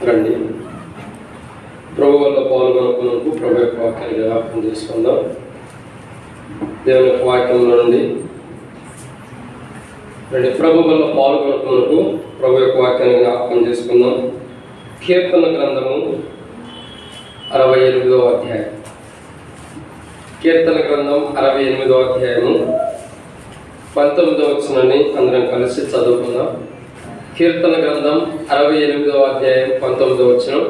రండి, ప్రభు వల్ల పాల్గొనకు ప్రభు యొక్క వాక్యాన్ని జ్ఞాపకం చేసుకుందాం. దేవుని యొక్క వాక్యంలో నుండి రండి, ప్రభు వల్ల పాల్గొనకు ప్రభు యొక్క వాక్యాన్ని జ్ఞాపకం చేసుకుందాం. కీర్తన గ్రంథము 68వ అధ్యాయం. కీర్తన గ్రంథం 68వ అధ్యాయము 19వ వచనాన్ని అందరం కలిసి చదువుకుందాం. కీర్తన గ్రంథం 68వ అధ్యాయం 19వ వచనం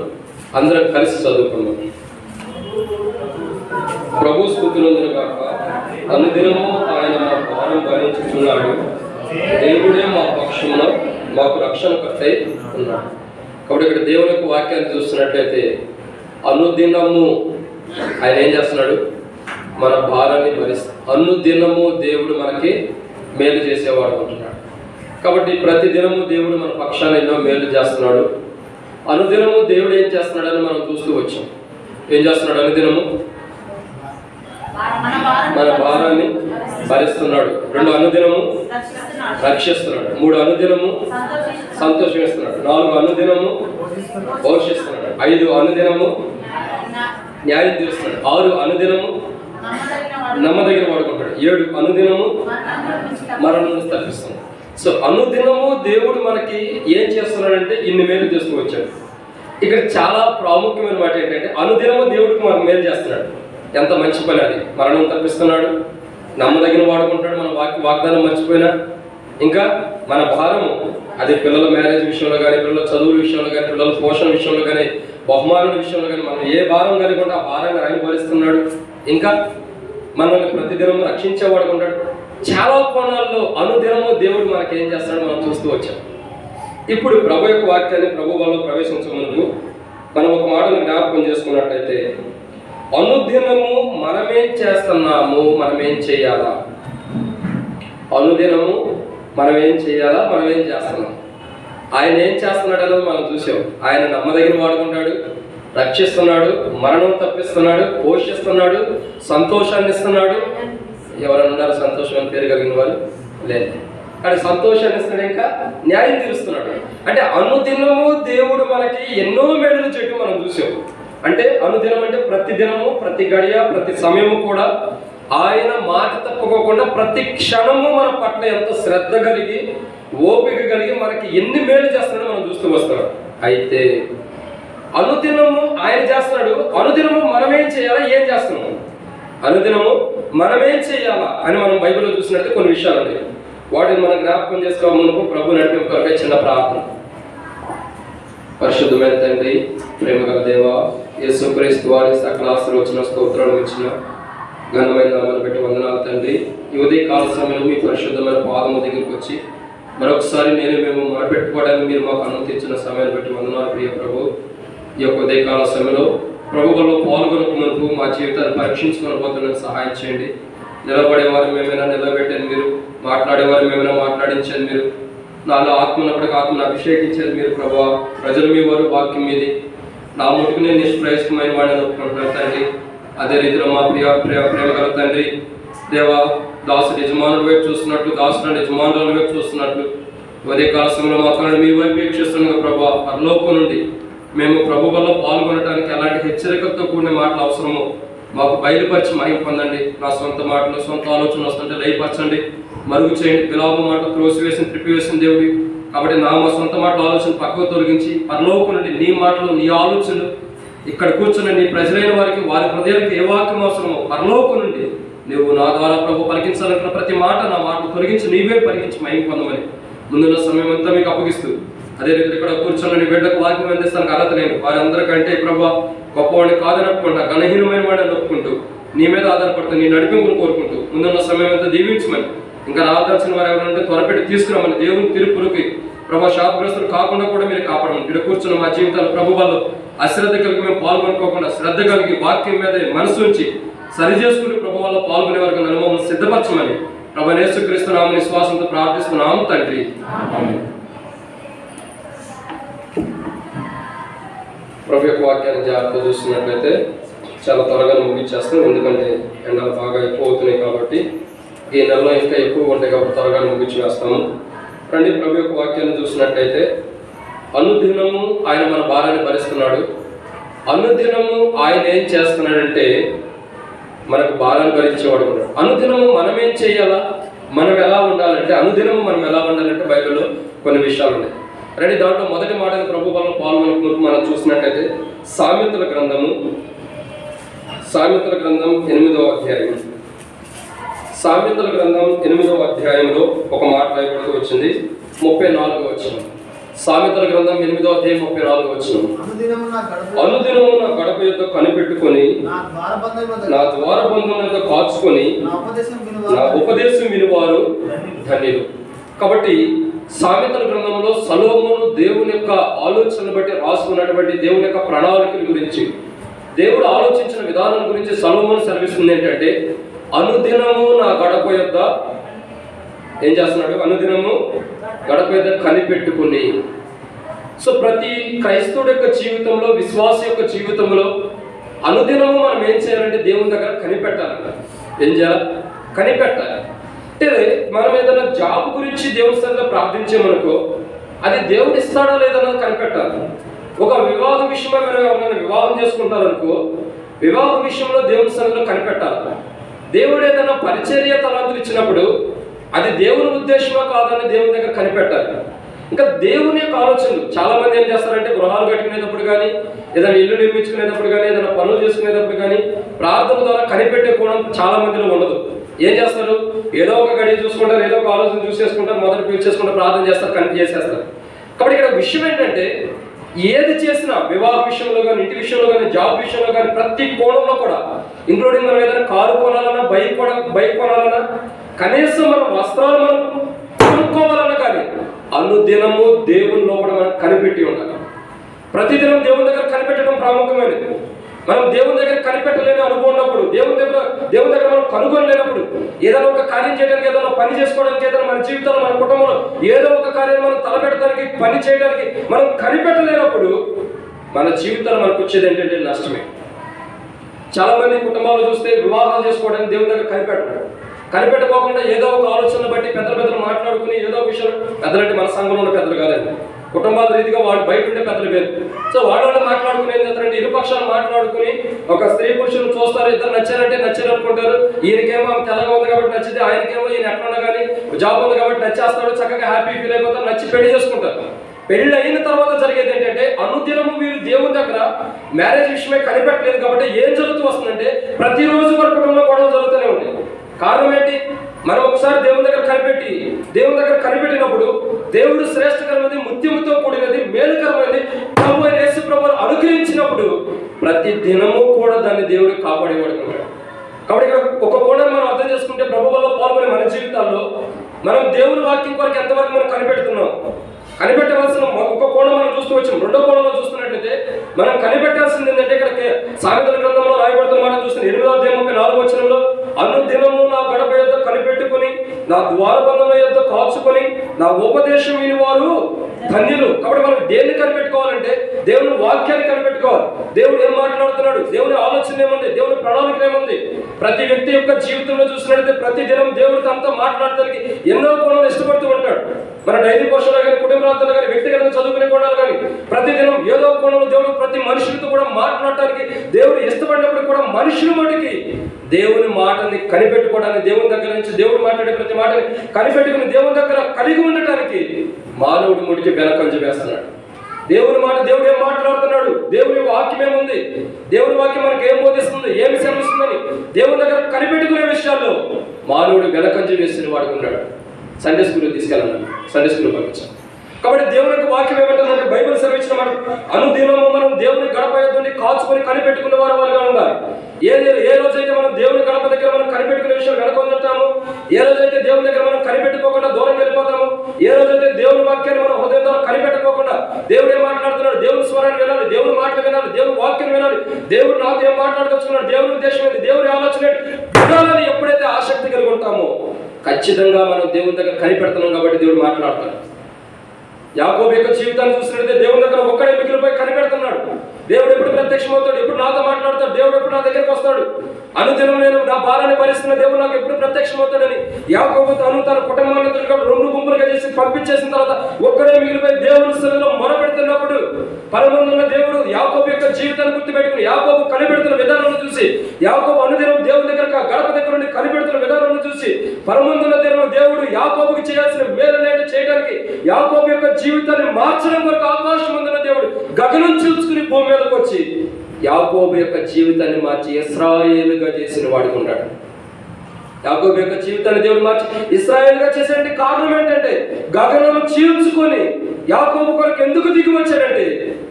అందరం కలిసి చదువుకుందాం. ప్రభు స్తుతులందును గాక. అనుదినము ఆయన మా భారం భరించుచున్నాడు. దేవుడే మా పక్షమున మాకు రక్షణకర్తై ఉన్నాడు. కాబట్టి ఇక్కడ దేవుని యొక్క వాక్యాన్ని చూస్తున్నట్లయితే అనుదినము ఆయన ఏం చేస్తున్నాడు? మన భారాన్ని భరిస్తాడు. అనుదినము దేవుడు మనకి మేలు చేసేవాడు అంటున్నాడు. కాబట్టి ప్రతి దినము దేవుడు మన పక్షాన ఎన్నో మేలు చేస్తున్నాడు. అనుదినము దేవుడు ఏం చేస్తున్నాడని మనం చూస్తూ వచ్చాం. ఏం చేస్తున్నాడు? అనుదినము మన భారాన్ని భరిస్తున్నాడు. 2 అనుదినము రక్షిస్తున్నాడు. 3 అనుదినము సంతోషిస్తున్నాడు. 4 అనుదినము పోషిస్తున్నాడు. 5 అనుదినము న్యాయం తీరుస్తున్నాడు. 6 అనుదినము నమ్మదగిన వాడుకుంటాడు. 7 అనుదినము మరణం నుంచి తప్పిస్తున్నాడు. సో అనుదినము దేవుడు మనకి ఏం చేస్తున్నాడంటే ఇన్ని మేలు చేస్తూ వచ్చాడు. ఇక్కడ చాలా ప్రాముఖ్యమైన మాట ఏంటంటే అనుదినము దేవుడికి మనకు మేలు చేస్తున్నాడు. ఎంత మంచి పని అది. మరణం తప్పిస్తున్నాడు, నమ్మదగిన వాడుకుంటాడు, మన వాగ్దానం మర్చిపోయినా. ఇంకా మన భారము, అది పిల్లల మ్యారేజ్ విషయంలో కానీ, పిల్లల చదువుల విషయంలో కానీ, పిల్లల పోషణ విషయంలో కానీ, బహుమానుల విషయంలో కానీ, మనం ఏ భారం కలిగి ఆ భారాన్ని ఆయన భరిస్తున్నాడు. ఇంకా మనల్ని ప్రతిదినం రక్షించేవాడు ఉంటాడు. చాలా కోణాల్లో అనుదినము దేవుడు మనకి ఏం చేస్తాడో మనం చూస్తూ వచ్చాం. ఇప్పుడు ప్రభు యొక్క వాక్యాన్ని ప్రభు వల్ల ప్రవేశించే ముందు మనం ఒక మాటను జ్ఞాపకం చేసుకున్నట్లయితే అనుదినము మనమేం చేస్తున్నాము, మనమేం చేయాలా? అనుదినము మనమేం చేయాలా, మనమేం చేస్తున్నాం? ఆయన ఏం చేస్తున్నాడు అనేది మనం చూసాం. ఆయన నమ్మదగిన వాడుకుంటాడు, రక్షిస్తున్నాడు, మరణం తప్పిస్తున్నాడు, పోషిస్తున్నాడు, సంతోషాన్ని ఇస్తున్నాడు. ఎవరైనా ఉన్నారు సంతోషం అని పేరు కలిగిన వాళ్ళు? లేదు. కానీ సంతోషాన్ని ఇస్తున్నాడు, ఇంకా న్యాయం తీరుస్తున్నాడు. అంటే అనుదినము దేవుడు మనకి ఎన్నో మేలులు చేయటం మనం చూసాం. అంటే అనుదినం అంటే ప్రతి దినము, ప్రతి గడియ, ప్రతి సమయము కూడా ఆయన మాట తప్పుకోకుండా ప్రతి క్షణము మన పట్ల ఎంత శ్రద్ధ కలిగి, ఓపిక కలిగి మనకి ఎన్ని మేలు చేస్తున్నాడో మనం చూస్తూ వస్తున్నాం. అయితే అనుదినము ఆయన చేస్తున్నాడు. అనుదినము మనమేం చేయాలా, ఏం చేస్తున్నాము? అనుదినము మనమేం చేయాలా అని మనం బైబిల్లో చూసినట్టు కొన్ని విషయాలు ఉన్నాయి. వాటిని మనం జ్ఞాపకం చేసుకోవడానికి ప్రభు నడిపి కొరకే చిన్న ప్రార్థన. పరిశుద్ధమైన తండ్రి, ప్రేమగల దేవ, యేసుక్రీస్తు వారి సకల ఆశీర్వచన స్తోత్రాలు ఇచ్చిన ఘనమైన నామమును బట్టి వందనాలు తండ్రి. ఈ ఉదయకాల సమయంలో మీ పరిశుద్ధమైన పాదము దగ్గరికి వచ్చి మరొకసారి మేము మొరపెట్టుకోవడానికి మీరు మాకు అనుమతించిన సమయాన్ని బట్టి వందనాలు ప్రియ ప్రభు. ఈ యొక్క ఉదయకాల సమయంలో ప్రభువులో పాల్గొనకు మా జీవితాన్ని పరీక్షించుకోకపోతున్న సహాయం చేయండి. నిలబడేవారు మేమైనా నిలబెట్టండి మీరు, మాట్లాడేవారు మేమైనా మాట్లాడించండి మీరు, నాలో ఆత్మ ఉన్నప్పటికీ ఆత్మను అభిషేకించేది మీరు ప్రభు. ప్రజలు మీ వారు వాక్యం మీది, నా ముట్టుకు నేను నిష్ప్రయస్కమైన వాడిని ఒప్పుకుంటున్నాను తండ్రి. అదే రీతిలో మా ప్రేమగల తండ్రి దేవ, దాసుడు యజమానుల వైపు చూస్తున్నట్లు, దాసుడు యజమానుల వైపు చూస్తున్నట్లు ఉదయకాల సమయంలో మాట్లాడి మీ వైపు వీక్షిస్తున్నాం ప్రభు. పరలోకం నుండి మేము ప్రభు వల్ల పాల్గొనడానికి ఎలాంటి హెచ్చరికలతో కూడిన మాటలు అవసరమో మాకు బయలుపరిచి మహిమ పొందండి. నా సొంత మాటలు, సొంత ఆలోచన వస్తుంటే లయపరచండి, మరుగు చేయండి. విలాప మాట త్రోసివేసిన త్రిపివేసిన దేవుడి. కాబట్టి మా సొంత మాటలు ఆలోచన పక్కకు తొలగించి పరలోకం నుండి నీ మాటలు, నీ ఆలోచనలు ఇక్కడ కూర్చున్న నీ ప్రజలైన వారికి, వారి హృదయానికి ఏ వాక్యం అవసరమో పరలోకం నుండి నువ్వు నా ద్వారా ప్రభు పలికించాలంటున్న ప్రతి మాట, నా మాటలు తొలగించి నీవే పలికించి మహిమ పొందమని ముందున్న సమయం అంతా మీకు అప్పగిస్తూ, అదే రీతి ఇక్కడ కూర్చున్న నీ బిడ్డకు వాక్యం అందిస్తానికి అర్హత లేను వారి అందరికంటే ప్రభు గొప్పవాడిని కాదనప్పుకుంటా, ఘనహీనమైన వాడిని నొప్పుకుంటూ నీ మీద ఆధారపడుతూ నీ నడిపింపును కోరుకుంటూ ముందున్న సమయం అంతా దీవించమని, ఇంకా రావాల్సిన వారు ఎవరంటే త్వరపెట్టి తీసుకురామని, దేవుని తిరుపురికి ప్రభు శాపగ్రస్తులు కాకుండా కూడా మీరు కాపాడమని. ఇక్కడ కూర్చున్న మా జీవితాలు ప్రభు వాళ్ళు అశ్రద్ధ కలిగి మేము పాల్గొనుకోకుండా శ్రద్ధ కలిగి వాక్యం మీద మనసు ఉంచి సరి చేసుకుని ప్రభు వల్ల పాల్గొనే వరకు అనుభవం సిద్ధపరచమని ప్రభు యేసుక్రీస్తు నామమున విశ్వాసంతో ప్రార్థిస్తున్నాము తండ్రి. ప్రభు యొక్క వాక్యాన్ని జాగ్రత్తగా చూస్తున్నట్లయితే చాలా త్వరగా ముగించేస్తాం. ఎందుకంటే ఎండలు బాగా ఎక్కువ అవుతున్నాయి కాబట్టి, ఈ నెలలో ఇంకా ఎక్కువ ఉంటాయి కాబట్టి త్వరగా ముగించి వేస్తాము. రండి, ప్రభు యొక్క వాక్యాన్ని చూసినట్లయితే అనుదినము ఆయన మన భారాన్ని భరిస్తున్నాడు. అనుదినము ఆయన ఏం చేస్తున్నాడంటే మనకు భారాన్ని భరించేవాడు ఉన్నాడు. అనుదినము మనం ఏం చేయాలా, మనం ఎలా ఉండాలంటే, అనుదినము మనం ఎలా ఉండాలంటే బైబిల్లో కొన్ని విషయాలు ఉన్నాయి. రండి, దాంట్లో మొదటి మాటని ప్రభు వలన పాల్గొనుకున్నప్పుడు మనం చూసినట్టయితే సామెతల గ్రంథం 8వ అధ్యాయం. సామెతల గ్రంథం 8వ అధ్యాయంలో ఒక మాట రాయబడుతూ వచ్చింది, 34వ వచనం. సామెతల గ్రంథం 8వ అధ్యాయం 34వ వచనం. అనుదినము నా గడప యొద్ద కనిపెట్టుకొని నా ద్వారబంధం యొద్ద కాచుకొని నా ఉపదేశం వినువారు ధన్యులు. కాబట్టి సామెతల గ్రంథంలో సొలొమోను దేవుని యొక్క ఆలోచనను బట్టి రాసుకున్నటువంటి దేవుని యొక్క ప్రణాళికల గురించి, దేవుడు ఆలోచించిన విధానం గురించి సొలొమోను సెలవిస్తుంది ఏంటంటే, అనుదినము నా గడప యొద్ద ఏం చేస్తున్నాడు, అనుదినము గడప యొద్ద కనిపెట్టుకుని. సో ప్రతి క్రైస్తవుడి యొక్క జీవితంలో, విశ్వాస యొక్క జీవితంలో అనుదినము మనం ఏం చేయాలంటే దేవుని దగ్గర కనిపెట్టాలంట. ఏం చేయాలి? కనిపెట్టాలి. అంటే మనం ఏదైనా జాబ్ గురించి దేవుని సన్నిధిలో ప్రార్థించామనుకో, అది దేవుడు ఇస్తాడా లేదన్నది కనిపెట్టాలి. ఒక వివాహ విషయమై మనం ఎవరైనా వివాహం చేసుకుంటారనుకో, వివాహ విషయంలో దేవుని సన్నిధిలో కనిపెట్టాలి. దేవుడు ఏదైనా పరిచర్య తలాంతులు ఇచ్చినప్పుడు అది దేవుని ఉద్దేశమా కాదని దేవుని దగ్గర కనిపెట్టాలి. ఇంకా దేవుని యొక్క ఆలోచనలు, చాలా మంది ఏం చేస్తారంటే గృహాలు కట్టుకునేటప్పుడు కానీ, ఏదైనా ఇల్లు నిర్మించుకునేటప్పుడు కానీ, ఏదైనా పనులు చేసుకునేటప్పుడు కానీ ప్రార్థన ద్వారా కనిపెట్టే కోణం చాలా మందిలో ఉండదు. ఏం చేస్తారు? ఏదో ఒక గడియ చూసుకుంటారు, ఏదో ఒక ఆలోచన చూసేసుకుంటారు, మొదటి పిలిచేసుకుంటారు, ప్రార్థన చేస్తారు, కనిపి చేసేస్తారు. కాబట్టి ఇక్కడ విషయం ఏంటంటే, ఏది చేసినా వివాహ విషయంలో కానీ, ఇంటి విషయంలో కానీ, జాబ్ విషయంలో కానీ, ప్రతి కోణంలో కూడా, ఇంక్లూడింగ్ మనం ఏదైనా కారు కొనాలన్నా, బైక్ కొనాలన్నా, కనీసం మనం వస్త్రాలు మనం కొనుక్కోవాలన్నా కానీ అనుదినము దేవుని లోపల మనం కనిపెట్టి ఉండాలి. ప్రతిదినం దేవుని దగ్గర కనిపెట్టడం ప్రాముఖ్యమైనది. మనం దేవుని దగ్గర కనిపెట్టలేని అనుభవం ఉన్నప్పుడు, దేవుని దగ్గర మనం కనుగొనలేనప్పుడు, ఏదైనా ఒక కార్యం చేయడానికి, ఏదైనా పని చేసుకోవడానికి, ఏదైనా మన జీవితంలో, మన కుటుంబంలో ఏదో ఒక కార్యాన్ని మనం తలపెట్టడానికి, పని చేయడానికి మనం కనిపెట్టలేనప్పుడు మన జీవితంలో మనకు వచ్చేది ఏంటంటే నష్టమే. చాలా మంది కుటుంబాలు చూస్తే వివాహాలు చేసుకోవడానికి దేవుని దగ్గర కనిపెట్టుకోకుండా ఏదో ఒక ఆలోచనలు బట్టి పెద్దలు మాట్లాడుకుని ఏదో ఒక విషయం, పెద్దలంటే మన సంఘంలో ఉన్న పెద్దలు కాదండి, కుటుంబాల రీతిగా వాళ్ళు బయట ఉండే పెద్దలు వేరు. సో వాళ్ళు మాట్లాడుకుని ఏం చేస్తారంటే, ఇరుపక్షాలు మాట్లాడుకుని ఒక స్త్రీ పురుషులు చూస్తారు, ఇద్దరు నచ్చారంటే నచ్చారు అనుకుంటారు. ఈయనకేమో తెల్లగా ఉంది కాబట్టి నచ్చింది, ఆయనకేమో ఈయన ఎట్లా కానీ జాబ్ ఉంది కాబట్టి నచ్చేస్తాడు, చక్కగా హ్యాపీ ఫీల్ అయిపోతారు, నచ్చి పెళ్లి చేసుకుంటారు. పెళ్లి అయిన తర్వాత జరిగేది ఏంటంటే, అనుదినము వీరు దేవుని దగ్గర మ్యారేజ్ విషయమే కనిపెట్టలేదు కాబట్టి ఏం జరుగుతూ వస్తుందంటే, ప్రతిరోజు వారి కుటుంబంలో గొడవలు జరుగుతూనే ఉంటాయి. కారణం ఏంటి? మనం ఒకసారి దేవుని దగ్గర కనిపెట్టినప్పుడు దేవుడు శ్రేష్టకరమైనది, ముత్యముతో కూడినది, మేలుకరమైనది ప్రభు అయిన యేసు ప్రభువును అనుగ్రహించినప్పుడు ప్రతి దినము కూడా దాన్ని దేవుడు కాపాడేవాడు. కాబట్టి ఇక్కడ ఒక కోణం మనం అర్థం చేసుకుంటే, ప్రభు వల్ల పాల్గొనే మన జీవితాల్లో మనం దేవుని వాక్యం కొరకు ఎంతవరకు మనం కనిపెడుతున్నాం, కనిపెట్టవలసిన ఒక కోణం మనం చూస్తూ వచ్చాం. రెండో కోణంలో చూస్తున్నట్లయితే మనం కనిపెట్టాల్సింది ఏంటంటే, ఇక్కడ సామెతల గ్రంథంలో రాయబడుతున్న మాట చూస్తున్నాం, 8వ అధ్యాయం 34వ వచనంలో, అనుదినము నా గడప యొద్ద కనిపెట్టుకుని నా ద్వారబంధముల యొద్ద కాచుకొని నా ఉపదేశం వినివారు ధన్యులు. కాబట్టి మనం దేన్ని కనిపెట్టుకోవాలంటే, దేవుని వాక్యాన్ని కనిపెట్టుకోవాలి. దేవుడు ఏం మాట్లాడుతున్నాడు, దేవుని ఆలోచన ఏముంది, దేవుని ప్రణాళిక ఏముంది. ప్రతి వ్యక్తి యొక్క జీవితంలో చూసినట్లయితే ప్రతి దినం దేవుడు తనతో మాట్లాడటానికి ఎన్నో కోణాలు ఇష్టపడుతూ ఉంటాడు. మన డైలీ పోషణలో కానీ, కుటుంబ ప్రాంతాల్లో కానీ, వ్యక్తిగతంగా చదువుకునే కోణాలు కానీ, ప్రతి దినం ఏదో కోణంలో దేవుడు ప్రతి మనుషులతో కూడా మాట్లాడటానికి దేవుడు ఇష్టపడినప్పుడు కూడా మనుషుల మటుకి దేవుని మాటని కనిపెట్టుకోవడానికి, దేవుని దగ్గర నుంచి దేవుడు మాట్లాడే ప్రతి మాటని కనిపెట్టుకుని దేవుని దగ్గర కలిగి ఉండటానికి మానవుడి ముడికి వెనకంజ వేస్తున్నాడు. దేవుని మాట, దేవుడు ఏం మాట్లాడుతున్నాడు, దేవుని వాక్యం ఏముంది, దేవుని వాక్యం మనకి ఏం బోధిస్తుంది, ఏమి శ్రమిస్తుందని దేవుని దగ్గర కనిపెట్టుకునే విషయాల్లో మానవుడు వెనకంజ వేసిన వాడు ఉన్నాడు. సండే స్కూల్ తీసుకెళ్ళాను, సండే స్కూల్ పంపించాను. కాబట్టి దేవుని యొక్క వాక్యం ఏమంటుందంటే, బైబిల్ సెలవిచ్చిన మాట, అనుదినము మనం దేవుని గడప యొద్ద కాచుకొని కనిపెట్టుకునే వారుగా ఉండాలి. ఏ రోజైతే మనం దేవుని గడప దగ్గర మనం కనిపెట్టుకునే విషయాలు వెనకొందుతాము, ఏ రోజైతే దేవుని దగ్గర మనం కనిపెట్టుకోకుండా దూరం వెళ్ళిపోతాము, ఏ రోజైతే దేవుని వాక్యాన్ని మనం హృదయంతో కనిపెట్టుకోకుండా దేవుడు ఏం మాట్లాడుతున్నాడు, దేవుని స్వరాన్ని వినాలి, దేవుని మాటలు వినాలి, దేవుని వాక్యం వినాలి, దేవుడు నాతో ఏం మాట్లాడుతున్నాడు, దేవుని ఉద్దేశం ఏంటి, దేవుని ఆలోచన వినాలని ఎప్పుడైతే ఆసక్తి కలిగి ఉంటామో ఖచ్చితంగా మనం దేవుని దగ్గర కనిపెడుతున్నాం కాబట్టి దేవుడు మాట్లాడతాడు. యాకోబు యొక్క జీవితాన్ని చూసినట్లయితే దేవుని దగ్గర ఒక్కడే మిగిలిపోయి కనిపెడుతున్నాడు. దేవుడు ఎప్పుడు ప్రత్యక్షమవుతాడు, ఎప్పుడు నాతో మాట్లాడతాడు, దేవుడు ఎప్పుడు నా దగ్గరకు వస్తాడు, అనుదినం నేను నా భారాన్ని భరిస్తున్న దేవుడు నాకు ఎప్పుడు ప్రత్యక్షమవుతాడని యాకోబు తన కుటుంబాన్ని 2 గుంపులుగా చేసి పంపించేసిన తర్వాత ఒక్కడే మిగిలిపోయి దేవుని సన్నిధిలో మొరపెడుతున్న పరమందున్న దేవుడు యాకోబు యొక్క జీవితాన్ని గుర్తుపెట్టుకుని యాకోబు కనిపెడుతున్న విధానాలను చూసి, యాకోబు అనుదినం దేవుని దగ్గర గడప దగ్గర నుండి కనిపెడుతున్న విధానాలను చూసి, పరమందున్న దేవుడు యాకోబుకి చేయాల్సిన మేలు చేయడానికి యాకోబు యొక్క జీవితాన్ని మార్చడం కొరకు ఆకాశం అందున్న దేవుడు గగనం చీల్చుకుని భూమి మీదకి వచ్చి యాకోబు యొక్క జీవితాన్ని మార్చి ఇశ్రాయేలుగా చేసిన వాడికి ఉన్నాడు. యాకోబు యొక్క జీవితాన్ని దేవుడు మార్చి ఇశ్రాయేలుగా చేసేటువంటి కారణం ఏంటంటే, గగనం చీల్చుకొని యాకోబు కొరకు ఎందుకు దిగి వచ్చాడంటే,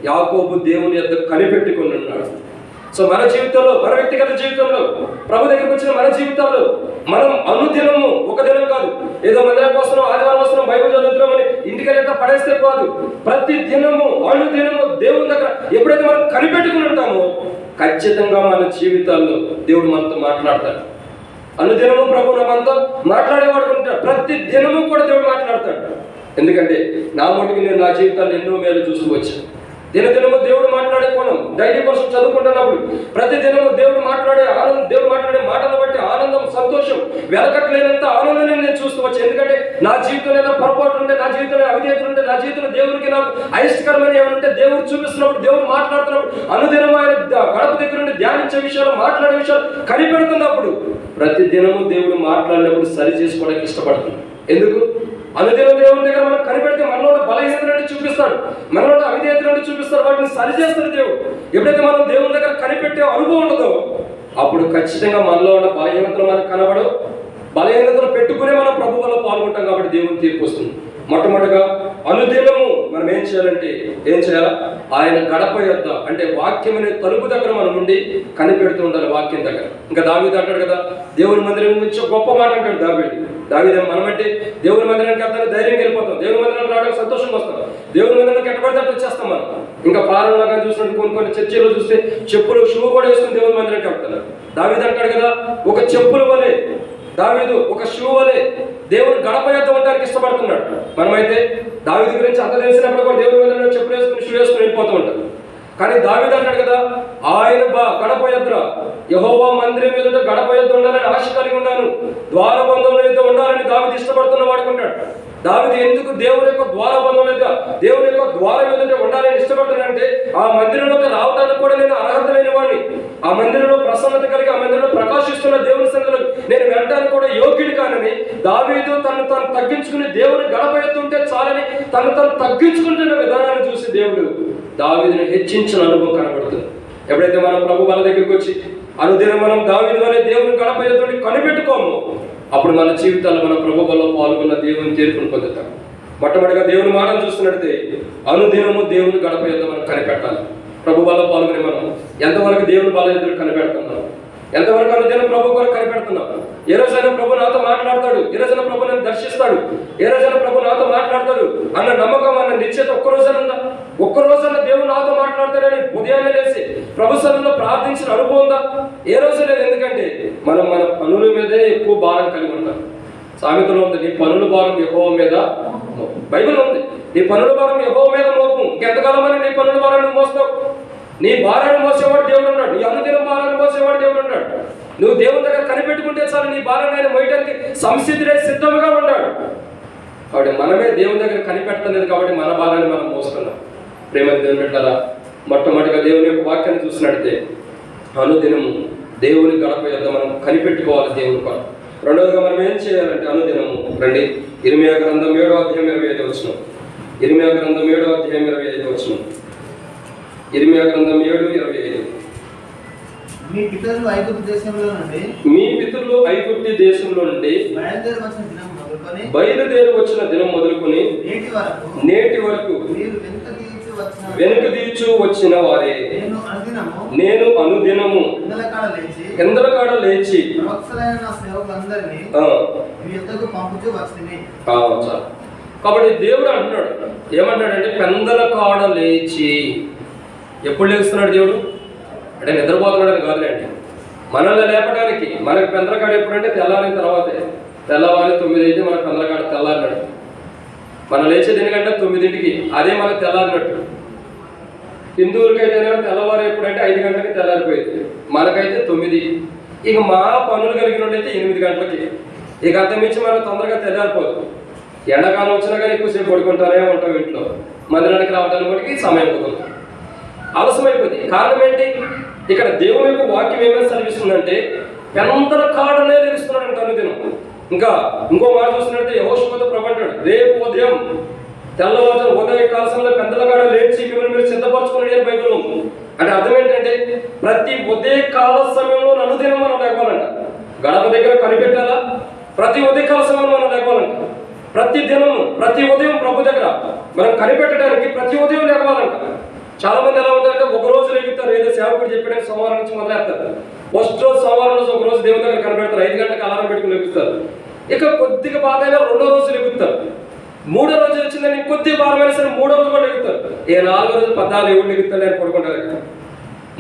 యాకోబు దేవుని యొక్క కనిపెట్టుకుని ఉన్నాడు. సో మన జీవితంలో, మన వ్యక్తిగత జీవితంలో, ప్రభు దగ్గరికి వచ్చిన మన జీవితాల్లో మనం అనుదినము, ఒక దినం కాదు, ఏదో మందిరానికి వస్తున్నాం, ఆదివారం వస్తున్నాం, బైబిల్ చదువుతున్నామని ఇంటికి వెళ్ళేట పడేస్తే కాదు. ప్రతి దినము, అనుదినము దేవుని దగ్గర ఎప్పుడైతే మనం కనిపెట్టుకుని ఉంటామో ఖచ్చితంగా మన జీవితాల్లో దేవుడు మనతో మాట్లాడతాడు. అనుదినము ప్రభు మనతో మాట్లాడేవాడు ఉంటాడు. ప్రతి దినము కూడా దేవుడు మాట్లాడతాడు. ఎందుకంటే నా మటుకు నేను నా జీవితాన్ని ఎన్నో మేలు చూస్తూ వచ్చాను. దినదినము దేవుడు మాట్లాడే కోణం, డైలీ కోసం చదువుకుంటున్నప్పుడు ప్రతి దినము దేవుడు మాట్లాడే ఆనందం, దేవుడు మాట్లాడే మాటలను బట్టి ఆనందం, సంతోషం, వెలకట్లేనంత ఆనందాన్ని నేను చూస్తూ వచ్చాను. ఎందుకంటే నా జీవితంలో ఏదో పొరపాటు ఉంటే, నా జీవితంలో అవిధేయతలు ఉంటే, నా జీవితంలో దేవుడికి నాకు అయిష్టకరమైన ఏమంటే దేవుడు చూపిస్తున్నప్పుడు, దేవుడు మాట్లాడుతున్నప్పుడు, అనుదినం ఆయన గడప దగ్గర నుండి ధ్యానించే విషయాలు, మాట్లాడే విషయాలు కనిపెడుతున్నప్పుడు ప్రతి దినము దేవుడు మాట్లాడినప్పుడు సరి చేసుకోవడానికి ఇష్టపడుతున్నాడు. ఎందుకు? అనుదినం దేవుని దగ్గర మనం కనిపెడితే మనలో బలహీనతలను చూపిస్తాడు, మనలో అవిధేయతలను చూపిస్తాడు, వాటిని సరిచేస్తాడు దేవుడు. ఎప్పుడైతే మనం దేవుని దగ్గర కనిపెట్టే అనుభవం ఉండదో అప్పుడు ఖచ్చితంగా మనలో ఉన్న బలహీనతలు మనకు కనబడవు. బలహీనతలు పెట్టుకునే మనం ప్రభువులో పాల్గొంటాం. కాబట్టి దేవుని తీర్పు వస్తుంది. మొట్టమొదటిగా అనుదినము మనం ఏం చేయాలా? ఆయన గడప యొద్ద, అంటే వాక్యం అనే తలుపు దగ్గర మనం ఉండి కనిపెడుతూ ఉండాలి. వాక్యం దగ్గర. ఇంకా దావీదు అంటాడు కదా, దేవుని మందిరం గురించి గొప్ప మాట అంటాడు దావీదు. మనమంటే దేవుని మందిరానికి వెళ్తానే ధైర్యంగా వెళ్ళిపోతాం, దేవుని మందిరానికి రావడానికి సంతోషంగా వస్తాం, దేవుని మందిరానికి ఎట్టబడితే వచ్చేస్తాం. మనం ఇంకా పాలనలాగా చూసినట్టు కొన్ని చర్చిలో చూస్తే చెప్పులు, షూ కూడా వేసుకుని దేవుని మందిరానికి వెళ్తారు. దావీదు అంటాడు కదా, ఒక చెప్పుల వలె దావీదు, ఒక షూ వలె దేవుని గడప యొద్ద ఉండడానికి ఇష్టపడుతున్నాడు. మనమైతే దావీదు గురించి అంత తెలిసినప్పుడు కూడా దేవుని మందిరంలో చెప్పులు వేసుకుని, షూ వేసుకుని వెళ్ళిపోతూ ఉంటాం. కానీ దావీదు అంటాడు కదా, ఆయన గడప యొద్ద, యెహోవా మందిరం ఎదుట గడప యొద్ద ఉండాలని ఆశ కలిగి ఉన్నాను, ద్వారబంధంలో ఎదుట ఉండాలని దావీదు ఇష్టపడుతున్న వాడుకుంటాడు. దావీదు ఎందుకు దేవుని యొక్క ద్వారబంధం ఎదుట, దేవుని యొక్క ద్వారం ఎదుట ఉండాలని ఇష్టపడుతున్నాడంటే, ఆ మందిరంలోకి రావడానికి కూడా నేను అర్హత లేని వాడిని, ఆ మందిరంలో ప్రసన్నత కలిగి, ఆ మందిరంలో ప్రకాశిస్తున్న దేవుని సన్నిధిలో నేను వెళ్ళడానికి కూడా యోగ్యుడు కానని దావీదు తను తగ్గించుకుని దేవుని గడప ఎత్తుంటే చాలని తను తగ్గించుకుంటున్న విధానాన్ని చూసి దేవుడు దావీదుని హెచ్చించిన అనుభవం కనబడుతుంది. ఎప్పుడైతే మనం ప్రభు వాళ్ళ దగ్గరికి వచ్చి అనుదినం మనం దావీదు వలె దేవుని గడప ఎత్తుని కనిపెట్టుకోము, అప్పుడు మన జీవితాల్లో మన ప్రభువులో పాల్గొన్న దేవుని తీర్పును పొందుతాం. మొట్టమొదటిగా దేవుని మాటను చూస్తున్నట్టే అనుదినము దేవుని గడప యొద్ద మనం కనిపెట్టాలి. ప్రభు వల్ల పాల్గొని మనం ఎంతవరకు దేవుని బల ఎదురు కనిపెడుతున్నాం, ఎంతవరకు అనుదినం ప్రభు కొరకు కనిపెడుతున్నాం. ఏ రోజైనా ప్రభు నాతో మాట్లాడతాడు, ఏ రోజైనా ప్రభు నన్ను దర్శిస్తాడు, ఏ రోజైనా ప్రభు నాతో మాట్లాడతాడు అన్న నమ్మకం, అన్న నిశ్చయిత ఒక్కరోజన్నా దేవుడు నాతో మాట్లాడతాడని ఉదయాన్నే లేసి ప్రభు సన్నిధిలో ప్రార్థించిన అనుభవం ఉందా? ఏ రోజు లేదు. ఎందుకంటే మనం మన పనుల మీదే ఎక్కువ భారం కలిగి ఉంటాం. సామెతలో ఉంది, నీ పనుల భారం యెహోవా మీద, బైబిల్ ఉంది, నీ పనుల భారం యెహోవా మీద మోపు. ఇంకెంతకాలం అని నీ పనుల భారాన్ని మోస్తావు? నీ భారాన్ని మోసేవాడు దేవుడు ఉన్నాడు, నీ అనుదిన భారాన్ని మోసేవాడు దేవుడు ఉన్నాడు. నువ్వు దేవుని దగ్గర కనిపెట్టుకుంటే చాలు, నీ భారాన్ని ఆయన మోయడానికి సంసిద్ధుడై సిద్ధంగా ఉన్నాడు. కాబట్టి మనమే దేవుని దగ్గర కనిపెట్టలేదు కాబట్టి మన భారాన్ని మనం మోస్తున్నాం. ప్రేమ దేవుని బిడ్డలారా, మొట్టమొదటిగా దేవుని యొక్క వాక్యాన్ని చూసినట్టే అనుదినము దేవుని గడప యొద్ద మనం కనిపెట్టుకోవాలి దేవుని కొరకు. రెండవదిగా మనం ఏం చేయాలంటే అనుదినము రండి, ఇర్మియా గ్రంథం 7వ అధ్యాయం 25వ వచనం. ఇర్మియా గ్రంథం 7వ అధ్యాయం 25వ వచనం. ఇర్మియా గ్రంథం 7:25. మీ పితరులు ఐగుప్తు దేశంలో నుండి బయలుదేరి వచ్చిన దినం మొదలుకొని నేటి వరకు వెనుక తీర్చు వచ్చిన వారే నేను అనుదినము ఎందరకాడ లేచి కాబట్టి దేవుడు అంటున్నాడు, ఏమంటాడంటే పెందల కాడ లేచి. ఎప్పుడు లేస్తున్నాడు దేవుడు అంటే నిద్రపోతున్నాడని కాదులేండి, మనల్ని లేపడానికి. మనకి పెందలకాడ ఎప్పుడంటే తెల్లారిన తర్వాతే, తెల్లవారి 9 అయితే మనకు పెందలకాడ తెల్లారినట్టు. మనం లేచే దీనికంటే 9ంటికి, అదే మనకు తెల్లారినట్టు. హిందువులకైతే తెల్లవారు ఎప్పుడంటే 5 గంటలకి తెల్లారిపోయింది, మనకైతే 9. ఇక మా పనులు కలిగిన వాళ్ళైతే 8 గంటలకి. ఇక అంతమించి మనకు తొందరగా తెల్లారిపోదు. ఎండాకాలం వచ్చినా కానీ ఎక్కువసేపు పడుకుంటానే ఉంటాం ఇంట్లో, మందిరానికి రావడానికి సమయం పోతుంది. ఆలస్యమైపోయింది. కారణం ఏంటి? ఇక్కడ దేవుని యొక్క వాక్యం ఏమైనా సెలవిస్తుందంటే పెంతల కాడనే లెగుస్తున్నాడు అనుదినం. ఇంకా ఇంకో మాట చూస్తున్నట్టే యెహోషువతో ప్రభు అంటాడు, రేపు ఉదయం తెల్లవారు ఉదయ కాలంలో పెద్దల కాడ లేచి మిమ్మల్ని మీరు సిద్ధపరచుకుని అని బైబిల్ ఉంది. అంటే అర్థం ఏంటంటే ప్రతి ఉదయ కాల సమయంలో అనుదినం మనం లేవాలంట. గడప దగ్గర కనిపెట్టాలా? ప్రతి ఉదయ కాల సమయంలో మనం లేవాలంట. ప్రతి దినము ప్రతి ఉదయం ప్రభు దగ్గర మనం కనిపెట్టడానికి ప్రతి ఉదయం లేవాలంట. చాలా మంది ఎలా ఉంటారంటే ఒక రోజు లేగుతారు, ఏదో సేవకుడు చెప్పడానికి సోమవారం నుంచి మొదలెత్తారు. ఫస్ట్ రోజు సోమవారం రోజు ఒక రోజు దేవుని దగ్గర కనిపెడతారు, 5 గంటలకు అలారం పెట్టుకుని లెగుస్తారు. ఇక కొద్దిగా బాధ అయినా 2వ రోజు లెగుతారు. 3వ రోజు వచ్చిందని కొద్ది భారమైనా సరే 3వ రోజు కూడా లెగుతారు. 4వ రోజు 14 ఎవరు లెగుతాడు అని పడుకుంటారు.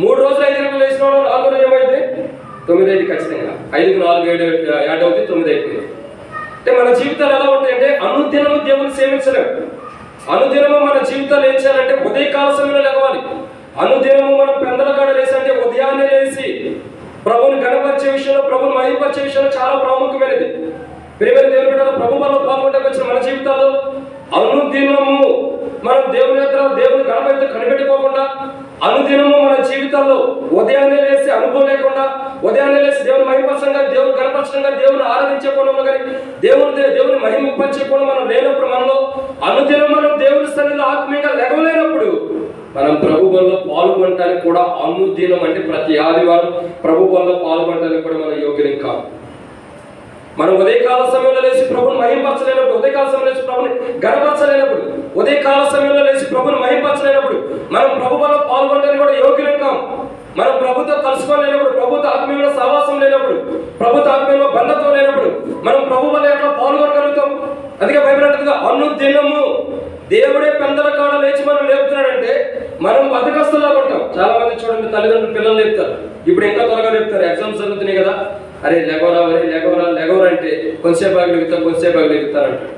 3 రోజులు 5 గంటలు లేచిన వాళ్ళు 4వ రోజు ఏమైతే 9 అయితే ఖచ్చితంగా 5కు 4 7 యాడ్ అవుతుంది, 9 అయిపోయింది. అంటే మన జీవితాలు ఎలా ఉంటాయంటే అనుదినము దేవుని సేవించలేము. అనుదినము మన జీవితాలు ఏం చేయాలంటే ఉదయకాల సమయంలో లేవాలి. అనుదినము మనం పెందల కాడ లేసి అంటే ఉదయాన్నే లేచి ప్రభువుని గణపరిచే విషయంలో, ప్రభువుని మహిమపరిచే విషయంలో చాలా ప్రాముఖ్యమైనది. ప్రియమైన దేవుని బిడ్డలు, ప్రభు వల్ల పాల్గొంటే వచ్చిన మన జీవితాల్లో అనుదినము మనం దేవుని యొక్క దేవుని గణపతితో కనిపెట్టుకోకుండా, అనుదినము మన జీవితాల్లో ఉదయాన్నే లేసి అనుభవం లేకుండా, ఉదయాన్నే లేసి దేవుని మహిమపరచంగా, దేవుని గణపరచంగా, దేవుని ఆరాధించే కోణంలో కానీ దేవుని మహిమపరిచే కోణం మనం లేనప్పుడు, మనలో అనుదినం మనం దేవుని సన్నిధిలో ఆత్మీయంగా లెగవలేనప్పుడు మనం ప్రభు వల్ల పాల్గొనడానికి కూడా అనుదినం అంటే ప్రతి ఆదివారం ప్రభు వల్ల పాల్గొనడానికి కూడా మనం యోగ్యం కాదు. మనం ఉదయకాల సమయంలో లేచి ప్రభుని మహిమపరచలేనప్పుడు, ఉదయకాల సమయంలో లేచి ప్రభుని గణపరచలేనప్పుడు, ఉదయకాల సమయంలో లేచి ప్రభుని మహిమపరచలేనప్పుడు మనం ప్రభు వల్ల పాల్గొనడానికి కూడా యోగ్యం కాం. మనం ప్రభుతో కలుసుకోలేనప్పుడు, ప్రభుత్వ ఆత్మీయంలో సహవాసం లేనప్పుడు, ప్రభుత్వ ఆత్మీయంలో బంధత్వం లేనప్పుడు మనం ప్రభు వల్ల ఎట్లా పాల్గొనగలుగుతాం? అందుకే బైబిల్ అంటుందిగా అనుదినము దేవుడే పెందల కాడ లేచి మనం లేపుతున్నాడంటే మనం బతకస్తులాగా ఉంటాం. చాలా మంది చూడండి, తల్లిదండ్రులు పిల్లలు లేపుతారు. ఇప్పుడు ఇంకా త్వరగా లేపుతారు, ఎగ్జామ్స్ జరుగుతున్నాయి కదా, అరే లెగవరా లెగవరా అంటే కొంతసేపు ఆగి లెగుతారంటారు.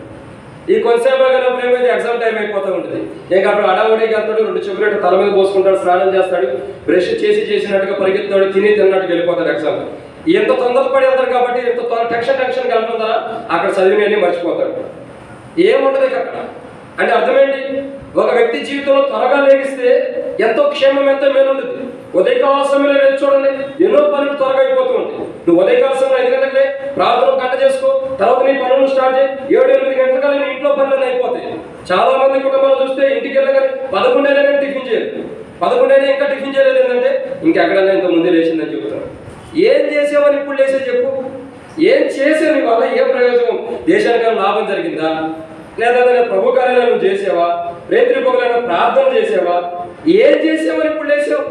ఈ కొంతసేపు ఆగినప్పుడు ఏమైతే ఎగ్జామ్ టైం అయిపోతూ ఉంటుంది. ఇంకా అప్పుడు అడావుడికి వెళ్తాడు, 2 చాక్లెట్ తల మీద పోసుకుంటాడు, స్నానం చేస్తాడు, బ్రష్ చేసినట్టుగా పరిగెత్తాడు, తిన్నట్టుగా వెళ్ళిపోతాడు ఎగ్జామ్. ఎంత తొందరపడి వెళ్తాడు కాబట్టి ఎంత టెన్షన్ కలుపుతారా అక్కడ చదివినవన్నీ మర్చిపోతాడు. ఏముంటుంది అక్కడ అంటే అర్థమేంటి? ఒక వ్యక్తి జీవితంలో త్వరగా లేగిస్తే ఎంతో క్షేమం, ఎంతో మేలు ఉంటుంది. ఉదయకాల సమయంలో లేదు చూడండి, ఎన్నో పనులు త్వరగా అయిపోతూ ఉంటాయి. నువ్వు ఉదయకాల సమయంలో 5 గంటలకే ప్రార్థన గంట చేసుకో, తర్వాత నీ పనులు స్టార్ట్ చేయి, 7-8 గంటల నీ ఇంట్లో పనులు అయిపోతాయి. చాలా మంది కుటుంబాలు చూస్తే ఇంటికి వెళ్ళగానే 11 అయినా కానీ టిఫిన్ చేయలేదు, 11 అయినా ఇంకా టిఫిన్ చేయలేదు. ఏంటంటే ఇంకెక్కడైనా ఇంత ముందే లేచిందని చెబుతాను. ఏం చేసావని ఇప్పుడు లేసే చెప్పు. ఏం చేసావు? నీ వల్ల ఏ ప్రయోజనం? దేశానికి లాభం జరిగిందా? లేదా ప్రభు కార్యాలయం నువ్వు చేసావా? రేత్రి పొగలైనా ప్రార్థన చేసావా? ఏం చేసావని ఇప్పుడు లేసావు?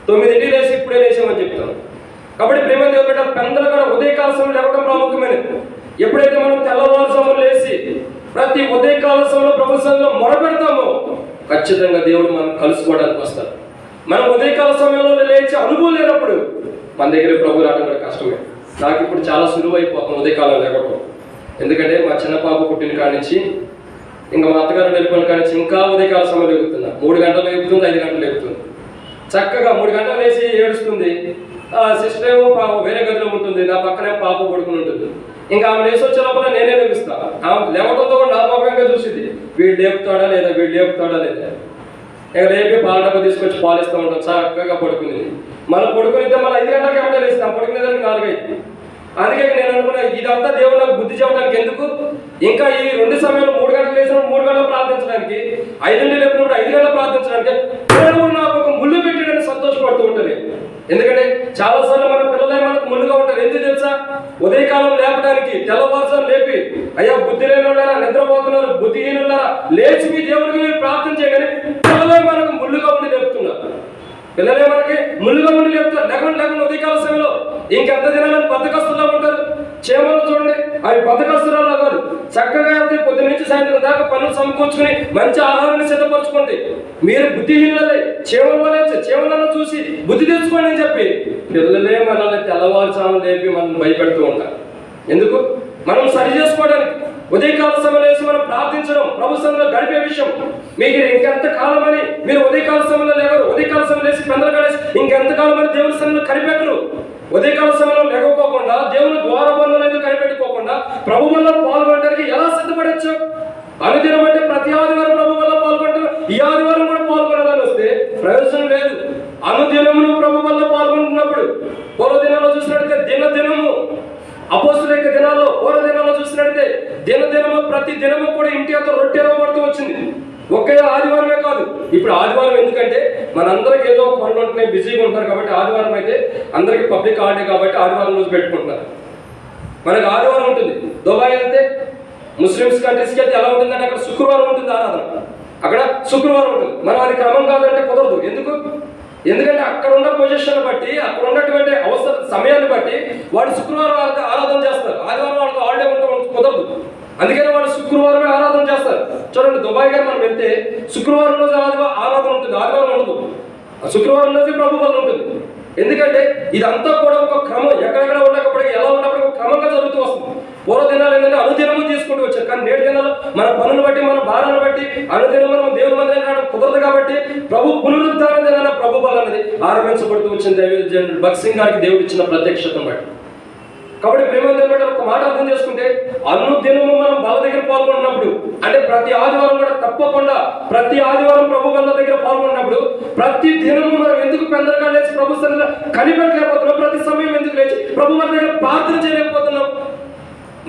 9 లేసి ఇప్పుడే లేసామని చెప్తాను. కాబట్టి ప్రేమ దేవుని బిడ్డలు, పెందల కూడా ఉదయకాల సమయంలో లేవడం ప్రాముఖ్యమైనది. ఎప్పుడైతే మనం తెల్లవారుజామున లేసి ప్రతి ఉదయకాల సమయంలో ప్రభు సన్నిధిలో మొరపెడతామో ఖచ్చితంగా దేవుడు మనం కలుసుకోవడానికి వస్తారు. మనం ఉదయకాల సమయంలో లేచి అనుభవం లేనప్పుడు మన దగ్గర ప్రభు రావడం కూడా కష్టమే. నాకు ఇప్పుడు చాలా సులువు అయిపోతుంది ఉదయకాలం లేకపోవడం. ఎందుకంటే మా చిన్న పాప పుట్టిన కాడి నుంచి ఇంకా మా అత్తగారు వెళ్ళిపోయిన కాడి నుంచి ఇంకా ఉదయకాల సమయంలో లేపుతున్నా. 3 గంటలు లేపుతుంది, 5 గంటలు లేపుతుంది. చక్కగా 3 గంటలు వేసి ఏడుస్తుంది. సిస్టర్ ఏమో వేరే గదిలో ఉంటుంది, నా పక్కనే పాప పడుకుని ఉంటుంది. ఇంకా ఆమె లేచి వచ్చే లోపల నేనే లేపిస్తాను. ఆమె లేవడంతో కూడా నా మొఖంగా చూసింది, వీడు లేపుతాడా లేదా. ఇక లేపి పాల డబ్బా తీసుకొచ్చి పాలిస్తూ ఉంటాం. చక్కగా పడుకునేది. మనం పడుకునిద్దాం, మళ్ళీ 5 గంటలకి ఏమంటే లేస్తాం, పడుకునేదానికి 4 అయింది. అందుకే నేను అనుకున్నా, ఇదంతా దేవుడు నాకు బుద్ధి చెప్పడానికి ఎందుకు? ఇంకా ఈ 2 సమయంలో 3 గంటలు లేచినప్పుడు 3 గంటలు ప్రార్థించడానికి, 5 గంటలు లేపినప్పుడు 5 గంటలు ప్రార్థించడానికి దేవుడు నాకు ఒక ముళ్ళు పెట్టాడని సంతోషపడుతూ ఉంటుంది. ఎందుకంటే చాలాసార్లు మన పిల్లలే మనకు ముళ్ళుగా ఉంటారు. ఎందుకు తెలుసా? ఉదయకాలం లేపడానికి తెల్లవారుసార్లు లేపి, అయ్యా బుద్ధి లేని వాళ్ళారా, నిద్రపోతున్నారు, బుద్ధిహీనులారా, లేచి మీ దేవుడికి మీరు ప్రార్థన చేయగానే పిల్లలే మనకు ముళ్ళుగా ఉండి లేపుతున్నారు. పిల్లలే మనకి ముళ్ళుగా ఉండి లేపుతారు. లేకుండా ఉదయకాల సమయంలో ఇంకెంత దినాలని బద్దకస్తులా ఉంటారు. చేమలు చూడండి, అవి బద్దకస్తులా కాదు, చక్కగా వెళ్తే పొద్దున్న నుంచి సాయంత్రం దాకా పనులు సమకూర్చుకుని మంచి ఆహారాన్ని సిద్ధపరచుకోండి. మీరు బుద్ధిహీనులే, చేమలను చూసి బుద్ధి తెచ్చుకోండి అని చెప్పి పిల్లలే మనల్ని తెల్లవారుజామున లేపి మనల్ని భయపెడుతూ ఉంటారు. ఎందుకు? మనం సరి చేసుకోవడానికి. ఉదయకాల సమయంలో వేసి మనం ప్రార్థించడం, ప్రభు సన్నిధిలో గడిపే విషయం. మీకు ఇంకెంత కాలం అని మీరు ఉదయకాల సమయంలో లేవరు, ఉదయకాల సమయంలో వేసి పెందలు కడేసి ఇంకెంత కాలం అని దేవుని సన్నిధిలో కనిపెట్టరు. ఉదయకాల సమయంలో లేకపోకుండా, దేవుని ద్వారబంధం అయితే కనిపెట్టుకోకుండా ప్రభు వల్ల పాల్గొనడానికి ఎలా సిద్ధపడచ్చు? అనుదినం అంటే ప్రతి ఆదివారం ప్రభు వల్ల పాల్గొంటారు. ఈ ఆదివారం కూడా పాల్గొనాలని వస్తే ప్రయోజనం లేదు. అనుదినము ప్రభు వల్ల పాల్గొంటున్నప్పుడు పూర్వదినాల్లో చూసినట్లయితే దినదినము అపోస్తుల యొక్క దినాల్లో పూర్వదినాల్లో చూసినట్లయితే దినదినము ప్రతి దినము కూడా ఇంటి యొక్క రొట్టె ఇవ్వబడుతూ వచ్చింది. ఒకే ఆదివారమే కాదు. ఇప్పుడు ఆదివారం ఎందుకంటే మనందరికి ఏదో పనులు ఉంటున్నాయి, బిజీగా ఉంటారు కాబట్టి ఆదివారం అయితే అందరికి పబ్లిక్ హాలిడే కాబట్టి ఆదివారం రోజు పెట్టుకుంటున్నారు. మనకు ఆదివారం ఉంటుంది. దుబాయ్ వెళ్తే ముస్లిమ్స్ కంట్రీస్కి వెళ్తే ఎలా ఉంటుందంటే అక్కడ శుక్రవారం ఉంటుంది ఆరాధన, అక్కడ శుక్రవారం ఉంటుంది. మనం అది క్రమం కాదంటే కుదరదు. ఎందుకంటే అక్కడ ఉన్న పొజిషన్ బట్టి అక్కడ ఉన్నటువంటి అవసర సమయాన్ని బట్టి వాడు శుక్రవారం ఆరాధన చేస్తారు. ఆదివారం వాళ్ళకి హాలిడే ఉంటే కుదరదు. అందుకని వాళ్ళు శుక్రవారమే ఆరాధన చేస్తారు. చూడండి, దుబాయ్ గారు మనం వెళ్తే శుక్రవారం రోజు ఆరాధన ఉంటుంది, ఆదివారం ఉండదు. శుక్రవారం రోజు ప్రభు వల్ల ఉంటుంది. ఎందుకంటే ఇదంతా కూడా ఒక క్రమం, ఎక్కడెక్కడ ఉన్నప్పటికీ ఎలా ఉన్నప్పటికీ ఒక క్రమంగా జరుగుతూ వస్తుంది. పూర్వదినాలు ఏంటంటే అనుదినము తీసుకుంటూ వచ్చారు. కానీ నేటి దినాలు మన పనులు బట్టి మన భారాన్ని బట్టి అనుదినం మనం దేవుని మందిరం రావడం కుదరదు. కాబట్టి ప్రభు పునరుద్ధారణ దినాన ప్రభు బలం అనేది ఆరంభించబడుతూ వచ్చింది భగత్ సింగ్ గారికి దేవుడు ఇచ్చిన ప్రత్యక్షతను బట్టి. కాబట్టి ప్రేమ ఒక మాట అర్థం చేసుకుంటే అనుదినము మనం బల దగ్గర పాల్గొన్నప్పుడు అంటే ప్రతి ఆదివారం కూడా తప్పకుండా ప్రతి ఆదివారం ప్రభు బల దగ్గర పాల్గొన్నప్పుడు ప్రతి దినము మనం ఎందుకు పెందరగా లేచి ప్రభు సన్నిధిలో కనిపెట్టలేకపోతున్నాం? ప్రతి సమయం ఎందుకు లేచి ప్రభు వారి దగ్గర ప్రార్థన చేయలేకపోతున్నాం?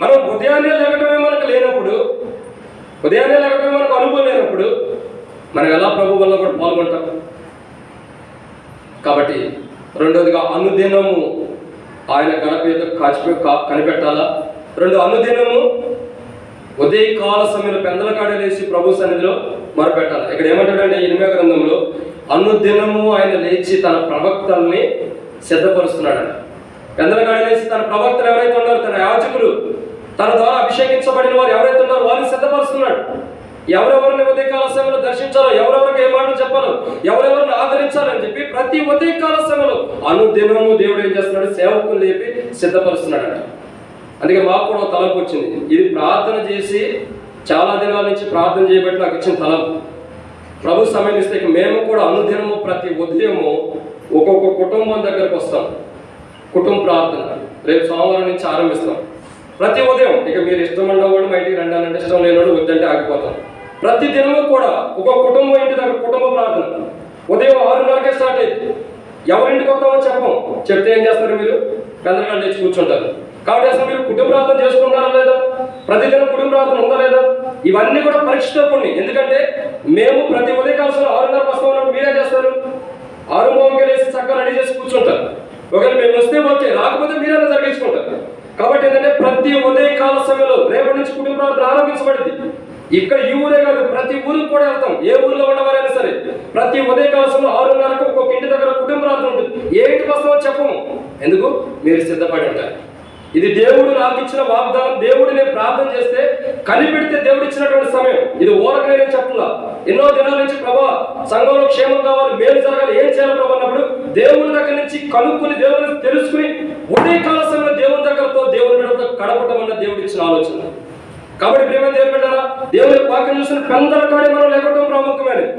మనం ఉదయాన్నే లేకటమే మనకు లేనప్పుడు, ఉదయాన్నే లేకటమే మనకు అనుభవం లేనప్పుడు మనం ఎలా ప్రభు వల్ల కూడా పాల్గొంటాం? కాబట్టి రెండోదిగా అనుదినము ఆయన గడప యొక్క కనిపెట్టాలా. రెండు, అనుదినము ఉదయకాల సమయంలో పెందల కాడలేసి ప్రభు సన్నిధిలో మొరపెట్టాలి. ఇక్కడ ఏమంటాడంటే 8వ గ్రంథంలో అనుదినము ఆయన లేచి తన ప్రవక్తల్ని సిద్ధపరుస్తున్నాడు. పెందల కాడలేసి తన ప్రవక్తలు ఎవరైతే ఉన్నారో, తన యాజకులు, తన ద్వారా అభిషేకించబడిన వారు ఎవరైతే ఉన్నారో వారిని సిద్ధపరుస్తున్నాడు. ఎవరెవరిని ఉదయకాల సమయంలో దర్శించాలో, ఎవరెవరికి ఏ మాటలు చెప్పాలో, ఎవరెవరిని ఆదరించాలని చెప్పి ప్రతి ఉదయకాల సమయంలో అనుదినము దేవుడు ఏం చేస్తున్నాడు? సేవకులు లేపి సిద్ధపరుస్తున్నాడు. అందుకే మాకు కూడా తలంపు వచ్చింది. ఇది ప్రార్థన చేసి చాలా దినాల నుంచి ప్రార్థన చేయబట్టి నాకు ఇచ్చిన తలంపు. ప్రభు సమయం ఇస్తే మేము కూడా అనుదినము ప్రతి ఉదయము ఒక్కొక్క కుటుంబం దగ్గరకు వస్తాం. కుటుంబ ప్రార్థన రేపు సోమవారం నుంచి ఆరంభిస్తాం. ప్రతి ఉదయం ఇక మీరు ఇష్టం ఉండేవాడు మా ఇంటికి రండాలంటే, ఇష్టం లేనివాడు వద్దంటే ఆగిపోతాం. ప్రతి దినము కూడా ఒక కుటుంబం ఇంటి దగ్గర కుటుంబ ప్రార్థన ఉదయం 6:30కే స్టార్ట్ అయింది. ఎవరింటికి వస్తామో చెప్పం. చెప్తే ఏం చేస్తారు? మీరు పెద్దగా లేచి కూర్చుంటారు. కాబట్టి అసలు మీరు కుటుంబ ప్రార్థన చేసుకుంటారా లేదా? ప్రతిదినం కుటుంబ ప్రార్థన ఉందా లేదా? ఇవన్నీ కూడా పరీక్షతో కొన్ని. ఎందుకంటే మేము ప్రతి ఉదయకాలం 6:30కి వస్తామన్నప్పుడు మీరే చేస్తారు? 6:30కి లేచి చక్కగా రెడీ చేసి కూర్చుంటారు. ఒకవేళ మేము వస్తే ఓకే, రాకపోతే మీరైనా జరిగించుకుంటారు. కాబట్టి ఏంటంటే ప్రతి ఉదయకాల సమయంలో రేపటి నుంచి కుటుంబ ప్రార్థన ఆరంభించబడింది. ఇక్కడ ఈ ఊరే కాదు, ప్రతి ఊరికి కూడా వెళ్తాం. ఏ ఊర్లో ఉన్నవారైనా సరే ప్రతి ఉదయకాల సమయంలో 6:30కు ఒక్కొక్క ఇంటి దగ్గర కుటుంబ ప్రార్థన ఉంటుంది. ఏ ఇంటికి వస్తామో చెప్పము. ఎందుకు? మీరు సిద్ధపడి ఉంటారు. ఇది దేవుడు నాకు ఇచ్చిన వాగ్దానం. దేవుడు నేను ప్రార్థన చేస్తే కనిపెడితే దేవుడు ఇచ్చినటువంటి సమయం. ఇది ఊరకనే నేను చెప్పలా. ఎన్నో దినాల నుంచి ప్రభా సంఘంలో క్షేమం కావాలి, మేలు జరగాలి, ఏం చేయాలి ప్రభు అన్నప్పుడు దేవుడి దగ్గర నుంచి కనుక్కుని దేవుడిని తెలుసుకుని ఉదయకాల సమయంలో దేవుని దగ్గరతో దేవుని బిడ్డతో గడపటం అన్న దేవుడు ఇచ్చిన ఆలోచన. కాబట్టి ప్రేమ దేవుని బిడ్డరా, దేవుని వాక్యం చూసిన పెందల కాడే మనం లేకపోవడం ప్రాముఖ్యమైనది.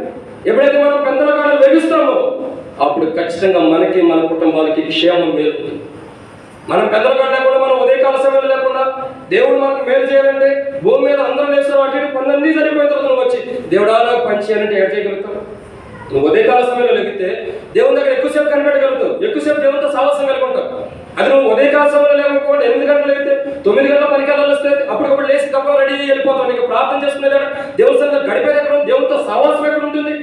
ఎప్పుడైతే మనం పెందల కాడ లెగిస్తామో అప్పుడు ఖచ్చితంగా మనకి మన కుటుంబాలకి క్షేమం మేలుతుంది. మనం పెద్దల కాడ లేకుండా మనం ఉదయకాల సమయంలో లేకుండా దేవుడు మనకు మేలు చేయాలంటే భూమి మీద అందరం లేస్తారు. వాటి పనులన్నీ సరిపోయిన తర్వాత నువ్వు వచ్చి దేవుడా నాకు పని చేయాలంటే ఏం చేయగలుగుతావు? నువ్వు ఉదయకాల సమయంలో లెగితే దేవుని దగ్గర ఎక్కువసేపు కనిపెట్టగలుగుతావు, ఎక్కువసేపు దేవునితో సాహసం కలిగి ఉంటావు. అది నువ్వు ఉదయకాల సమయంలో లేకపోతే 8 గంటలు లేకపోతే 9 గంటల 10 గంటలు వస్తే అప్పటికప్పుడు లేచి తప్ప రెడీ వెళ్ళిపోతావు. నీకు ప్రార్థన చేసుకునేది దేవుని సంగతి గడిపేది ఎక్కడ? దేవునితో సాహసం ఎక్కడ ఉంటుంది?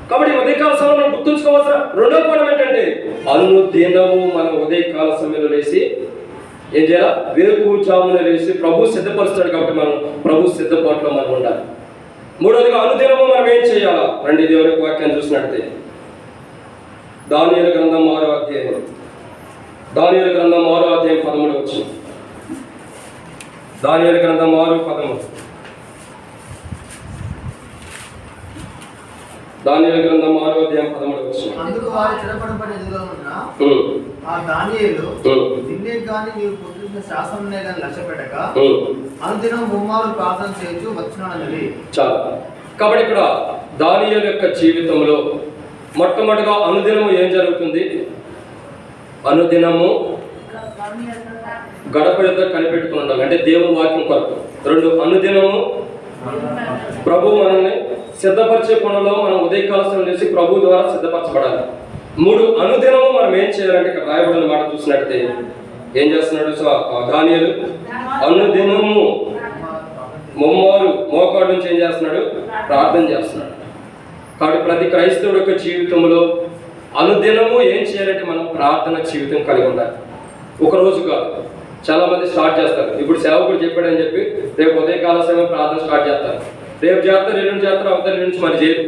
కాబట్టి ఉదయకాల సమయంలో మనం గుర్తుంచుకోవాల్సిన రెండో కోణం ఏంటంటే అనుదినము మనం ఉదయకాల సమయంలో లేచి ఏం చేయాలి? వేకువజామున లేచి ప్రభు సిద్ధపరుస్తాడు. కాబట్టి మనం ప్రభు సిద్ధపాటులో మనం ఉండాలి. మూడవదిగా అనుదినము మనం ఏం చేయాలా? రండి దేవుని వాక్యాన్ని చూసినట్లయితే దానియేలు గ్రంథం 6వ అధ్యాయం, దానియేలు గ్రంథం 6వ అధ్యాయం 13 వచ్చింది. దానియేలు గ్రంథం 6:13. దానియేలు గ్రంథం 6వ అధ్యాయం 13 వచ్చింది. అందుకు వారు చెరపడబడి ఎదుగుతున్న ఆ దానియేలు నిన్నే గాని నీవు పుట్టిన శాసనమే గాని లక్ష్యపెట్టక అనుదినం ముమ్మారు ప్రార్థన చేయొచ్చు వచ్చినాడని. చాలా. కాబట్టి ఇక్కడ దానియేలు యొక్క జీవితంలో మొట్టమొదటిగా అనుదినము ఏం జరుగుతుంది? అనుదినము గడప యొద్ద కనిపెట్టుకుని ఉండాలి, అంటే దేవుని వాక్యం కొరకు. రెండు, అనుదినము ప్రభు మనల్ని సిద్ధపరిచే పనుల్లో మనం ఉదయకాల సమయం చేసి ప్రభు ద్వారా సిద్ధపరచబడాలి. 3 అనుదినము మనం ఏం చేయాలంటే ఇక్కడ రాయబడిన మాట చూసినట్టయితే ఏం చేస్తున్నాడు దానియేలు? అనుదినము ముమ్మారు మోకాడు నుంచి ఏం చేస్తున్నాడు? ప్రార్థన చేస్తున్నాడు. కాబట్టి ప్రతి క్రైస్తవుడి యొక్క జీవితంలో అనుదినము ఏం చేయాలంటే మనం ప్రార్థన జీవితం కలిగి ఉండాలి. ఒక రోజు కాదు. చాలా మంది స్టార్ట్ చేస్తారు. ఇప్పుడు సేవకుడు చెప్పాడని చెప్పి రేపు ఉదయకాల సమయం ప్రార్థన స్టార్ట్ చేస్తారు. రేపు చేస్తారు, ఎల్లుండి చేస్తారు, అవతల నుంచి మరి చేయరు.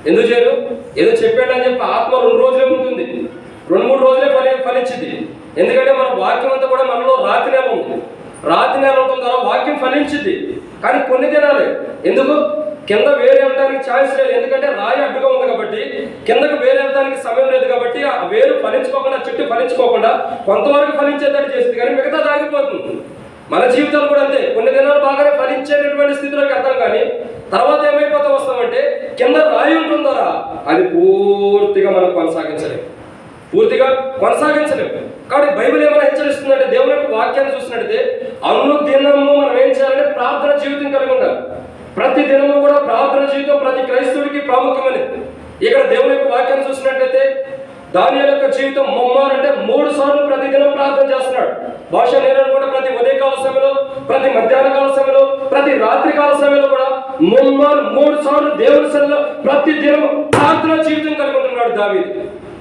ఎందుకు చేయరు? ఏదో చెప్పాడని చెప్పి ఆత్మ 2 రోజులే ఉంటుంది, 2-3 రోజులే ఫలించింది. ఎందుకంటే మన వాక్యం అంతా కూడా మనలో రాతి నెల ఉంది. రాతి నెల ఉండటం ద్వారా వాక్యం ఫలించింది. కానీ కొన్ని దినాలే. ఎందుకు? కింద వేరే వెళ్ళడానికి ఛాన్స్ లేదు. ఎందుకంటే రాయి అడ్డుగా ఉంది కాబట్టి కిందకు వేరే వెళ్ళడానికి సమయం లేదు కాబట్టి ఆ వేరు ఫలించుకోకుండా, చెట్టు ఫలించుకోకుండా కొంతవరకు ఫలించేటట్టు చేసింది, కానీ మిగతా ఆగిపోతుంది. మన జీవితాలు కూడా అంతే. కొన్ని దినాలు బాగానే ఫలించేటటువంటి స్థితిలోకి వెళ్తాం, కానీ తర్వాత ఏమైపోతా వస్తామంటే కింద రాయి ఉంటుంది ద్వారా అది పూర్తిగా మనం కొనసాగించలేము. కాబట్టి బైబిల్ ఏమైనా హెచ్చరిస్తుందంటే దేవుని యొక్క వాక్యాన్ని చూసినట్టయితే అనుదినము మనం ఏం చేయాలంటే ప్రార్థన జీవితం కలిగి ఉండాలి. ప్రతి దినము కూడా ప్రార్థన జీవితం ప్రతి క్రైస్తవుడికి ప్రాముఖ్యమైనది. ఇక్కడ దేవుని యొక్క వాక్యాన్ని చూసినట్లయితే దానియేలు యొక్క జీవితం ముమ్మారంటే 3 సార్లు ప్రతి దినం ప్రార్థన చేస్తున్నాడు. బహుశా నేను కూడా ప్రతి ఉదయకాల సమయంలో, ప్రతి మధ్యాహ్న కాల సమయంలో, ప్రతి రాత్రి కాల సమయంలో కూడా 3 సార్లు దేవుని సన్నిధిలో ప్రతి దినం ప్రార్థన జీవితం కలిగి ఉంటున్నాడు దావీదు.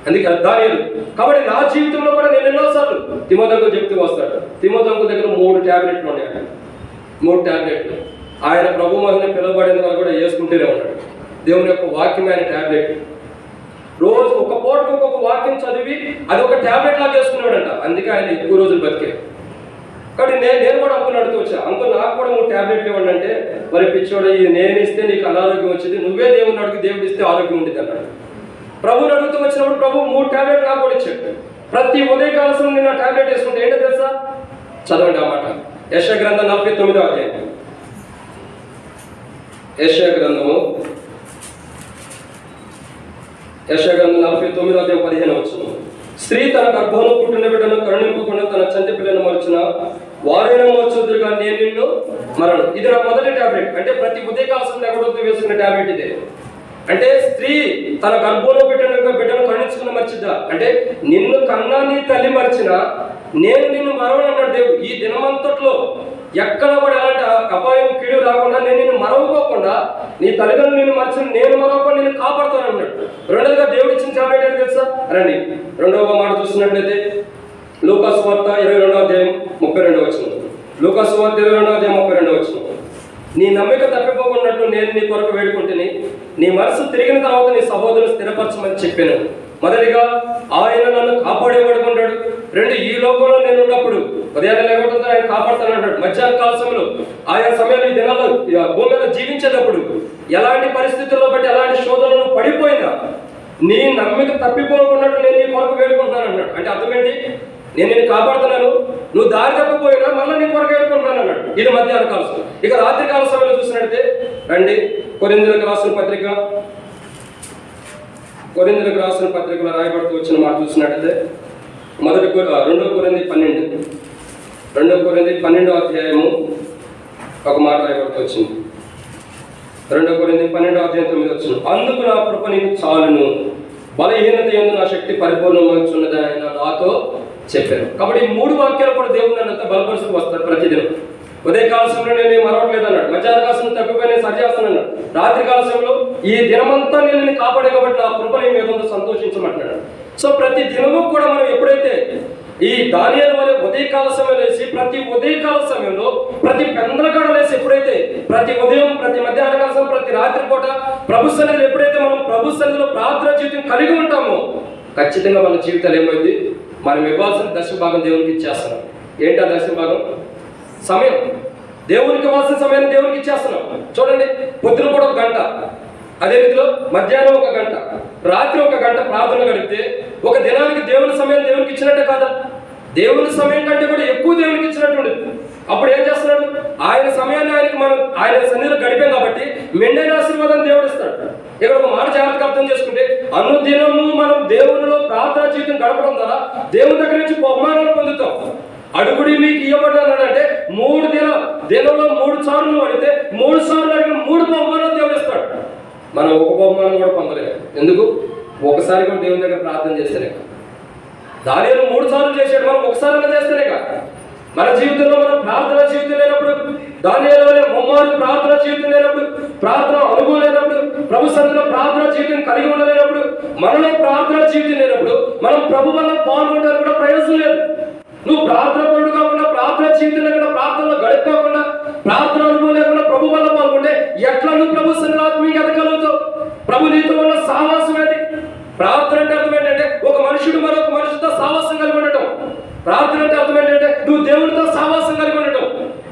అందుకే దానియేలు. కాబట్టి నా జీవితంలో కూడా నేను ఎన్నోసార్లు తిమోథెకు చెప్తూ వస్తాడు. తిమోథెకు దగ్గర 3 టాబ్లెట్లు ఉన్నాయి. 3 టాబ్లెట్లు ఆయన ప్రభు మహిమ పిలువబడిన వాళ్ళు కూడా వేసుకుంటూనే ఉంటాడు. దేవుని యొక్క వాక్యమైన టాబ్లెట్ రోజు ఒక పూటకు ఒక్కొక్క వాక్యం చదివి అది ఒక టాబ్లెట్ లాగా వేసుకున్నాడంట. అందుకే ఆయన ఎక్కువ రోజులు బతికాడు. కాబట్టి నేను కూడా అంకుల్ అడుగుతూ వచ్చాను, అంకుల్ నాకు కూడా 3 టాబ్లెట్లు ఇవ్వండి అంటే, మరి పిచ్చోడు ఇది నేను ఇస్తే నీకు అనారోగ్యం వచ్చింది, నువ్వే దేవుని అడుగు, దేవుడు ఇస్తే ఆరోగ్యం ఉంటుంది అన్నాడు. ప్రభుని అడుగుతూ వచ్చినప్పుడు ప్రభు 3 టాబ్లెట్లు నాకు కూడా ఇచ్చాడు. ప్రతి ఉదయకాలం నేను ఆ టాబ్లెట్ వేసుకుంటే ఏంటో తెలుసా? చదవండి ఆ మాట. యెషయా గ్రంథం 49వ అధ్యాయం. యెషయా గ్రంథం 49వ అధ్యాయం 15వ వచనం. స్త్రీ తన గర్భంలో పుట్టిన బిడ్డను కరుణింపకుండా తన చంటి పిల్లను మరచిన వారైనా మరచుదురుగా నేను నిన్ను మరణం. ఇది నా మొదటి టాబ్లెట్. అంటే ప్రతి ఉదయకాలం ఎక్కడొద్దు వేసుకునే టాబ్లెట్ ఇదే. అంటే స్త్రీ తన గర్భంలో బిడ్డను కరుణించుకున్న మర్చిద్దా? అంటే నిన్ను కన్నా నీ తల్లి మర్చిన నేను నిన్ను మరవను అన్నాడు దేవుడు. ఈ దినమంతట్లో ఎక్కడ కూడా ఎలాంటి అపాయం కీడు రాకుండా నేను నిన్ను మరవకోకుండా, నీ తల్లిదండ్రులు నిన్ను మర్చిన నేను మరవకుండా నేను కాపాడుతాను అన్నాడు. రెండోదిగా దేవుడు ఇచ్చిన టాబ్లెట్ ఏంటి తెలుసా? రండి 2వ మాట చూసినట్లయితే లూకా సువార్త 22వ అధ్యాయం 32వ వచనం. లూకా సువార్త 22వ అధ్యాయం 32వ వచనం. నీ నమ్మిక తప్పిపోకున్నట్టు నేను నీ కొరకు వేడుకుంటుని, నీ మనసు తిరిగిన తర్వాత నీ సహోదరులు స్థిరపరచమని చెప్పాను. మొదటిగా ఆయన నన్ను కాపాడేవాడుకుంటాడు. 2 ఈ లోకంలో నేను ఉన్నప్పుడు ఉదయాన్నే లేకపోతే ఆయన కాపాడుతాను అంటాడు. మధ్యాహ్న కాల సమయంలో ఆయా సమయంలో ఈ దినాల్లో భూమి మీద జీవించేటప్పుడు ఎలాంటి పరిస్థితుల్లో బట్టి ఎలాంటి శోధనలు పడిపోయినా నీ నమ్మిక తప్పిపోకున్నట్టు నేను నీ కొరకు వేడుకుంటాను అన్నాడు. అంటే అర్థం ఏంటి? నేను నిన్ను కాపాడుతున్నాను, నువ్వు దారి తప్పిపోయినా మళ్ళీ నీ కొరకు వేడుకుంటున్నాను అన్నాడు. ఇది మధ్యాహ్న కాల సమయం. ఇక రాత్రి కాల సమయంలో చూసినట్టే రండి కొరింథీయులకు రాసిన పత్రికలో రాయబడుతూ వచ్చిన మాట చూసినట్లయితే 2 కొరింథీ 12వ అధ్యాయము ఒక మాట రాయబడుతూ వచ్చింది. 2 కొరింథీ 12వ అధ్యాయం 9వ వచనం. అందుకు నా కృప నీకు చాలును, బలహీనత యందు నా శక్తి పరిపూర్ణమవుతున్నది ఆయన నాతో చెప్పారు. కాబట్టి 3 వాక్యాలు కూడా దేవుడు నన్ను అంతా బలపరుస్తూ వస్తారు ప్రతిదినం. ఉదయకాల సమయంలో నేను మరవట్లేదు అన్నాడు. మధ్యాహ్న కాలం తప్పిపోయి నేను సరిచేస్తాను అన్నాడు. రాత్రి కాల సమయంలో ఈ దినమంతా నేను కాపాడే కాబట్టి నా కృప నీ మీద సంతోషించమంటున్నాడు. సో ప్రతి దినము కూడా మనం ఎప్పుడైతే ఈ దానియేలు వలె ఉదయకాల సమయంలో వేసి ప్రతి ఉదయకాల సమయంలో ప్రతి పెందలకాడ వేసి ఎప్పుడైతే ప్రతి ఉదయం, ప్రతి మధ్యాహ్న కాలం, ప్రతి రాత్రి పూట ప్రభు సన్నిధిలో ఎప్పుడైతే మనం ప్రభు సన్నిధిలో ప్రార్థన జీవితం కలిగి ఉంటామో ఖచ్చితంగా మన జీవితాలు ఏమైంది? మనం ఇవ్వాల్సిన దశ భాగం దేవునికి ఇచ్చేస్తున్నాం. ఏంటి ఆ దశ భాగం? సమయం. దేవునికి ఇవ్వాల్సిన సమయాన్ని దేవునికి ఇచ్చేస్తున్నాం. చూడండి, పొద్దున కూడా 1 గంట, అదే రీతిలో మధ్యాహ్నం 1 గంట, రాత్రి 1 గంట ప్రార్థన గడిపితే ఒక దినానికి దేవుని సమయం దేవునికి ఇచ్చినట్టే కాదా? దేవుని సమయం కంటే కూడా ఎక్కువ దేవునికి ఇచ్చినట్టు. అప్పుడు ఏం చేస్తున్నాడు? ఆయన సమయాన్ని ఆయన సన్నిధిలో గడిపాం కాబట్టి మెండైన ఆశీర్వాదాన్ని దేవుడు ఇస్తాడు. ఇక్కడ ఒక మాట జాగ్రత్తగా అర్థం చేసుకుంటే అనుదినము మనం దేవునిలో ప్రార్థన జీవితం గడపడం ద్వారా దేవుని దగ్గర నుంచి బహుమానాలు పొందుతాం. అడుగుడి మీకు ఇవ్వబడ్డాను అంటే 3 దినంలో 3 సార్లు అడిగితే 3 సార్లు అడిగిన 3 బహుమానాలు దేవుడు ఇస్తాడు. మనం ఒక బహుమానం కూడా పొందలేము. ఎందుకు? ఒకసారి కూడా దేవుని దగ్గర ప్రార్థన చేస్తేనే కాదు. దానియేలు 3 సార్లు చేశాడు, మనం ఒకసారి చేస్తేనే కాదు. మన జీవితంలో మనం ప్రార్థన జీవితం లేనప్పుడు, దానియేలు వలె ముమ్మారు ప్రార్థన జీవితం లేనప్పుడు, ప్రార్థన అనుభవం లేనప్పుడు, ప్రభు సన్నిధిలో ప్రార్థన జీవితం కలిగి ఉండలేనప్పుడు, మనలో ప్రార్థన జీవితం లేనప్పుడు మనం ప్రభు వల్ల పాల్గొనడానికి కూడా ప్రయోజనం లేదు. నువ్వు ప్రార్థన పరుడు కాకుండా, ప్రార్థన జీవితం లేకుండా, ప్రార్థనలో గడుపుకోకుండా, ప్రార్థన అనుభవం లేకుండా ప్రభు వల్ల పాల్గొంటే ఎట్లా నువ్వు ప్రభు సన్నిధిలో ఆత్మీయంగా ఎదగలుగుతావు? ప్రభు నీతో ఉన్న సావాసం ఏది? ప్రార్థన అంటే అర్థం ఏంటంటే ఒక మనుషుడు మరొక మనుషులతో సావాసం కలిగి ఉండటం. ప్రార్థన అంటే అర్థం ఏంటంటే నువ్వు దేవుడితో సావాసం కలిగి ఉండటం.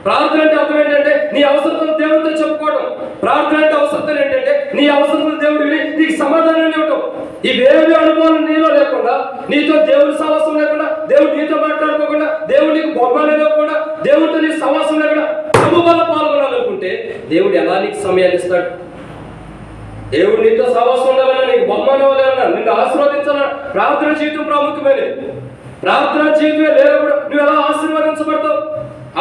ప్రార్థన అంటే అర్థం ఏంటంటే నీ అవసరతను దేవుడితో చెప్పుకోవడం. ప్రార్థన అంటే అవసరం ఏంటంటే నీ అవసరతను దేవుడు విని నీకు సమాధానం ఇవ్వటం. ఇవేవి అనుభవాలు నీలో లేకుండా, నీతో దేవుడి సావాసం లేకుండా, దేవుడు నీతో మాట్లాడుకోకుండా, దేవుడు నీకు బొమ్మలు లేకుండా, దేవుడితో నీ సవాసం లేకుండా ప్రభు వల్ల పాల్గొనాలనుకుంటే దేవుడు ఎలా నీకు సమయాన్ని ఇస్తాడు? దేవుడు నీతో సవాసం ఉండాలన్నా, నీకు బొమ్మను ఇవ్వాలన్నా, నిన్ను ఆశీర్వదించాలన్నా ప్రార్థన జీవితం ప్రాముఖ్యమైనది. ప్రార్థన జీవితమే లేనప్పుడు నువ్వు ఎలా ఆశీర్వదించబడతావు?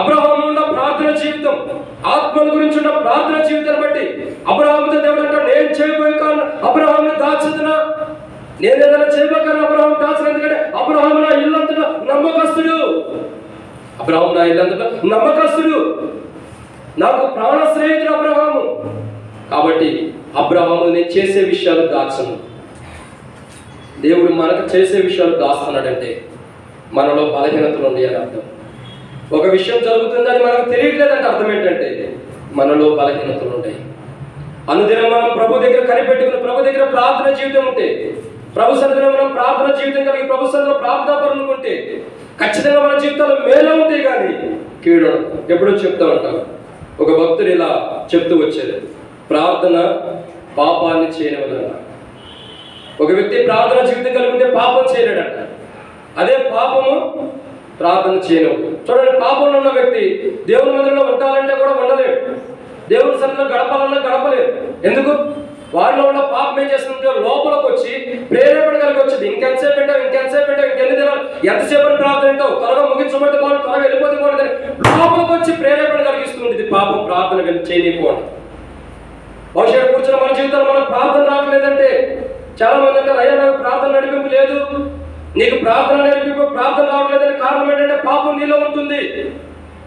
అబ్రహాము ఉన్న ప్రార్థన జీవితం, ఆత్మల గురించి ఉన్న ప్రార్థన జీవితాన్ని బట్టి అబ్రహాముతో దేవుడు అంటాడు, నేను చేయబోయే కారణం అబ్రహాముని దాచుతున్నా, నేను ఏదైనా చేయబోకాను అబ్రహాము దాచిన. ఎందుకంటే అబ్రహాము నా ఇల్లంతటా నమ్మకస్తుడు, అబ్రహాము నా ఇల్లంతటా నమ్మకస్తుడు, నాకు ప్రాణ స్నేహితుడు అబ్రహాము. కాబట్టి అబ్రహాము నేను చేసే విషయాలు దాచను. దేవుడు మనకు చేసే విషయాలు దాస్తున్నాడంటే మనలో బలహీనతలు ఉన్నాయని అర్థం. ఒక విషయం జరుగుతుందని మనకు తెలియట్లేదంటే అర్థం ఏంటంటే మనలో బలహీనతలు ఉంటాయి. అనుదినం మనం ప్రభు దగ్గర కనిపెట్టుకుని ప్రభు దగ్గర ప్రార్థన జీవితం ఉంటే, ప్రభు సన్నిధిలో మనం ప్రార్థన జీవితం కలిగి ప్రభు సన్నిధిలో ప్రార్థన పరులుకుంటే ఖచ్చితంగా మన జీవితాలు మేలు ఉంటాయి, కానీ కీడు. ఎప్పుడో చెప్తా ఉంటాం, ఒక భక్తుడు ఇలా చెప్తూ వచ్చేది, ప్రార్థన పాపాన్ని చేయనివ్వదన్న. ఒక వ్యక్తి ప్రార్థన జీవితం కలిగి ఉంటే పాపం చేయలేడంట, అదే పాపము ప్రార్థన చేయలేవు. చూడండి, పాపంలో ఉన్న వ్యక్తి దేవుని మందిరంలో ఉండాలంటే కూడా ఉండలేడు, దేవుని సన్నిధిలో గడపాలన్నా గడపలేడు. ఎందుకు? వారిలో ఉన్న పాపం ఏం చేస్తుంటే లోపలికి వచ్చి ప్రేరేపణ కలిగి వచ్చింది. ఇంకెంతసేపు పెట్టావు, ఇంకెన్ని దినాలు, ఎంతసేపు ప్రార్థన అంటావు, త్వరగా ముగించబడితే బాగుంది, త్వరగా వెళ్ళిపోతే బాగుంటుంది, లోపలికి వచ్చి ప్రేరేపణ కలిగిస్తుంది పాపం ప్రార్థన చేయనిపోవడం. భవిష్యత్తు కూర్చున్న మన జీవితంలో మనకు ప్రార్థన రావట్లేదంటే చాలా మంది అంటారు, అయ్యా నాకు ప్రార్థన నడిపింపు లేదు, నీకు ప్రార్థన నడిపింపు ప్రార్థన రావట్లేదని కారణం ఏంటంటే పాపం నీలో ఉంటుంది.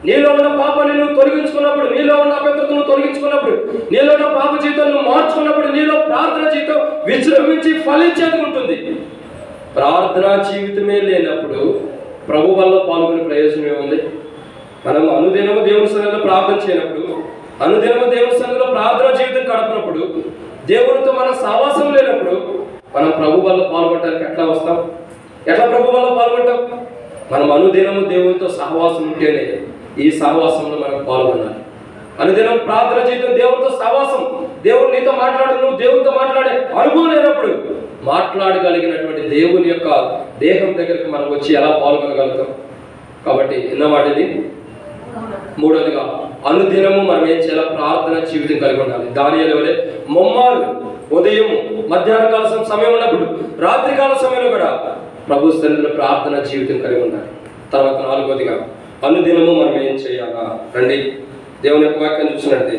నీలో ఉన్న పాపాన్ని నువ్వు తొలగించుకున్నప్పుడు, నీలో ఉన్న అపవిత్రతను తొలగించుకున్నప్పుడు, నీలో ఉన్న పాప జీవితాన్ని మార్చుకున్నప్పుడు నీలో ప్రార్థన జీవితం విజృంభించి ఫలించేది ఉంటుంది. ప్రార్థనా జీవితమే లేనప్పుడు ప్రభు వల్ల పాల్గొనే ప్రయోజనం ఏముంది? మనం అనుదినము దేవుని సన్నిధిలో ప్రార్థన చేయనప్పుడు, అనుదినము దేవుని సన్నిధిలో ప్రార్థనా జీవితం గడపనప్పుడు, దేవునితో మన సావాసం లేనప్పుడు మనం ప్రభు వల్ల పాల్గొనడానికి ఎట్లా వస్తాం? ఎట్లా ప్రభు వల్ల పాల్గొంటాం? మనం అనుదినము దేవునితో సహవాసం ఉంటేనే ఈ సహవాసంలో మనం పాల్గొనాలి. అనుదినం ప్రార్థన జీవితం దేవునితో సహవాసం, దేవుడు నీతో మాట్లాడు, నువ్వు దేవునితో మాట్లాడే అనుభవం లేనప్పుడు మాట్లాడగలిగినటువంటి దేవుని యొక్క దేహం దగ్గరికి మనం వచ్చి ఎలా పాల్గొనగలుగుతాం? కాబట్టి ఎన్నమాట ఇది? మూడోదిగా అనుదినము మనం ఏం చేయాలి? ప్రార్థన జీవితం కలిగి ఉండాలి. దానియేలు వలె ముమ్మారు ఉదయం, మధ్యాహ్న సమయం ఉన్నప్పుడు, రాత్రికాల సమయంలో కూడా ప్రభు సన్నిధిలో ప్రార్థన జీవితం కలిగి ఉండాలి. తర్వాత నాలుగోదిగా అనుదినము మనం ఏం చేయాలా? రండి దేవుని యొక్క వాక్యం చూసినట్టే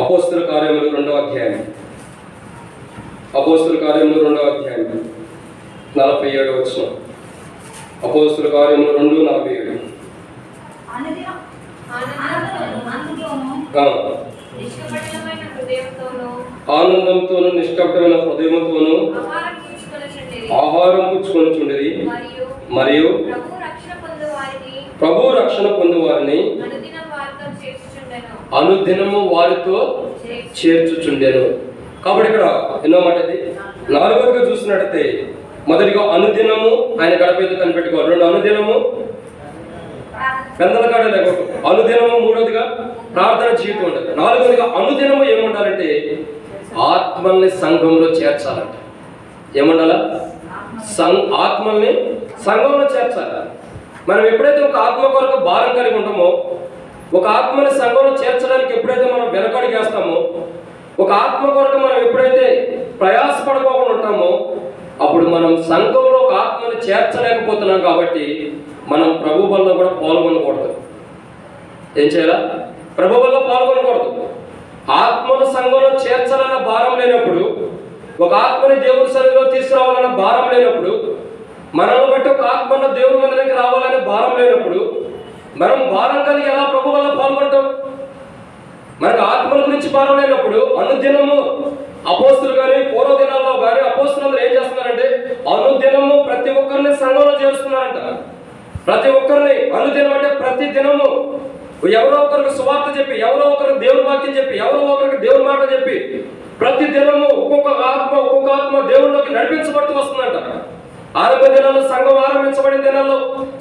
అపోస్తల కార్యములు 2వ అధ్యాయం, అపోస్తల కార్యములు 2వ అధ్యాయం 47వ వచనం. అపోస్తల కార్యములు 2:47. ఆనందంతోను నిష్కపటమైన హృదయంతోను ఆహారం పుచ్చుకొనుచుండిరి, మరియు ప్రభు రక్షణ పొందు వారిని అనుదినము వారితో చేర్చుచుండెను. కాబట్టి ఇక్కడ ఎన్నో మాట ఇది. నాలుగోదిగా చూసినట్టయితే మొదటిగా అనుదినము ఆయన గడపేదో కనిపెట్టుకోవాలి. రెండు అనుదినము పెద్దల కాడ లేకపోతే అనుదినము. మూడోదిగా ప్రార్థన జీవితం ఉండాలి. నాలుగోదిగా అనుదినము ఏముండాలంటే ఆత్మల్ని సంఘంలో చేర్చాలంట. ఏముండాలా? ఆత్మల్ని సంఘంలో చేర్చాలి. మనం ఎప్పుడైతే ఒక ఆత్మ కొరకు భారం కలిగి ఉంటామో, ఒక ఆత్మని సంఘంలో చేర్చడానికి ఎప్పుడైతే మనం వెనకడికి వేస్తామో, ఒక ఆత్మ కొరకు మనం ఎప్పుడైతే ప్రయాసపడుకోకుండా ఉంటామో, అప్పుడు మనం సంఘంలో ఒక ఆత్మని చేర్చలేకపోతున్నాం. కాబట్టి మనం ప్రభు వల్ల కూడా పాల్గొనకూడదు. ఏం చేయాలా? ప్రభు వల్ల పాల్గొనకూడదు. ఆత్మను సంఘంలో చేర్చాలన్న భారం లేనప్పుడు, ఒక ఆత్మని దేవుని సన్నిధిలో తీసుకురావాలన్న భారం లేనప్పుడు, మనల్ని బట్టి ఒక ఆత్మను దేవుని మందిరానికి రావాలనే భారం లేనప్పుడు, మనం భారం కలిగి ఎలా ప్రభు వల్ల పాల్గొంటాం? మనకు ఆత్మల గురించి భారం లేనప్పుడు అనుదినము అపోస్తులు కానీ పూర్వ దినాల్లో కానీ అపోస్తులందరూ ఏం చేస్తున్నారంటే అనుదినము ప్రతి ఒక్కరిని సంఘంలో చేరుస్తున్నారంట. ప్రతి ఒక్కరిని అనుదినం అంటే ప్రతి దినము ఎవరో ఒకరికి సువార్త చెప్పి, ఎవరో ఒకరికి దేవుని వాక్యం చెప్పి, ఎవరో ఒకరికి దేవుని మాట చెప్పి ప్రతి దినము ఒక్కొక్క ఆత్మ దేవుళ్ళలోకి నడిపించబడుతూ వస్తుందంట. ఆరంభ దినాల్లో సంఘం ఆరంభించబడిన దినాల్లో,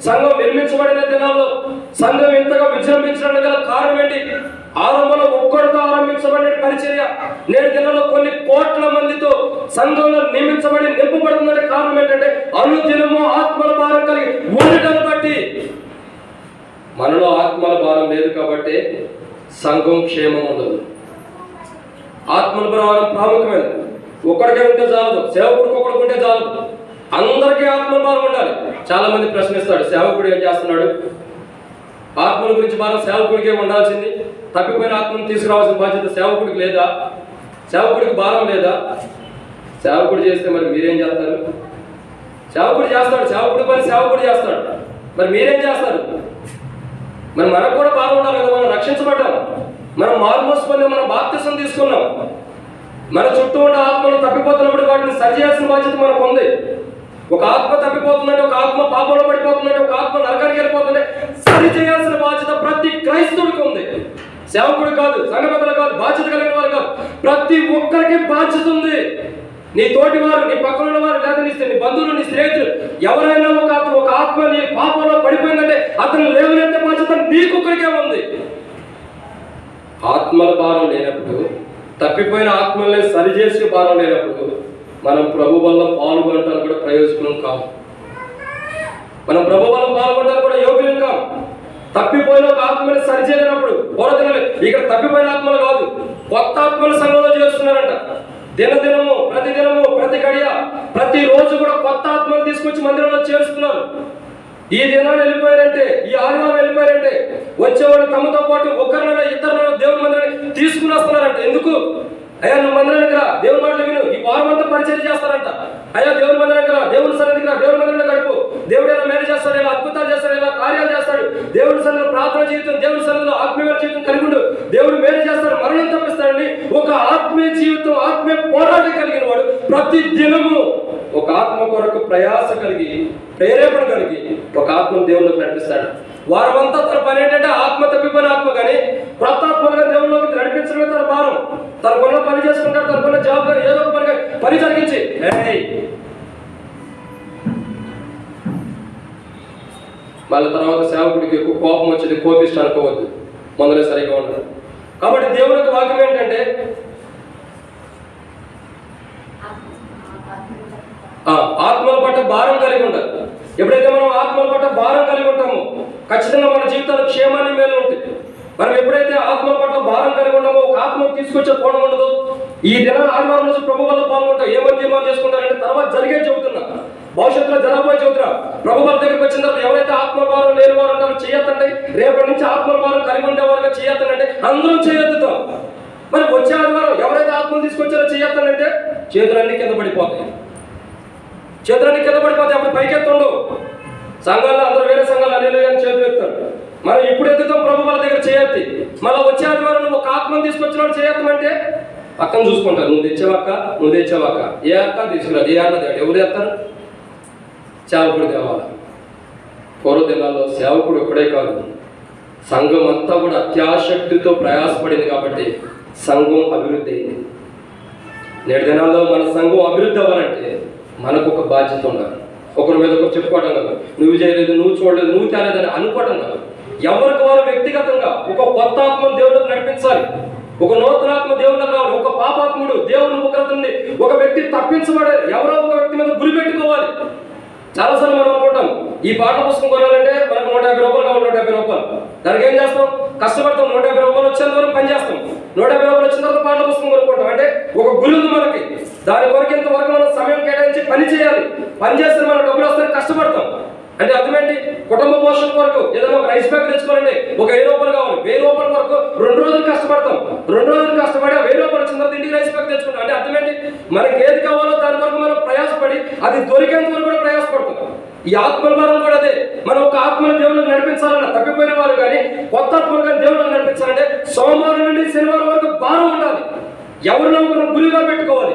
సంఘం నిర్మించబడిన దినాల్లో సంఘం ఇంతగా విజృంభించడానికి గల కారణం ఏంటి? ఆరంభంలో ఒక్కడితో ఆరంభించబడిన పరిచర్య నేటి దినాల్లో కొన్ని కోట్ల మందితో సంఘంలో నింపబడుతుందనే కారణం ఏంటంటే అనుదినము ఆత్మల భారం కలిగి ఉండటాన్ని బట్టి. మనలో ఆత్మల భారం లేదు కాబట్టి సంఘం క్షేమం ఉండదు. ఆత్మల భారం ప్రాముఖ్యమైనది. ఒక్కడికే ఉంటే చాలదు, సేవకుడికి ఒకడికి ఉంటే చాలదు, అందరికీ ఆత్మల భారం ఉండాలి. చాలా మంది ప్రశ్నిస్తాడు, సేవకుడు ఏం చేస్తున్నాడు? ఆత్మల గురించి భారం సేవకుడికే ఉండాల్సింది, తప్పిపోయిన ఆత్మను తీసుకురావాల్సిన బాధ్యత సేవకుడికి లేదా? సేవకుడికి భారం లేదా? సేవకుడు చేస్తే మరి మీరేం చేస్తారు? సేవకుడు చేస్తాడు, సేవకుడి పని సేవకుడు చేస్తాడు, మరి మీరేం చేస్తారు? మరి మనకు కూడా భారం ఉండాలి కదా. మనం రక్షించబడ్డాం, మనం మారుమోసు పొంది మనం బాప్తిసం తీసుకున్నాం. మన చుట్టూ ఉన్న ఆత్మలు తప్పిపోతున్నప్పుడు వాటిని సరిచేయాల్సిన బాధ్యత మనకు ఉంది. ఒక ఆత్మ తప్పిపోతుందంటే, ఒక ఆత్మ పాపంలో పడిపోతుందంటే, ఒక ఆత్మ నరకానికి వెళ్ళిపోతుందంటే సరి చేయాల్సిన బాధ్యత ప్రతి క్రైస్తవుడికి ఉంది. సేవకుడు కాదు, సంఘపెద్దలు కాదు, బాధ్యత కలిగిన వారు కాదు, ప్రతి ఒక్కరికి బాధ్యత ఉంది. నీ తోటి వారు, నీ పక్కన ఉన్న వారు, లేదా నీ బంధువులు, నీ స్నేహితులు ఎవరైనా ఒక ఆత్మ నీ పాపంలో పడిపోయిందంటే అతను లేవనెత్తే బాధ్యత నీకొక్కరికే ఉంది. ఆత్మల భారం లేనప్పుడు, తప్పిపోయిన ఆత్మల్ని సరిచేసే భారం లేనప్పుడు మనం ప్రభు వల్ల పాల్గొనటానికి కూడా ప్రయోజనం కాదు. మనం ప్రభు వల్ల పాల్గొనడానికి కూడా యోగ్యం కాదు. తప్పిపోయిన ఒక ఆత్మని సరిచేయలేనప్పుడు పోరాదినాలి. ఇక్కడ తప్పిపోయిన ఆత్మలు కాదు, కొత్త ఆత్మల సంఘంలో చేస్తున్నారంట. దినదినము, ప్రతి గడియ, ప్రతి రోజు కూడా కొత్త ఆత్మలు తీసుకొచ్చి మందిరంలో చేరుస్తున్నారు. ఈ దినాన్ని వెళ్ళిపోయారంటే, ఈ ఆదివారం వెళ్ళిపోయారంటే వచ్చేవాళ్ళు తమతో పాటు ఒకరినైనా ఇద్దరినైనా దేవుని మందిరాన్ని తీసుకుని వస్తున్నారంట. ఎందుకు? అయ్యా నువ్వు మందిరానికి రా, దేవుని మాటలు విను. ఈ వారం అంతా పరిచయం చేస్తారంట. అయ్యా దేవుని మందిరానికి రా, దేవుని సన్నిధికి రా, దేవుని మందిరంలో గడుపు. దేవుడు ఎలా మేలు చేస్తాడు, ఎలా అద్భుతాలు చేస్తాడు, ఎలా కార్యాలు చేస్తాడు. దేవుని సన్నిధిలో ప్రార్థన జీవితం, దేవుని సన్నిధిలో ఆత్మీయ జీవితం కలిగి ఉండు. దేవుడు మేలు చేస్తాడు, మరణం తప్పిస్తాడని ఒక ఆత్మీయ జీవితం, ఆత్మీయ పోరాటం కలిగిన వాడు ప్రతి దినము ఒక ఆత్మ కొరకు ప్రయాస కలిగి, ప్రేరేపణ కలిగి ఒక ఆత్మను దేవుళ్ళకి నడిపిస్తాడు. వారమంతా తన పని ఏంటంటే ఆత్మ తప్పిపోయిన ఆత్మ కానీ కొత్త ఆత్మలుగా దేవుళ్ళకి నడిపించడమే తన భారం. తనకున్న పని చేసుకుంటాడు, తనకున్న జవాబుదారి ఏదో ఒక పని జరిగించి మళ్ళీ తర్వాత సేవకుడికి ఎక్కువ కోపం వచ్చేది, కోపిష్ట అనుకోవద్దు, మొదలే సరిగా ఉండదు. కాబట్టి దేవుని యొక్క వాక్యం ఏంటంటే ఆత్మల పట్ల భారం కలిగి ఉండాలి. ఎప్పుడైతే మనం ఆత్మల పట్ల భారం కలిగి ఉంటామో ఖచ్చితంగా మన జీవితాలు క్షేమాన్ని మేలు ఉంటాయి. మనం ఎప్పుడైతే ఆత్మల పట్ల భారం కలిగి ఉన్నామో ఒక ఆత్మ తీసుకొచ్చే కోణం ఉండదు. ఈ దినాలు ఆదివారం రోజు ప్రభు వల్ల పాల్గొంటాం. ఏమని తీర్మానం చేసుకుంటారంటే తర్వాత జరిగే చెబుతున్నా, భవిష్యత్తులో జరగబోయే చెబుతున్నా. ప్రభు వాళ్ళ దగ్గరికి వచ్చిన తర్వాత ఎవరైతే ఆత్మభారం లేని వారు అంటారో చేయొద్దండి, రేపటి నుంచి ఆత్మభారం కలిగి ఉండేవారుగా చేయొద్దంటే అందరం చేయొద్దుతాం. మరి వచ్చే ఆదివారం ఎవరైతే ఆత్మను తీసుకొచ్చారో చేయొద్దంటే చేతులన్నీ కింద పడిపోతాయి. అప్పుడు పైకెత్తుండవు. సంఘాల్లో అందరూ వేరే సంఘాలు హల్లెలూయా అని చేతులు ఎత్తారు. మనం ఇప్పుడు ఎత్తుతాం ప్రభు వాళ్ళ దగ్గర చేయొద్ది. మళ్ళీ వచ్చే ఆదివారం నువ్వు ఒక ఆత్మను తీసుకొచ్చినాడు చేయొద్దామంటే పక్కన చూసుకుంటారు. నువ్వు తెచ్చావాక ఏ అక్క తీసుకురాదు, ఏ అన్న ఎవరు ఎత్తారు? సేవకుడు తేవాలి. పూర్వ దినాల్లో సేవకుడు ఒక్కడే కాదు, సంఘం అంతా కూడా అత్యాశక్తితో ప్రయాసపడింది కాబట్టి సంఘం అభివృద్ధి అయింది. నేటి దినాల్లో మన సంఘం అభివృద్ధి అవ్వాలంటే మనకు ఒక బాధ్యత ఉండాలి. ఒకరి మీద ఒకరు చెప్పుకోవడం కాదు, నువ్వు చేయలేదు, నువ్వు చూడలేదు, నువ్వు తేలేదని అనుకోవడం కాదు. ఎవరికి వారు వ్యక్తిగతంగా ఒక కొత్త ఆత్మను దేవుళ్ళకి నడిపించాలి. ఒక నూతనాత్మ దేవుళ్ళకి రావాలి. ఒక పాపాత్ముడు దేవుని ముఖం నుండి ఒక వ్యక్తి తప్పించబడే ఎవరో ఒక వ్యక్తి మీద గురి పెట్టుకోవాలి. చాలాసార్లు మనం అనుకుంటాం ఈ పాఠ్య పుస్తకం కొనాలంటే మనకు 150 రూపాయలు కావాలి. 150 రూపాయలు దానికి ఏం చేస్తాం? కష్టపడతాం. 150 రూపాయలు వచ్చేంత వరకు పని చేస్తాం. 150 రూపాయలు వచ్చిన తర్వాత పాఠ్య పుస్తకం కొనుక్కుంటాం. అంటే ఒక గురి ఉంది మనకి, దాని కొరకు ఇంతవరకు మనం సమయం కేటాయించి పని చేయాలి. పని చేస్తే మనం డబ్బులు వస్తాయని కష్టపడతాం. అంటే అర్థమేంటి? కుటుంబ పోషణ కొరకు ఏదైనా ఒక రైస్ బ్యాగ్ తెచ్చుకోవాలండి, ఒక 1000 రూపాయలు కావాలి. 1000 రూపాయల వరకు 2 రోజులు కష్టపడతాం. 2 రోజులు కష్టపడి ఆ 1000 రూపాయలు వచ్చిన తర్వాత ఇంటికి రైస్ బ్యాగ్ తెచ్చుకుంటాం. అంటే అర్థమేంటి? మనకి ఏది కావాలో దాని వరకు మనం ప్రయాసపడి అది దొరికేంత వరకు కూడా ప్రయాసపడతాం. ఈ ఆత్మల భారం కూడా అదే. మనం ఒక ఆత్మను దేవుళ్ళకి నడిపించాలన్నా, తప్పిపోయిన వారు కానీ కొత్త ఆత్మలు కానీ దేవుళ్ళకి నడిపించాలంటే సోమవారం నుండి శనివారం వరకు భారం ఉండాలి. ఎవరిలో మనం గురిగా పెట్టుకోవాలి.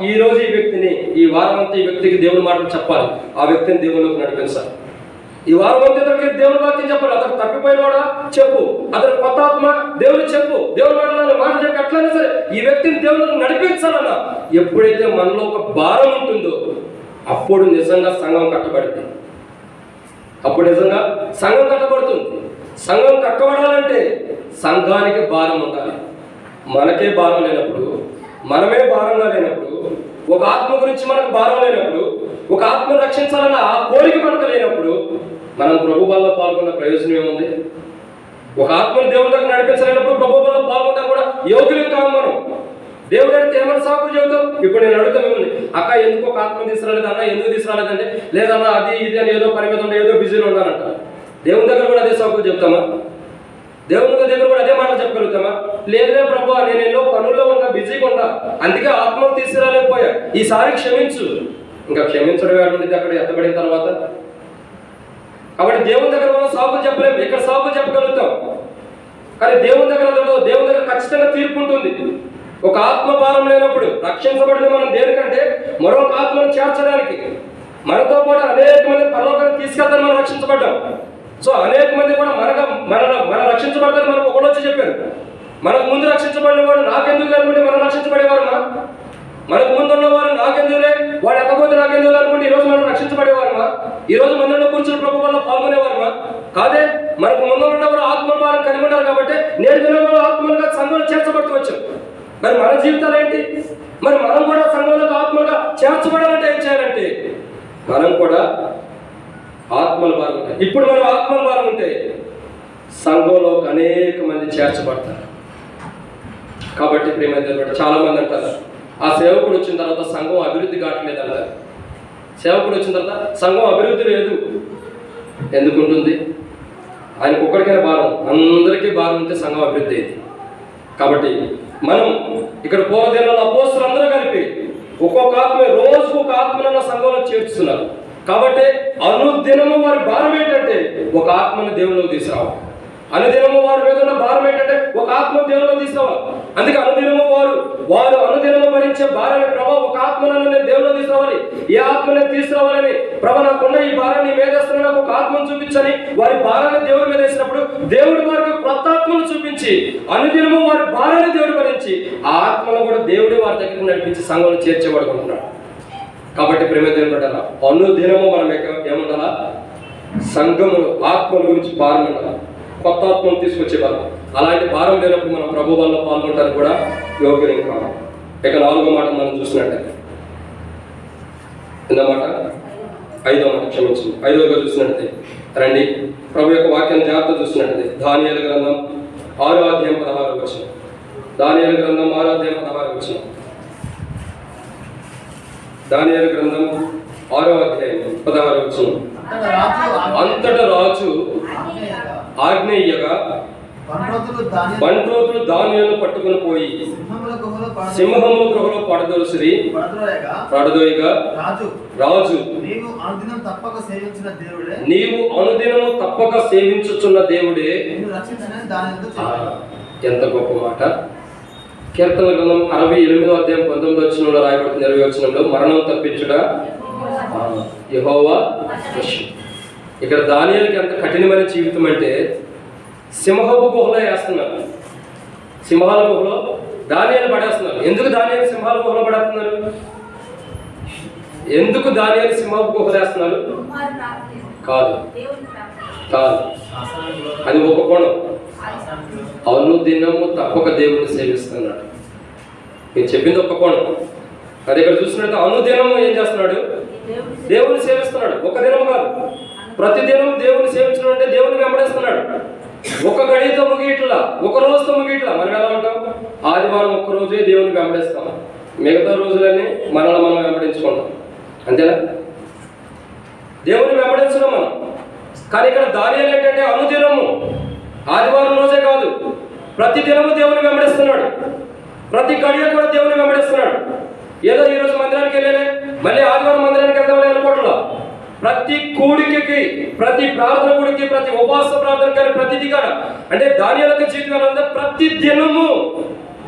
ఈ రోజు ఈ వ్యక్తిని, ఈ వారం అంతా ఈ వ్యక్తికి దేవుని మాటలు చెప్పాలి, ఆ వ్యక్తిని దేవుళ్ళకి నడిపించాలి. ఈ వారం అంతా ఇతనికి దేవుని వాక్యం చెప్పాలి. అతను తప్పిపోయినవాడా చెప్పు, అతను కొత్త ఆత్మ దేవుని చెప్పు, దేవుని మాట చెప్పి అట్లనే సరే ఈ వ్యక్తిని దేవుళ్ళకి నడిపించాలన్నా, ఎప్పుడైతే మనలో ఒక భారం ఉంటుందో అప్పుడు నిజంగా సంఘం కట్టబడుతుంది. అప్పుడు నిజంగా సంఘం కట్టబడుతుంది. సంఘం కట్టబడాలంటే సంఘానికి భారం ఉండాలి. మనకే భారం లేనప్పుడు, మనమే భారంగా లేనప్పుడు, ఒక ఆత్మ గురించి మనకు భారం లేనప్పుడు, ఒక ఆత్మను రక్షించాలన్న ఆ కోరిక మనకు లేనప్పుడు మనం ప్రభు వల్ల పాల్గొన్న ప్రయోజనం ఏముంది? ఒక ఆత్మను దేవుని దగ్గర నడిపించలేనప్పుడు ప్రభు వల్ల పాల్గొంటా కూడా యోగ్యులు కావు మనం. దేవుడు అడిగితే ఏమైనా సాకు చెబుతాం? ఇప్పుడు నేను అడుగుతా మిమ్మల్ని, అక్క ఎందుకు ఒక ఆత్మ తీసుకురాలేదు అన్న, ఎందుకు తీసుకురాలేదంటే లేదన్నా అది ఇది అని ఏదో పని మీద ఉండే, ఏదో బిజీలో ఉన్నానంట. దేవుని దగ్గర కూడా అదే సాకులు చెప్తామా? దేవుని దగ్గర కూడా అదే మాటలు చెప్పగలుగుతామా? లేదులే ప్రభు, నేను ఎన్నో పనుల్లో ఉన్నా, బిజీగా ఉన్నా, అందుకే ఆత్మను తీసుకురాలేకపోయా, ఈసారి క్షమించు. ఇంకా క్షమించడం ఏడుంది అక్కడ ఎత్తబడిన తర్వాత? కాబట్టి దేవుని దగ్గర మనం సాకులు చెప్పలేము, ఇక్కడ సాకులు చెప్పగలుగుతాం. కానీ దేవుని దగ్గర ఖచ్చితంగా తీర్పు ఉంటుంది. ఒక ఆత్మ భారం లేనప్పుడు రక్షించబడిన మనం దేనికంటే మరొక ఆత్మను చేర్చడానికి. మనతో పాటు అనేక మంది పరలోకాన్ని తీసుకెళ్తారు, మనం రక్షించబడ్డాం. సో అనేక మంది కూడా మన రక్షించబడతారు. మనకు ఒకటి వచ్చి చెప్పారు, మనకు ముందు రక్షించబడిన వాడు నాకెందుకు అనుకుంటే మనం రక్షించబడేవారమా? మనకు ముందు ఉన్నవారు నాకెందుకులే, వాడు ఎక్కపోతే నాకెందుకు అనుకుంటే ఈరోజు మనం రక్షించబడేవారమా? ఈరోజు మందిరంలో కూర్చుని ప్రభు వల్ల పాల్గొనేవారమా? కాదే. మనకు ముందు ఉన్నవారు ఆత్మ భారం కలిగి ఉన్నారు కాబట్టి నేడు దినంలో ఆత్మలుగా సంఘంలో చేర్చబడుతూ వచ్చాం. మరి మన జీవితాలు ఏంటి? మరి మనం కూడా సంఘంలోకి ఆత్మలుగా చేర్చబడాలంటే ఏం చేయాలంటే మనం కూడా ఆత్మల భారం ఉంటాయి. ఇప్పుడు మనం ఆత్మల భారం ఉంటే సంఘంలో అనేక మంది చేర్చబడతారు. కాబట్టి ప్రేమ చాలా మంది అంటారు, ఆ సేవకుడు వచ్చిన తర్వాత సంఘం అభివృద్ధి కావట్లేదు అంటారు. సేవకుడు వచ్చిన తర్వాత సంఘం అభివృద్ధి లేదు. ఎందుకు ఉంటుంది? ఆయనకు ఒక్కడికైనా భారం, అందరికీ భారం ఉంటే సంఘం అభివృద్ధి అయింది. కాబట్టి మనం ఇక్కడ పూర్వదినాల్లో అపోస్తలులు అందరూ కలిపి ఒక్కొక్క ఆత్మ, రోజుకు ఒక ఆత్మను సంఘంలో చేర్చుతున్నారు. కాబట్టి అనుదినము వారి భారం ఏంటంటే ఒక ఆత్మను దేవుళ్ళలోకి తీసుకురావాలి. అనుదినము వారి మీద ఉన్న భారం ఏంటంటే ఒక ఆత్మ దేవుళ్ళలోకి తీసుకురావాలి. అందుకే అనుదినము వారు అనుదినము భరించే భారాన్ని ప్రభావ ఒక ఆత్మను నేను దేవుళ్ళలో తీసుకురావాలి. ఏ ఆత్మని తీసుకురావాలని ప్రభా నాకున్న ఈ భారాన్ని వేదేస్తున్నా, నాకు ఒక ఆత్మను చూపించని వారి భారాన్ని దేవుడి మీద వేసినప్పుడు దేవుడి వారికి కొత్త ఆత్మను చూపించి అనుదినము వారి భారాన్ని దేవుడు భరించి ఆ ఆత్మను కూడా దేవుడి వారి దగ్గర నడిపించి సంఘంలో చేర్చేవాడుకుంటున్నాడు. కాబట్టి ప్రేమ దేవుని పెట్టాలా, అనుదినము మనం ఏముండాలా? సంఘములు ఆత్మల గురించి భారం ఉండాలి, కొత్త ఆత్మను తీసుకొచ్చే భారం. అలాంటి భారం లేనప్పుడు మనం ప్రభు వల్ల పాల్గొనడానికి కూడా యోగ్యం కావాలి. ఇక 4వ మాట మనం చూసినట్టయితే, ఎన్నమాట? 5వ మాట, క్షమించండి, 5వగా చూసినట్టయితే రండి ప్రభు యొక్క వాక్యాన్ని జాగ్రత్త చూసినట్టయితే దానియేలు గ్రంథం 6వ అధ్యాయం 16వ వచనం. దానియేలు గ్రంథం 6వ అధ్యాయం 16వ వచనం. దానియేలు గ్రంథం 6వ అధ్యాయం 16వ వచనం. అంతటా రాజు ఆజ్ఞేయగా బంట్రోతులు దానియేలును పట్టుకుని పోయి సింహముల గుహలో పడదోయగా రాజు నీవు అనుదినము తప్పక సేవించుచున్న దేవుడే. ఎంత గొప్ప మాట! కీర్తన గ్రంథం 68వ అధ్యాయం 19వ వచనంలో రాయబడుతుంది, 20వ వచనంలో మరణం తప్పించుట యెహోవా వశం. ఇక్కడ దానియేలుకి ఎంత కఠినమైన జీవితం అంటే సింహపు గుహలో వేస్తున్నారు. సింహాల గుహలో దానియేలు పడేస్తున్నారు. ఎందుకు దానియేలు సింహాల గుహలో పడేస్తున్నారు? ఎందుకు దానియేలు సింహపు గుహలో వేస్తున్నారు? కాదు, అది ఒక కోణం. అనుదినము తప్పక దేవుణ్ణి సేవిస్తున్నాడు. నేను చెప్పింది ఒక కోణం. అది ఇక్కడ చూసినట్టు అనుదినము ఏం చేస్తున్నాడు? దేవుని సేవిస్తున్నాడు. ఒక దినం కాదు, ప్రతిదినం దేవుని సేవించడం అంటే దేవుని వెంబడిస్తున్నాడు. ఒక గడితో ముగిట్లా, ఒక రోజుతో ముగిట్లా. మనం ఎలా ఉంటాం? ఆదివారం ఒక్క రోజే దేవుని వెంబడిస్తాం, మిగతా రోజులన్నీ మనల్ని మనం వెంబడించుకుంటాం. అంతేనా? దేవుని వెంబడించడం మనం. కానీ ఇక్కడ దానియేలు ఏంటంటే అనుదినము, ఆదివారం రోజే కాదు, ప్రతి దినము దేవుని వెంబడిస్తున్నాడు. ప్రతి గడియ కూడా దేవుని వెంబడిస్తున్నాడు. ఏదో ఈరోజు మందిరానికి వెళ్ళలే, మళ్ళీ ఆదివారం మందిరానికి వెళ్దామని అనుకోవట్లా. ప్రతి కూడికి, ప్రతి ప్రార్థన కూడికి, ప్రతి ఉపవాస ప్రార్థన కానీ ప్రతిది కాదు. అంటే దానియేలు యొక్క జీవితంలో ప్రతి దినము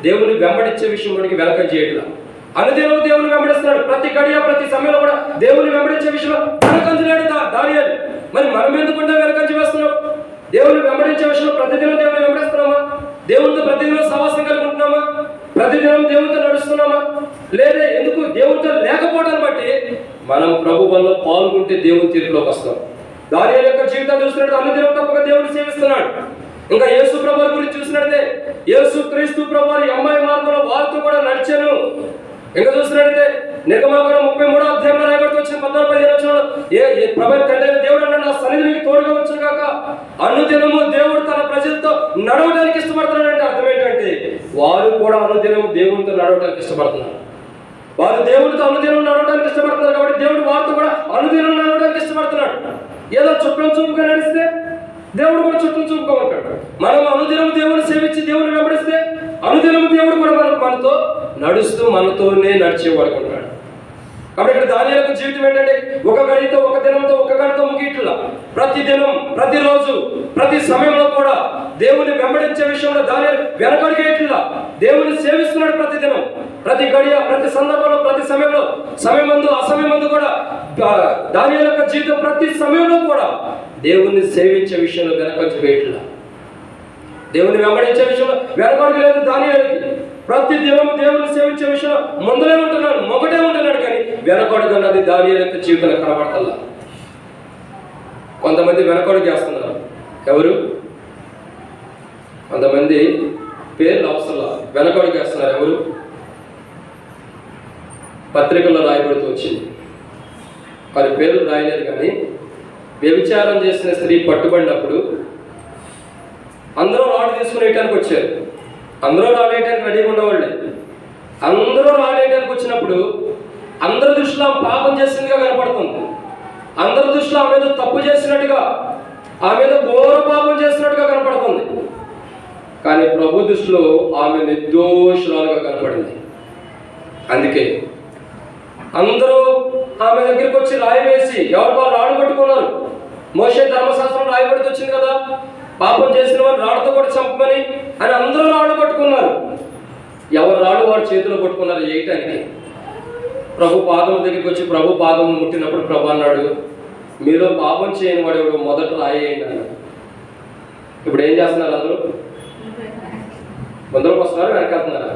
దేవుని వెంబడించే విషయం మనకి వెనక చేయట్లా. అనుదినము దేవుని వెంబడిస్తున్నాడు. ప్రతి గడియ, ప్రతి సమయంలో కూడా దేవుని వెంబడించే విషయంలో వెనకంజలేడు దానియేలు. మరి మనం ఎందుకుంటే వెనకంజ వేస్తున్నాం? దేవుని వెంబడించే విషయంలో ప్రతిదినం దేవుని వెంబడిస్తున్నామా? దేవునితో ప్రతిదినం సహవాసం కలిగి ఉంటున్నామా? ప్రతిదినం దేవునితో నడుస్తున్నామా? లేదా ఎందుకు దేవునితో లేకపోవడాన్ని బట్టి మనం ప్రభు వల్ల పాల్గొంటే దేవుని తీర్పులోకి వస్తాం. దానియేలు యొక్క జీవితాన్ని చూసినట్టు అనుదినం తప్పక దేవుని సేవిస్తున్నాడు. ఇంకా యేసు ప్రభు గురించి చూసినట్టే యేసు క్రీస్తు ప్రభు అమ్మాయి మార్గంలో వారితో కూడా నడిచాను. ఇంకా చూసినట్టయితే నిర్గమాకాండం 33వ అధ్యాయంలో రాయబడుతూ వచ్చిన 14-15 వచనంలో ప్రభు తండ్రి దేవుడు అన్నాడు, నా సన్నిధికి తోడుగా వచ్చును గాక. అనుదినము దేవుడు తన ప్రజలతో నడవడానికి ఇష్టపడుతున్నాడంటే అర్థం ఏంటంటే వారు కూడా అనుదినము దేవునితో నడవడానికి ఇష్టపడుతున్నారు. వారు దేవుడితో అనుదినం నడవడానికి ఇష్టపడుతున్నారు కాబట్టి దేవుడు వారితో కూడా అనుదినం నడవడానికి ఇష్టపడుతున్నాడు. ఏదో చుట్టం చూపుగా నడిస్తే దేవుడు కూడా చుట్టం చూపుగా ఉంటాడు. మనం అనుదినం దేవుని సేవించి దేవుని వెంబడిస్తే అనుదినం దేవుడు కూడా మనతో నడుస్తూ మనతోనే నడిచేవాడు ఉంటాడు. కాబట్టి ఇక్కడ దానియేలు యొక్క జీవితం ఏంటంటే ఒక గడితో, ఒక దినంతో, ఒక గడితో ముగిట్లా ప్రతి దినం, ప్రతిరోజు, ప్రతి సమయంలో కూడా దేవుని వెంబడించే విషయంలో దానియేలు వెనకడిగేట్లా దేవుని సేవిస్తున్నాడు. ప్రతి దినం, ప్రతి గడియ, ప్రతి సందర్భంలో, ప్రతి సమయంలో, సమయమందు అసమయమందు కూడా దానియేలు యొక్క జీవితం ప్రతి సమయంలో కూడా దేవుని సేవించే విషయంలో వెనకడికి వేయట్లా. దేవుని వెంబడించే విషయంలో వెనకడికి లేదు దానియేలుకి. ప్రతి దినం దేవుని సేవించే విషయంలో ముందరే ఉంటున్నాడు, మొదటే ఉంటున్నాడు. కానీ వెనకడుగన్నది దానియేలు యొక్క జీవితంలో కనబడతల్లా. కొంతమంది వెనకడుగు చేస్తున్నారు. ఎవరు? కొంతమంది పేర్లు అవసరం వెనకడుగు చేస్తున్నారు. ఎవరు? పత్రికల్లో రాయబడుతూ వచ్చింది. వారి పేర్లు రాయలేదు. కానీ వ్యభిచారం చేసిన స్త్రీ పట్టుబడినప్పుడు అందరూ రాళ్ళు తీసుకుని వేయటానికి వచ్చారు. అందరూ రాళ్ళు వేయటానికి రెడీగా ఉండేవాళ్ళే. అందరూ రాళ్ళు వేయటానికి వచ్చినప్పుడు అందరి దృష్టిలో పాపం చేసిందిగా కనపడుతుంది. అందరి దృష్టిలో ఆమె మీద తప్పు చేసినట్టుగా, ఆమె మీద ఘోర పాపం చేసినట్టుగా కనపడుతుంది. కానీ ప్రభు దృష్టిలో ఆమె నిర్దోషురాలుగా కనపడింది. అందుకే అందరూ ఆమె దగ్గరికి వచ్చి రాయి వేసి ఎవరు రాళ్ళు పట్టుకున్నారు. మోషే ధర్మశాస్త్రం రాయబడితే వచ్చింది కదా, పాపం చేసిన వారు రాళ్ళతో కూడా చంపమని అని అందరూ రాళ్ళు పట్టుకున్నారు. ఎవరు రాళ్ళు వారి చేతిలో పట్టుకున్నారు చేయటానికి. ప్రభు పాదం దగ్గరికి వచ్చి ప్రభు పాదం ముట్టినప్పుడు ప్రభు అన్నాడు, మీలో పాపం చేయని వాడు ఎవడు మొదట రాయేయండి అన్నాడు. ఇప్పుడు ఏం చేస్తున్నారు? అందరూ ముందరకు వస్తున్నారు, వెనకెళ్తున్నారా?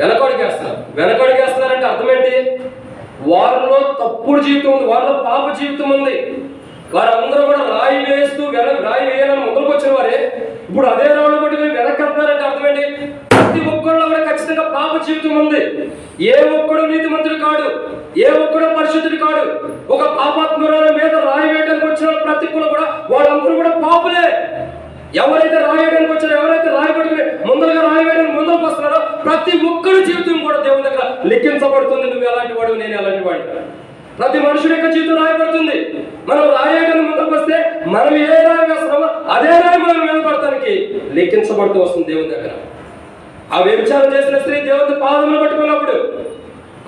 వెనకడుగేస్తున్నారు. వెనకడుగేస్తున్నారంటే అర్థం ఏంటి? వారిలో తప్పుడు జీవితం ఉంది, వారిలో పాప జీవితం ఉంది. వారందరూ కూడా రాయి వేస్తూ రాయి వేయాలని ముందుకు వచ్చిన వారే ఇప్పుడు అదే రాళ్ళు పట్టుకుని వెనకెళ్తున్నారంటే అర్థం ఏంటి? ప్రతి ఒక్కరిలో కూడా ఖచ్చితంగా పాప జీవితం ఉంది. ఏ ఒక్కడు నీతిమంతుడు కాడు, ఏ ఒక్కడు పరిశుద్ధుడు కాడు. ఒక పాపాత్మురాల మీద రాయి వేయడానికి వచ్చిన ప్రతి ఒక్కరు కూడా వాళ్ళందరూ కూడా పాపులే. ఎవరైతే రాయడానికి వచ్చారో, ఎవరైతే రాయి పట్టుకుని ముందరగా రాయి వేయడానికి ముందుకు వస్తున్నారో ప్రతి ఒక్కరి జీవితం కూడా దేవుని దగ్గర లెక్కించబడుతుంది. నువ్వు ఎలాంటి వాడు, నేను ఎలాంటి వాడు. ప్రతి మనుషుడి యొక్క జీవితం రాయబడుతుంది. మనం రాయడానికి ముందుకు వస్తే మనం ఏ రాయి వేస్తున్నామో అదే రాయి మనం మీద పడటానికి లెక్కించబడుతూ వస్తుంది దేవుని దగ్గర. ఆ వ్యభిచారం చేసిన స్త్రీ దేవుని పాదములు పట్టుకున్నప్పుడు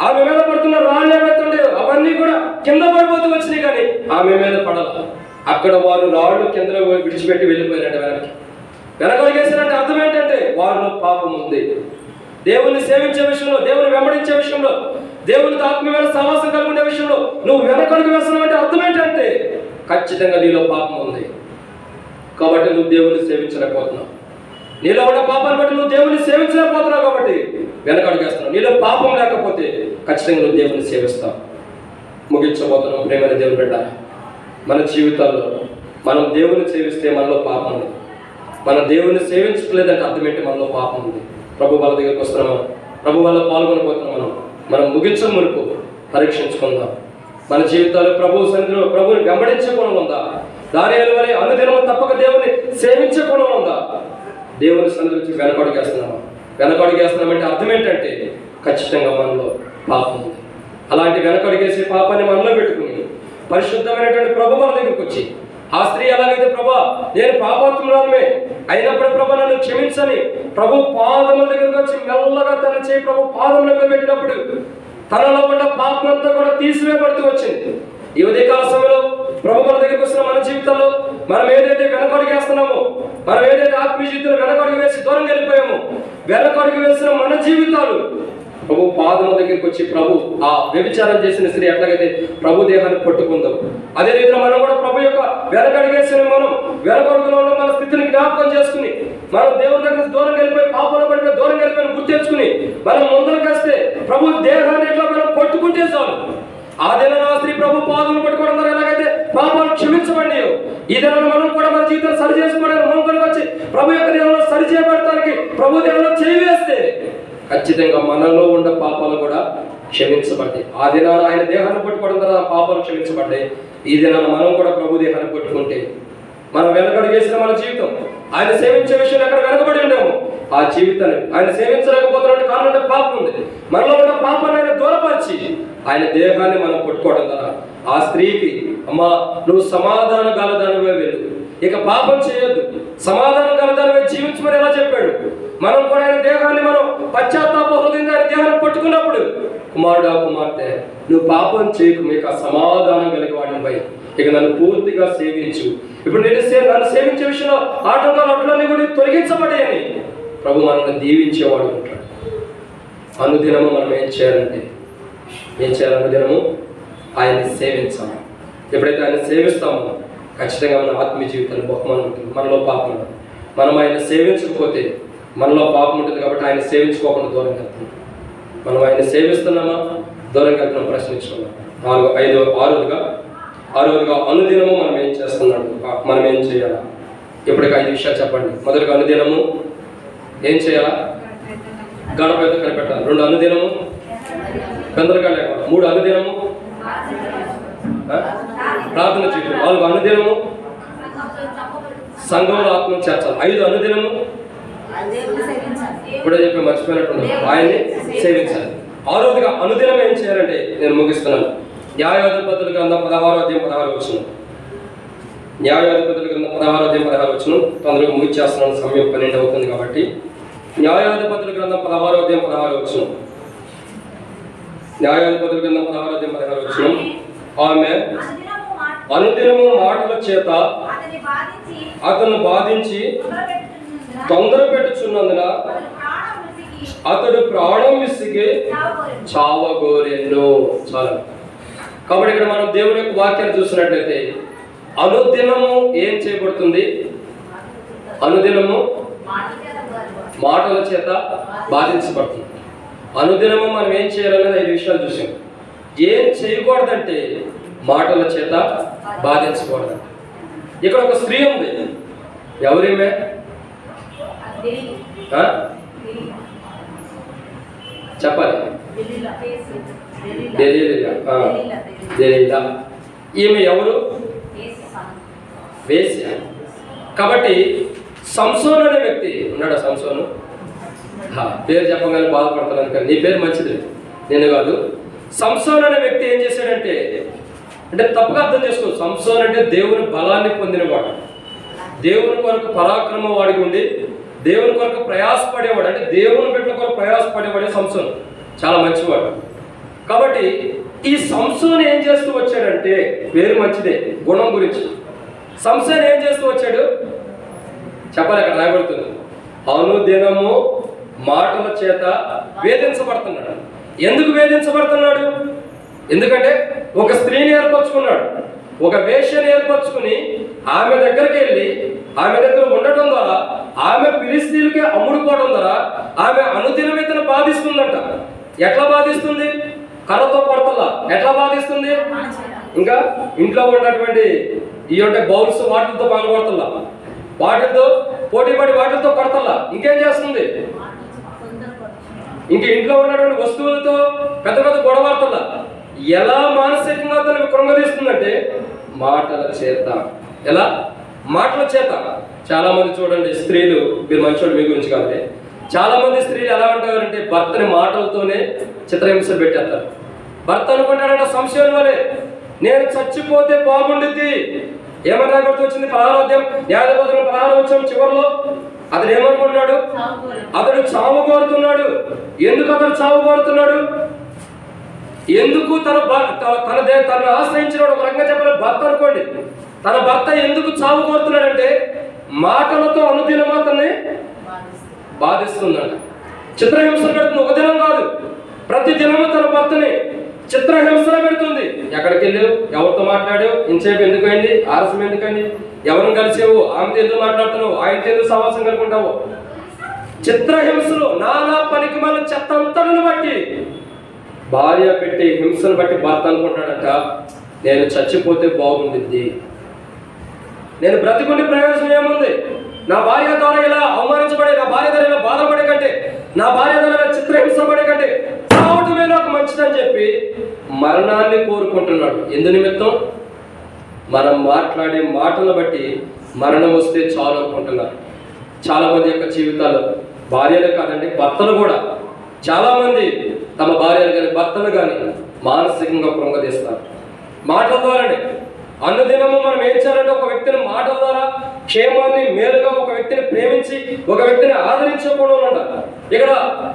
ఆమె మీద పడుతున్న రాళ్ళు ఏమవుతుండే అవన్నీ కూడా కింద పడిపోతూ వచ్చినాయి. కానీ ఆమె మీద పడాల. అక్కడ వారు రాళ్ళు కింద విడిచిపెట్టి వెళ్ళిపోయారంటే వెనకడిగేసారంటే అర్థం ఏంటంటే వారిలో పాపం ఉంది. దేవుని సేవించే విషయంలో, దేవుని వెంబడించే విషయంలో, దేవునితో ఆత్మీయమైన సహవాసం కలిగి ఉండే విషయంలో నువ్వు వెనకడుగు వేస్తున్నావు అంటే అర్థం ఏంటంటే ఖచ్చితంగా నీలో పాపం ఉంది. కాబట్టి నువ్వు దేవుని సేవించలేకపోతున్నావు. నీలో ఉన్న పాపాన్ని బట్టి నువ్వు దేవుని సేవించలేకపోతున్నావు కాబట్టి వెనకడుగు వేస్తున్నావు. నీలో పాపం లేకపోతే ఖచ్చితంగా నువ్వు దేవుని సేవిస్తావు. ముగించబోతున్నావు. ప్రేమైన దేవుని బిడ్డ, మన జీవితాల్లో మనం దేవుని సేవిస్తే మనలో పాపం ఉంది. మనం దేవుని సేవించట్లేదంటే అర్థం ఏంటి? మనలో పాపం ఉంది. ప్రభు వాళ్ళ దగ్గరికి వస్తున్నాం, ప్రభు వల్ల పాల్గొనబోతున్నాం. మనం ముగించే మునుపు పరీక్షించుకుందాం. మన జీవితాలు ప్రభు సన్నిధిలో ప్రభుని వెంబడించే గుణం ఉందా? దానియేలు వలె అనుదినం తప్పక దేవుని సేవించే గుణం ఉందా? దేవుని సన్నిధి నుంచి వెనకడుగేస్తున్నామా? వెనకడుగేస్తున్నామంటే అర్థం ఏంటంటే ఖచ్చితంగా మనలో పాపం ఉంది. అలాంటి వెనకడుగేసే పాపాన్ని మనలో పెట్టుకుని పరిశుద్ధమైనటువంటి ప్రభు మన దగ్గరికి వచ్చి ఆ స్త్రీ ఎలాగైతే ప్రభా నేను పాపాత్మురాలమే అయినప్పుడు ప్రభు నన్ను క్షమించని ప్రభు పాదముల దగ్గరికి వచ్చి మెల్లగా తన చేయి ప్రభు పాదముల మీద పెట్టినప్పుడు తనలో ఉన్న పాపమంతా కూడా తీసివేయబడుతూ వచ్చింది. ఈ ఉదయకాల సమయంలో ప్రభు మన దగ్గరికి వస్తున్న మన జీవితంలో మనం ఏదైతే వెనకడుగు వేస్తున్నామో, మనం ఏదైతే ఆత్మీయ జీవితంలో వెనకడుగు వేసి దూరం వెళ్ళిపోయామో, వెనకడుగు వేసిన మన జీవితాలు ప్రభు పాదముల దగ్గరికి వచ్చి ప్రభు ఆ వ్యభిచారం చేసిన స్త్రీ ఎట్లాగైతే ప్రభు దేహాన్ని పట్టుకుందాం, అదే రీతిలో మనం కూడా ప్రభు యొక్క వెనకడుగేసిన మనం వెనకడుగులో ఉన్న మన స్థితిని జ్ఞాపకం చేసుకుని మనం దేవుని దగ్గర దూరం వెళ్ళిపోయి పాపంలో పడిపోయి దూరం వెళ్ళిపోయి గుర్తెచ్చుకుని మనం ముందరకు వస్తే ప్రభు దేహాన్ని ఎట్లా మనం పట్టుకుంటే చాలు. ఆ దిన స్త్రీ ప్రభు పాదములు పట్టుకోవడం ద్వారా ఎలాగైతే పాపాలు క్షమించబడినాయో, ఈ దినాన్ని మనం కూడా మన జీవితం సరి చేసుకోవడానికి మనం కూడా వచ్చి ప్రభు యొక్క దేవులో సరి చేయబడటానికి ప్రభు దేవులో చేయి వేస్తే ఖచ్చితంగా మనలో ఉన్న పాపాలు కూడా క్షమించబడ్డాయి. ఆ దినాన్ని ఆయన దేహాన్ని పట్టుకోవడం ద్వారా పాపాలు క్షమించబడ్డాయి. ఈ దినాన్ని మనం కూడా ప్రభు దేహాన్ని పట్టుకుంటే మనం వెనకడుగు వేసిన మన జీవితం ఆయన సేవించే విషయం ఎక్కడ వెనకబడి ఉండేమో ఆ జీవితాన్ని ఆయన సేవించలేకపోతున్నట్టు కారణం పాపం ఉంది. మనలో ఉన్న పాపాన్ని ఆయన దూరపరిచి ఆయన దేహాన్ని మనం పట్టుకోవడం ద్వారా ఆ స్త్రీకి అమ్మా నువ్వు సమాధాన గలదానివే వెళ్ళు, ఇక పాపం చేయొద్దు, సమాధానం గలదానివే జీవించమని ఎలా చెప్పాడు. మనం కూడా ఆయన దేహాన్ని మనం పశ్చాత్తాప హృదయంగా ఆయన దేహాన్ని పట్టుకున్నప్పుడు కుమారుడా కుమార్తె నువ్వు పాపం చేయకు, మీకు ఆ సమాధానం కలిగి వాడిపై ఇక నన్ను పూర్తిగా సేవించు. ఇప్పుడు నేను నన్ను సేవించే విషయంలో ఆటంకాలు అడ్డులన్నీ కూడా తొలగించబడ్డాయని ప్రభు మనల్ని దీవించేవాడు ఉంటాడు. అనుదినము మనం ఏం చేయాలి? అనుదినము ఆయన్ని సేవించాలి. ఎప్పుడైతే ఆయన సేవిస్తామో ఖచ్చితంగా మన ఆత్మీయ జీవితంలో బహుమానం ఉంటుంది. మనలో పాపం ఉంటుంది. మనం ఆయన సేవించకపోతే మనలో పాపం ఉంటుంది కాబట్టి ఆయన సేవించుకోకుండా దూరం వెళ్తున్నాం. మనం ఆయన సేవిస్తున్నామా దూరంగా వెళ్తున్నాం ప్రశ్నించుకున్నాం. ఆరోదుగా అనుదినము మనం ఏం చేస్తున్నాడు, మనం ఏం చేయాలా? ఇప్పటికి 5 విషయాలు చెప్పండి. మొదటిగా అనుదినము ఏం చేయాలా? గడప ఎత్తు కనిపెట్టాలి. 2 అనుదినము పెందలుగా లేకుండా. 3 అనుదినము ప్రార్థన చేయడం. 4 అనుదినము సంఘంలో ఆత్మను చేర్చాలి. 5 అనుదినము ఇప్పుడే చెప్పి మర్చిపోయినట్టు ఆయన్ని సేవించాలి. 6వదిగా అనుదినం ఏం చేయాలంటే నేను ముగిస్తున్నాను. న్యాయాధిపతుల గ్రంథం 16వ అధ్యాయం 16వ వచనం. న్యాయాధిపతుల గ్రంథం 16వ అధ్యాయం 16వ వచనం. తొందరగా ముగిచేస్తున్నాను, సమయం 12 అవుతుంది కాబట్టి. న్యాయాధిపతుల గ్రంథం 16వ అధ్యాయం 16వ వచనం. న్యాయాధిపతుల గ్రంథం 16వ అధ్యాయం 16వ వచనం. ఆమె అనుదినము మాటల చేత అతను బాధించి తొందర పెట్టుచున్నందున అతడు ప్రాణం విసిగి చావగోరెను. చాలా. కాబట్టి ఇక్కడ మనం దేవుని యొక్క వాక్యాన్ని చూసినట్లయితే అనుదినము ఏం చేయబడుతుంది? అనుదినము మాటల చేత బాధించబడుతుంది. అనుదినము మనం ఏం చేయాలనేది 5 విషయాలు చూసాం. ఏం చేయకూడదంటే మాటల చేత బాధించకూడదు. ఇక్కడ ఒక స్త్రీ ఉంది. ఎవరేమే? చెప్పాలి. ఈమె ఎవరు? వేశ్య. కాబట్టి సంసోను అనే వ్యక్తి ఉన్నాడు. సంసోను పేరు చెప్పగానే బాధపడతాను కానీ నీ పేరు మంచిది, నేను కాదు. సంసోను అనే వ్యక్తి ఏం చేశాడంటే, అంటే తప్పుగా అర్థం చేసుకో. సంసోను అంటే దేవుని బలాన్ని పొందినవాడు, దేవుని కొరకు పరాక్రమ వాడికి ఉండి దేవుని కొరకు ప్రయాసపడేవాడు, అంటే దేవుని బిడ్డల కొరకు ప్రయాసపడేవాడే సంసోను. చాలా మంచివాడు. కాబట్టి ఈ సంసోను ఏం చేస్తూ వచ్చాడంటే, పేరు మంచిదే, గుణం గురించి. సంసోను ఏం చేస్తూ వచ్చాడు చెప్పాలి, అక్కడ రాయబడుతుంది. అనుదినము మాటల చేత వేధించబడుతున్నాడు. ఎందుకు వేధించబడుతున్నాడు? ఎందుకంటే ఒక స్త్రీని ఏర్పరచుకున్నాడు, ఒక వేశ్యని ఏర్పరచుకుని ఆమె దగ్గరికి వెళ్ళి ఆమె దగ్గర ఉండటం ద్వారా ఆమె ఫిలిస్తీయులకి అమ్ముడుపోవడం ద్వారా ఆమె అనుదినం ఇతను బాధిస్తుందంట. ఎట్లా బాధిస్తుంది? కర్రతో కొడతల్లా. ఎట్లా బాధిస్తుంది? ఇంకా ఇంట్లో ఉన్నటువంటి ఈ అంటే బౌల్స్ వాటితో పగలగొడతల్లా, వాటితో పోటీపడి వాటితో కొడతల్లా. ఇంకేం చేస్తుంది? ఇంక ఇంట్లో ఉన్నటువంటి వస్తువులతో పెద్ద పెద్ద గొడవడతల్లా. ఎలా మానసికంగా తనకు కృంగదీస్తుందంటే మాటల చేత. ఎలా? మాటల చేత. చాలా మంది చూడండి స్త్రీలు, మీరు మంచోడు మీ గురించి కాదు, చాలా మంది స్త్రీలు ఎలా ఉంటారంటే భర్తని మాటలతోనే చిత్రహింసలు పెట్టేస్తారు. భర్త అనుకుంటాడంటే సంశయం వలే నేను చచ్చిపోతే బాగుండుద్ది. ఏమన్నా గుర్తొచ్చింది? 16వ అధ్యాయం న్యాయాధిపతులు 16వ వచనం చివరిలో అతడు ఏమనుకుంటున్నాడు? అతడు చావు కోరుతున్నాడు. ఎందుకు అతడు చావు కోరుతున్నాడు? ఎందుకు తన ఆశ్రయించిన ఒక రకంగా చెప్పిన భర్త అనుకోండి, తన భర్త ఎందుకు చావు కోరుతున్నాడంటే మాటలతో అనుదినం అతన్ని బాధిస్తున్నాడు, చిత్రహింసలు పెడుతుంది. ఒక దినం కాదు, ప్రతి దినము తన భర్తని చిత్రహింసలు పెడుతుంది. ఎక్కడికి వెళ్ళావు, ఎవరితో మాట్లాడావు, ఇంతసేపు ఎందుకు అయింది, ఆలస్యం ఎందుకని, ఎవరిని కలిసావు, ఆమెతో ఎందుకు మాట్లాడుతున్నావు, ఆయనతో ఎందుకు సమాసం కలుపుకుంటావు, చిత్రహింసలు, నానా పనికి మన చెత్త అంతను బట్టి భార్య పెట్టి హింసను బట్టి భర్త అనుకుంటాడట నేను చచ్చిపోతే బాగుండిద్ది, నేను బ్రతికుండి ప్రయోజనం ఏముంది, నా భార్య ద్వారా ఇలా అవమానించబడే, నా భార్య ద్వారా ఇలా బాధపడే కంటే, నా భార్య ద్వారా చిత్రహింసపడే కంటే చావటమే నాకు మంచిదని చెప్పి మరణాన్ని కోరుకుంటున్నాడు. ఎందు నిమిత్తం? మనం మాట్లాడే మాటలను బట్టి మరణం వస్తే చాలు అనుకుంటున్నారు. చాలా మంది యొక్క జీవితాలు, భార్యలు కాదండి భర్తలు కూడా, చాలా మంది తమ భార్యలు కానీ భర్తలు కానీ మానసికంగా కృంగదీస్తారు మాటల ద్వారానే. అనుదినము మనం ఏం చేయాలంటే ఒక వ్యక్తిని మాటల ద్వారా క్షేమాన్ని, మేలుగా ఒక వ్యక్తిని ప్రేమించి ఒక వ్యక్తిని ఆదరించకూడదు అంటారు.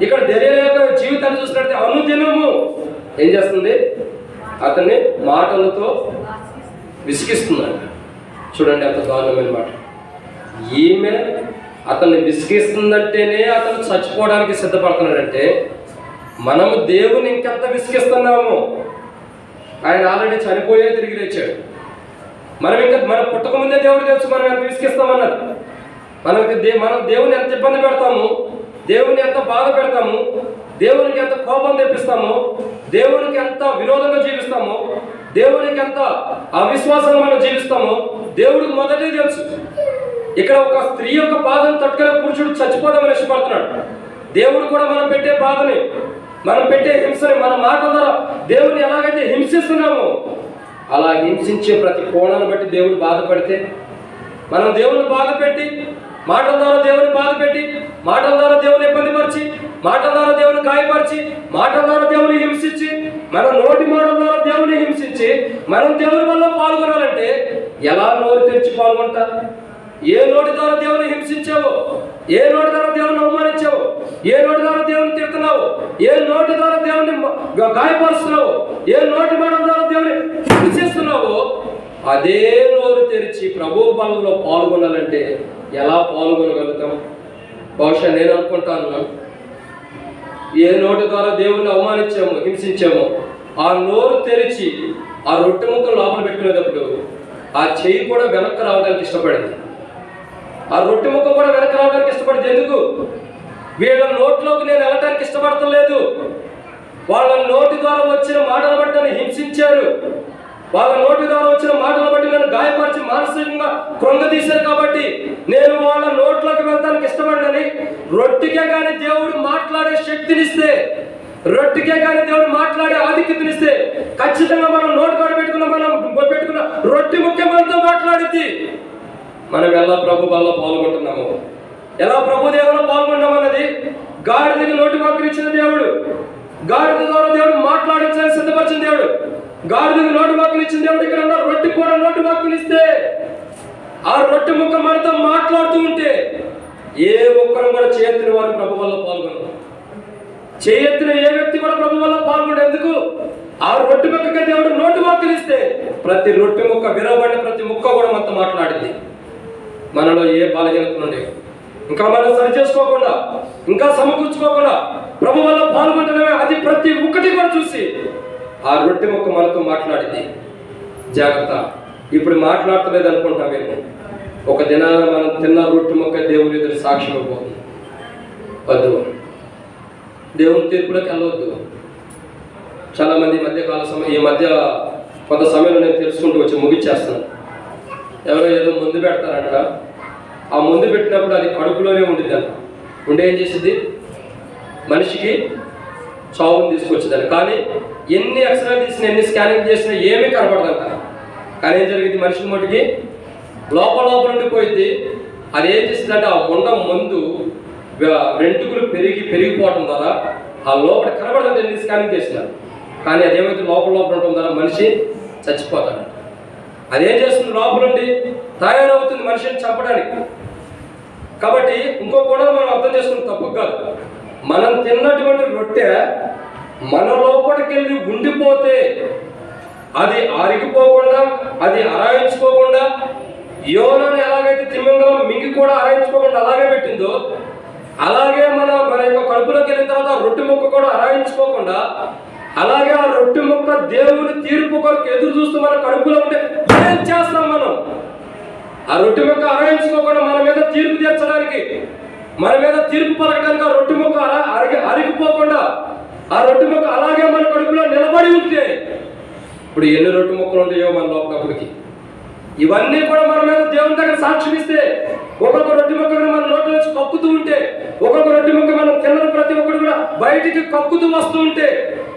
ఇక్కడ దెలీలా యొక్క జీవితాన్ని చూసినట్లయితే అనుదినము ఏం చేస్తుంది? అతన్ని మాటలతో విసిగిస్తున్నాడు. చూడండి ఎంత దారుణమైన మాట. ఈమె అతన్ని విసిగిస్తుందంటేనే అతను చచ్చిపోవడానికి సిద్ధపడుతున్నాడంటే మనము దేవుని ఇంకెంత విసిగిస్తున్నాము. ఆయన ఆల్రెడీ చనిపోయే తిరిగి లేచాడు. మనం పుట్టక ముందే దేవుడు తెలుసు మనం ఎంత విసిగిస్తామన్నది. మనం దేవుని ఎంత ఇబ్బంది పెడతాము, దేవుని ఎంత బాధ పెడతాము, దేవునికి ఎంత కోపం తెప్పిస్తామో, దేవునికి ఎంత విరోధంగా జీవిస్తామో, దేవునికి ఎంత అవిశ్వాసంగా మనం జీవిస్తామో దేవుడికి మొదటే తెలుసు. ఇక్కడ ఒక స్త్రీ యొక్క బాధను తట్టుకునే పురుషుడు చచ్చిపోదామని ఇష్టపడుతున్నాడు. దేవుడు కూడా మనం పెట్టే బాధని, మనం పెట్టే హింసని, మన మాట ద్వారా దేవుని ఎలాగైతే హింసిస్తున్నామో అలా హింసించే ప్రతి కోణాన్ని బట్టి దేవుడు బాధపడితే, మనం దేవుని బాధ పెట్టి, మాటల ద్వారా దేవుని బాధ పెట్టి, మాటల ద్వారా దేవుని ఇబ్బందిపరిచి, మాటల ద్వారా దేవుని గాయపరిచి, మాటల ద్వారా దేవుని హింసించి, మన నోటి మాటల ద్వారా దేవుని హింసించి మనం దేవుని వల్ల పాల్గొనాలంటే ఎలా నోరు తెరిచి పాల్గొంటా? ఏ నోటి ద్వారా దేవుని హింసించావో, ఏ నోటి ద్వారా దేవుని అవమానించావో, ఏ నోటి ద్వారా దేవుని తిడుతున్నావో, ఏ నోటి ద్వారా దేవుని గాయపరుస్తున్నావో, ఏ నోటి మాట ద్వారా దేవుని హింసిస్తున్నావో అదే నోరు తెరిచి ప్రభు బలంలో పాల్గొనాలంటే ఎలా పాల్గొనగలుగుతాం? బహుశా నేను అనుకుంటాను, ఏ నోటి ద్వారా దేవుణ్ణి అవమానించామో, హింసించామో ఆ నోరు తెరిచి ఆ రొట్టె ముక్కలు లోపల పెట్టుకునేటప్పుడు ఆ చెయ్యి కూడా వెనక్కి రావడానికి ఇష్టపడింది. ఆ రొట్టె ముక్క కూడా వెనక్కి రావడానికి ఇష్టపడింది. ఎందుకు? వీళ్ళ నోట్లోకి నేను వెళ్ళటానికి ఇష్టపడతలేదు. వాళ్ళ నోటి ద్వారా వచ్చిన మాటలు బట్టి నన్ను హింసించారు, వాళ్ళ నోటి ద్వారా వచ్చిన మాటలు బట్టి నన్ను గాయపరిచి మానసికంగా కృంగదీశారు కాబట్టి నేను వాళ్ళ నోట్లోకి వెళ్తానికి ఇష్టపడని, రొట్టెకే కానీ దేవుడు మాట్లాడే శక్తినిస్తే, రొట్టెకే కానీ దేవుడు మాట్లాడే ఆధిక్యతనిస్తే ఖచ్చితంగా మనం నోటు కాడ పెట్టుకున్న రొట్టె ముఖ్య మనతో మాట్లాడిద్ది. మనం ఎలా ప్రభు వల్ల పాల్గొంటున్నాము, ఎలా ప్రభు దేవులో పాల్గొంటామన్నది గాడిదకి నోటి వాక్కుని ఇచ్చిన దేవుడు, గాడిద ద్వారా దేవుడు మాట్లాడించాలని సిద్ధపరిచిన దేవుడు, గాడిదకి నోటి వాక్కుని ఇచ్చిన దేవుడు ఇక్కడ ఉన్న రొట్టె కూడా నోటి వాక్కుని ఇస్తే ఆ రొట్టె ముక్క మనతో మాట్లాడుతూ ఉంటే ఏ ఒక్కరు కూడా చేయెత్తిన వారు ప్రభు వల్ల పాల్గొనరు. చేయెత్తిన ఏ వ్యక్తి కూడా ప్రభు వల్ల పాల్గొనరు. ఎందుకు? ఆ రొట్టె ముక్కగా దేవుడు నోటి వాక్కుని ఇస్తే ప్రతి రొట్టె ముక్క, విరవబడిన ప్రతి ముక్క కూడా మనతో మాట్లాడింది. మనలో ఏ బలహీనత నుండి ఇంకా మనం సరి చేసుకోకుండా, ఇంకా సమకూర్చుకోకుండా ప్రభు వల్ల పాల్గొంటున్నామే, అది ప్రతి ఒక్కటి కూడా చూసి ఆ రొట్టె ముక్క మనతో మాట్లాడింది. జాగ్రత్త, ఇప్పుడు మాట్లాడతలేదు అనుకుంటామేమో, ఒక దినాన మనం తిన్న రొట్టె ముక్క దేవుని ఎదురు సాక్ష్యం అయిపోతుంది. వద్దు, దేవుని తీర్పులోకి వెళ్ళవద్దు. చాలా మంది ఈ మధ్య కొంత సమయంలో నేను తెలుసుకుంటూ వచ్చి ముగిచ్చేస్తున్నాను. ఎవరో ఏదో ముందు పెడతారంట, ఆ ముందు పెట్టినప్పుడు అది కడుపులోనే ఉండిద్దంట. ఉండే ఏం చేసింది? మనిషికి చావుని తీసుకొచ్చేదాన్ని. కానీ ఎన్ని ఎక్స్రే తీసినా, ఎన్ని స్కానింగ్ చేసినా ఏమీ కనపడదంట. కానీ ఏం జరిగింది? మనిషి మటుకి లోపల ఉండిపోయింది. అది ఏం చేసిందంటే ఆ ముందు వెంట్రుకలు పెరిగిపోవటం ద్వారా ఆ లోపల కనబడదంటే ఎన్ని స్కానింగ్ చేసినారు. కానీ అదేమైతే లోపల ఉండటం ద్వారా మనిషి చచ్చిపోతాడు. అదేం చేస్తుంది? లోపలుండి తయారవుతుంది మనిషిని చంపడానికి. కాబట్టి ఇంకో కూడా మనం అర్థం చేసుకుని తప్పు కాదు. మనం తిన్నటువంటి రొట్టె మన లోపలికి వెళ్ళి ఉండిపోతే అది ఆరిగిపోకుండా, అది అరాయించుకోకుండా, యోనాను ఎలాగైతే తిమ్మింగలం మింగి కూడా అరాయించుకోకుండా అలాగే పెట్టిందో, అలాగే మన యొక్క కడుపులోకి వెళ్ళిన తర్వాత రొట్టె ముక్క కూడా అరాయించుకోకుండా, అలాగే ఆ రొట్టె ముక్క దేవుని తీర్పు కొరకు ఎదురు చూస్తూ మన కడుపులో ఉంటే ఏం చేస్తాం మనం? ఆ రొట్టె ముక్క అరాయించుకోకుండా మన మీద తీర్పు తీర్చడానికి, మన మీద తీర్పు పలకడానికి ఆ రొట్టె ముక్క అరిగిపోకుండా ఆ రొట్టె ముక్క అలాగే మన కడుపులో నిలబడి ఉంటే ఇప్పుడు ఎన్ని రొట్టె ముక్కలు ఉంటాయో మన లోపలప్పటికి. ఇవన్నీ కూడా మన మీద దేవుని దగ్గర సాక్ష్యం ఇస్తే, ఒక్కొక్క రొట్టె ముక్క మన నోటి నుంచి కక్కుతూ ఉంటే, ఒక్కొక్క రొట్టె ముక్క మనం తిన్న ప్రతి ఒక్కటి కూడా బయటికి కక్కుతూ వస్తూ ఉంటే,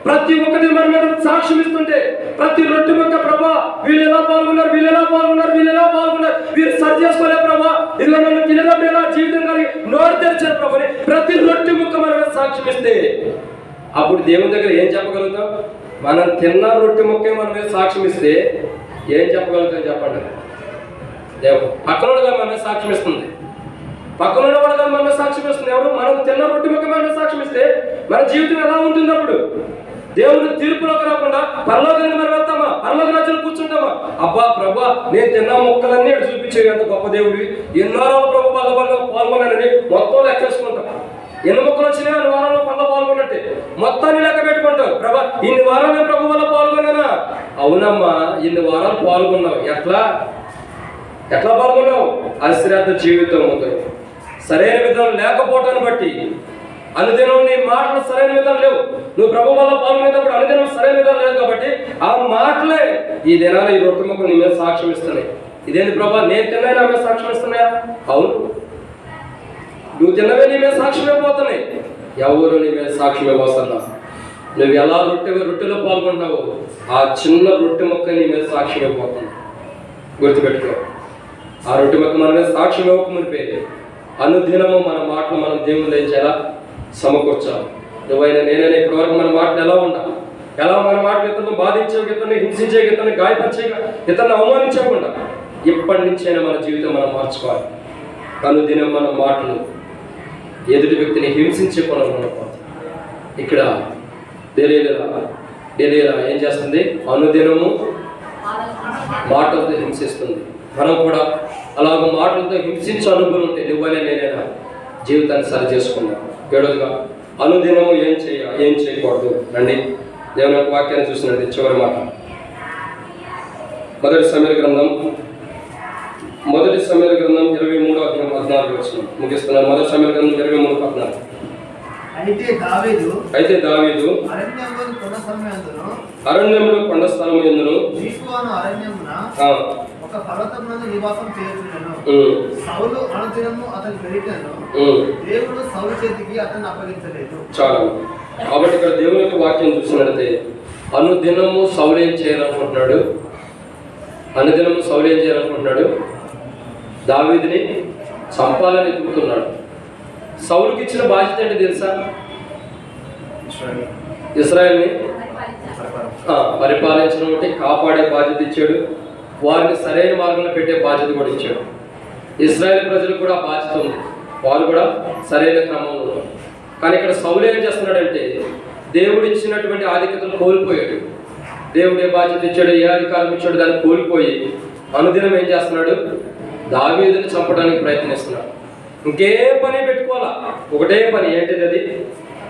ప్రతి ఒక్కటి మన మీద సాక్ష్యం ఇస్తుంటే, ప్రతి రొట్టె ముక్క ప్రభా వీళ్ళు ఎలా పాల్గొన్నారు, వీళ్ళు ఎలా పాల్గొన్నారు, వీళ్ళు ఎలా పాల్గొన్నారు, వీరు సరి చేసుకోలే ప్రభా, ఇలా నన్ను తినడం ఎలా జీవితం కలిగి నోరు తెరిచారు ప్రభా అని ప్రతి రొట్టె ముక్క మన మీద సాక్ష్యం ఇస్తే అప్పుడు దేవుని దగ్గర ఏం చెప్పగలుగుతాం? మనం తిన్న రొట్టె ముక్కే మన మీద సాక్ష్యం ఇస్తే ఏం చెప్పగలుగుతాం చెప్పండి? దేవుడు పక్కనోడుగా మన మీద సాక్ష్యం ఇస్తుంది. పక్కనోడు వాడుగా మన మీద సాక్ష్యం ఇస్తుంది. ఎవరు? మనం తిన్న రొట్టె ముక్క మన మీద సాక్ష్యం ఇస్తే మన జీవితం ఎలా ఉంటుంది? అప్పుడు దేవుని తీర్పులోకి రాకుండా పరలోకానికి మనం వెళ్తామా? పరలోక రాజ్యంలో కూర్చుంటామా? అబ్బా ప్రభా నేను తిన్న మొక్కలన్నీ అటు చూపించేవి ఎంత గొప్ప దేవుడివి, ఎన్నో రోజులు ప్రభు పల్లె పాల్గొన్నానని మొత్తం లెక్కేసుకుంటాం. ఎన్ని మొక్కలు వచ్చినాయి అన్ని వారాల్లో పనులు పాల్గొన్నట్టే మొత్తాన్ని లెక్క పెట్టుకుంటావు. ప్రభా ఇన్ని వారాలు ప్రభు వల్ల పాల్గొన్నానా? అవునమ్మా ఇన్ని వారాలు పాల్గొన్నావు. ఎట్లా పాల్గొన్నావు? అశ్రద్ధ జీవితం ఉంది. సరైన విధానం లేకపోవటాన్ని బట్టి అనుదినం నీ మాటలు సరైన విధానం లేవు. నువ్వు ప్రభు వల్ల పాల్గొనేటప్పుడు అనుదినం సరైన విధానం లేదు కాబట్టి ఆ మాటలే ఈ దినాలు ఈ రొట్టె ముక్కలు నీ మీద సాక్ష్యం ఇస్తున్నాయి. ఇదేంటి ప్రభా నేను తిన్నా నా మీద సాక్ష్యం ఇస్తున్నాయా? అవును, నువ్వు తిన్నవే నీ మీద సాక్ష్యం అయిపోతున్నాయి. ఎవరు నీ మీద సాక్ష్యం అయిపోతున్నా? నువ్వు ఎలా రొట్టెలో పాల్గొంటావో ఆ చిన్న రొట్టె మొక్క నీ మీద సాక్ష్యం అయిపోతుంది. గుర్తుపెట్టుకో, ఆ రొట్టె మొక్క మన మీద సాక్ష్యం ఇవ్వకమునిపే అనుదినము మన మాటలు మనం దేవుని లేచేలా సమకూర్చాలి. నువ్వైనా నేనైనా ఇప్పటివరకు మన మాటలు ఎలా ఉండాలి? ఎలా మన మాటలు ఇతరులను బాధించే, ఇతరుని హింసించే, ఇతరుని గాయపరిచే, ఇతరుని అవమానించకుండా ఇప్పటి నుంచైనా మన జీవితం మనం మార్చుకోవాలి. అనుదినం మన మాటలు ఎదుటి వ్యక్తిని హింసించే పనులు ఉండకూడదు. ఇక్కడ డెలీలా ఏం చేస్తుంది? అనుదినము మాటలతో హింసిస్తుంది. మనం కూడా అలాగ మాటలతో హింసించే అనుభవం ఉంటే నువ్వైనా నేనైనా జీవితాన్ని సరి చేసుకున్నాం. ఏడోదిగా అనుదినము ఏం చేయకూడదు. రండి దేవుని యొక్క వాక్యాన్ని చూసినది చివరి మాట. మొదటి సమూయేలు గ్రంథం 23వ అధ్యాయం 14 వచనం ముగిస్తున్నాను. మొదటి సమూయేలు గ్రంథం 23:14. అయితే దావీదు అరణ్యంలో కొండ స్థలం యందును ఒక పర్వతమునందు నివాసం చేయుచుండెను. సౌలు అనుదినము అతని పెరిగినను దేవుడు సౌలు చేతికి అతన్ని అప్పగించలేదు. చాలు. కాబట్టి ఇక్కడ దేవుని యొక్క వాక్యం చూసినట్లయితే అనుదినము సౌలు ఏం చేయాలనుకుంటున్నాడు? దావీదుని చంపాలని ఎదుగుతున్నాడు. సౌలుకి ఇచ్చిన బాధ్యత ఏంటి తెలుసా? ఇశ్రాయేలుని పరిపాలించడం అంటే కాపాడే బాధ్యత ఇచ్చాడు. వారిని సరైన మార్గంలో పెట్టే బాధ్యత కూడా ఇచ్చాడు. ఇశ్రాయేల్ ప్రజలకు కూడా బాధ్యత ఉంది, వారు కూడా సరైన క్రమంలో ఉన్నారు. కానీ ఇక్కడ సౌలు ఏం చేస్తున్నాడంటే దేవుడు ఇచ్చినటువంటి ఆధిక్యతను కోల్పోయాడు. దేవుడు ఏ బాధ్యత ఇచ్చాడు, ఏ అధికారం ఇచ్చాడు దాన్ని కోల్పోయి అనుదినం ఏం చేస్తున్నాడు? దావీదుని చంపడానికి ప్రయత్నిస్తున్నాడు. ఇంకే పని పెట్టుకోవాలా, ఒకటే పని. ఏంటిది అది?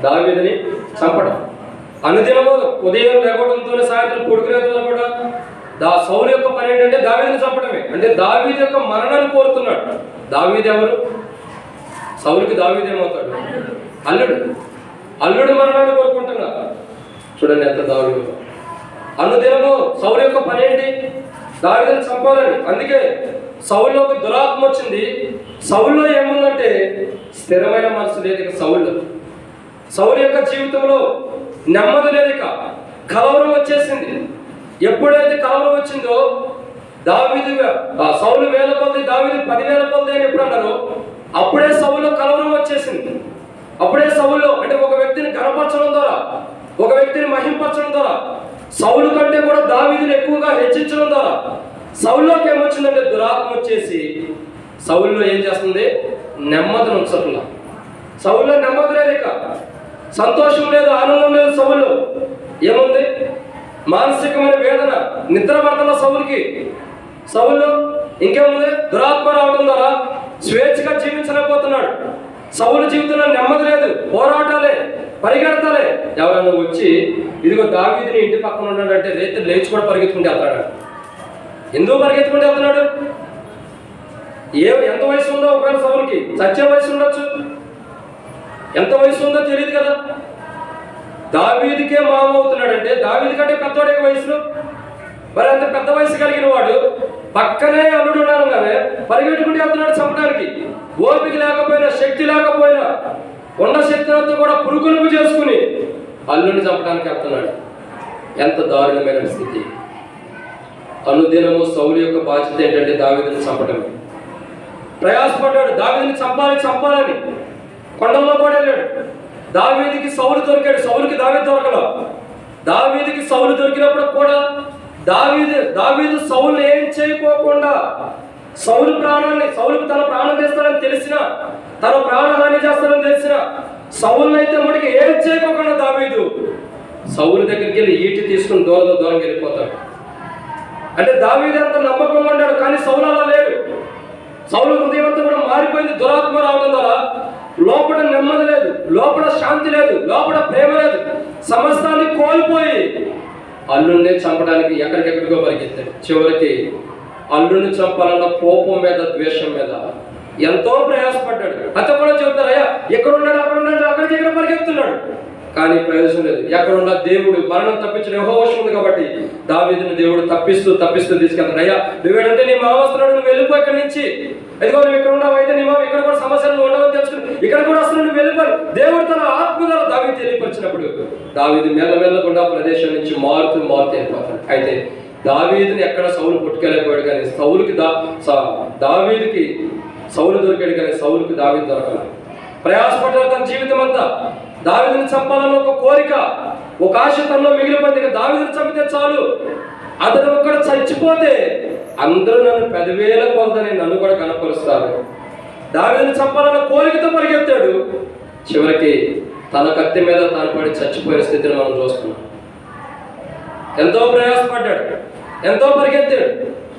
దావీదుని చంపడం. అనుదినము ఉదయం లేవడంతో సాయంత్రం పడుకునేందుకు కూడా సౌలు యొక్క పని ఏంటంటే దావీదుని చంపడమే. అంటే దావీదు యొక్క మరణాన్ని కోరుతున్నాడు. దావీదు ఎవరు? సౌలుకి దావీదు ఏమవుతాడు? అల్లుడు మరణాన్ని కోరుకుంటున్నాడు. చూడండి ఎంత దావీదు. అనుదినము సౌలు యొక్క పని ఏంటి? దావీదుని చంపాలని. అందుకే సౌలులో ఒక దురాత్మ వచ్చింది. సౌలులో ఏముందంటే స్థిరమైన మనసు లేదు. ఇక సౌలు యొక్క జీవితంలో నెమ్మది లేదు. ఇక కలవరం వచ్చేసింది. ఎప్పుడైతే కలవరం వచ్చిందో దావీదు సౌలు 1000 కొలది, దావీదు 10,000 కొలది అని ఎప్పుడు అన్నారో అప్పుడే సౌలులో కలవరం వచ్చేసింది. అప్పుడే సౌలులో అంటే ఒక వ్యక్తిని గణపరచడం ద్వారా, ఒక వ్యక్తిని మహింపరచడం ద్వారా, సౌలు కంటే కూడా దావీదుని ఎక్కువగా హెచ్చించడం ద్వారా సౌలులోకి ఏమొచ్చిందంటే దురాత్మ వచ్చేసి సౌలులో ఏం చేస్తుంది? నెమ్మదిని ఉంచట్లా. సౌలులో నెమ్మది లేదు, ఇక సంతోషం లేదు, ఆనందం లేదు. సౌలులో ఏముంది? మానసికమైన వేదన, నిద్ర పడతల సౌలుకి. సౌలులో ఇంకేముంది? దురాత్మ రావడం ద్వారా స్వేచ్ఛగా జీవించలేకపోతున్నాడు. సౌలు జీవితంలో నెమ్మది లేదు, పోరాటాలే, పరిగెడతాలే. ఎవరన్నా వచ్చి ఇదిగో దావీదుని ఇంటి పక్కన ఉన్నాడంటే రేతి లేచి కూడా పరిగెత్తుకుంటే వెళ్తాడు. ఎందుకు పరిగెత్తుకుంటే వెళ్తున్నాడు? ఎంత వయసు ఉందో ఒకవేళ సౌలుకి చచ్చే వయసు ఉండొచ్చు, ఎంత వయసు ఉందో తెలియదు కదా. దావీదుకే మామ అవుతున్నాడంటే దావీదు కంటే పెద్దవాడే వయసులో. మరి అంత పెద్ద వయసు కలిగిన వాడు పక్కనే అల్లుడు ఉండగానే పరిగెట్టుకుంటూ వెళ్తున్నాడు చంపడానికి. ఓపిక లేకపోయినా, శక్తి లేకపోయినా, ఉన్న శక్తినంతా కూడా పురుగులుపు చేసుకుని అల్లుడిని చంపడానికి వెళ్తున్నాడు. ఎంత దారుణమైన స్థితి. అనుదినము సౌలు యొక్క బాధ్యత ఏంటంటే దావీదుని చంపడం. ప్రయాసపడ్డాడు, దావీదుని చంపాలని. కొండల్లో కూడా వెళ్ళాడు. దావీదుకి సౌలు దొరికాడు, సౌలుకి దావీదు దొరకలా. దావీదుకి సౌలు దొరికినప్పుడు కూడా దావీదు సౌలు ఏం చేయకోకుండా సౌలుకు తన ప్రాణం తీస్తాడని తెలిసినా, తన ప్రాణహాని చేస్తాడని తెలిసినా సౌలు అయితే మనకి ఏం చేయకోకుండా దావీదు సౌలు దగ్గరికి వెళ్ళి ఈటి తీసుకుని దూరం వెళ్ళిపోతాడు. అంటే దావీదు అంత నమ్మకంగా ఉన్నాడు, కానీ సౌలు అలా లేడు. సౌలు హృదయం అంతా కూడా మారిపోయింది. దురాత్మ రావడం ద్వారా లోపల నెమ్మది లేదు, లోపల శాంతి లేదు, లోపల ప్రేమ లేదు. సమస్తాన్ని కోల్పోయి అల్లుడిని చంపడానికి ఎక్కడికెక్కడికో పరిగెత్తాడు. చివరికి అల్లుడిని చంపాలన్న కోపం మీద, ద్వేషం మీద ఎంతో ప్రయాసపడ్డాడు. అంత కూడా చెబుతారు, అయ్యా ఎక్కడున్నాడు, అక్కడికి ఇక్కడ పరిగెత్తున్నాడు. కానీ ప్రయోజనం లేదు. ఎక్కడున్న దేవుడు మరణం తప్పించిన యెహోవా ఉంది కాబట్టి దావీదుని దేవుడు తప్పిస్తూ తీసుకెళ్తాడు. అయ్యా నువ్వేంటే నీ మామ వస్తున్నాడు, నువ్వు వెళ్ళిపో ఇక్కడి నుంచి. ఇదిగో నువ్వు ఇక్కడ ఉన్నావు, అయితే నీ మామ ఇక్కడ కూడా సమస్యలు ఉండవని తెలుసుకుని ఇక్కడ కూడా వస్తున్నాడు, నువ్వు వెళ్ళిపోయి. దేవుడు తన ఆత్మ ద్వారా దావీదు తెలియపరిచినప్పుడు దావీదు మెల్లమెల్లకుండా ప్రదేశం నుంచి మారుతూ వెళ్ళిపోతాడు. అయితే దావీదుని ఎక్కడ సౌలు పుట్టుకెళ్ళిపోయాడు, కానీ దావీదుకి సౌలు దొరికాడు, కానీ సౌలుకి దావీదు దొరకలేదు. ప్రయాసపడ్డాడు తన జీవితం అంతా. దావీదుని చంపాలన్న ఒక కోరిక, ఒక ఆశ తనలో మిగిలిపోయింది. దావీదుని చంపితే చాలు, అతను ఒక్కడ చచ్చిపోతే అందరూ నన్ను 10,000 కొలతని నన్ను కూడా కనపరుస్తారు. దావీదుని చంపాలన్న కోరికతో పరిగెత్తాడు. చివరికి తన కత్తి మీద తాను పడి చచ్చిపోయిన స్థితిని మనం చూస్తున్నాం. ఎంతో ప్రయాసపడ్డాడు, ఎంతో పరిగెత్తాడు.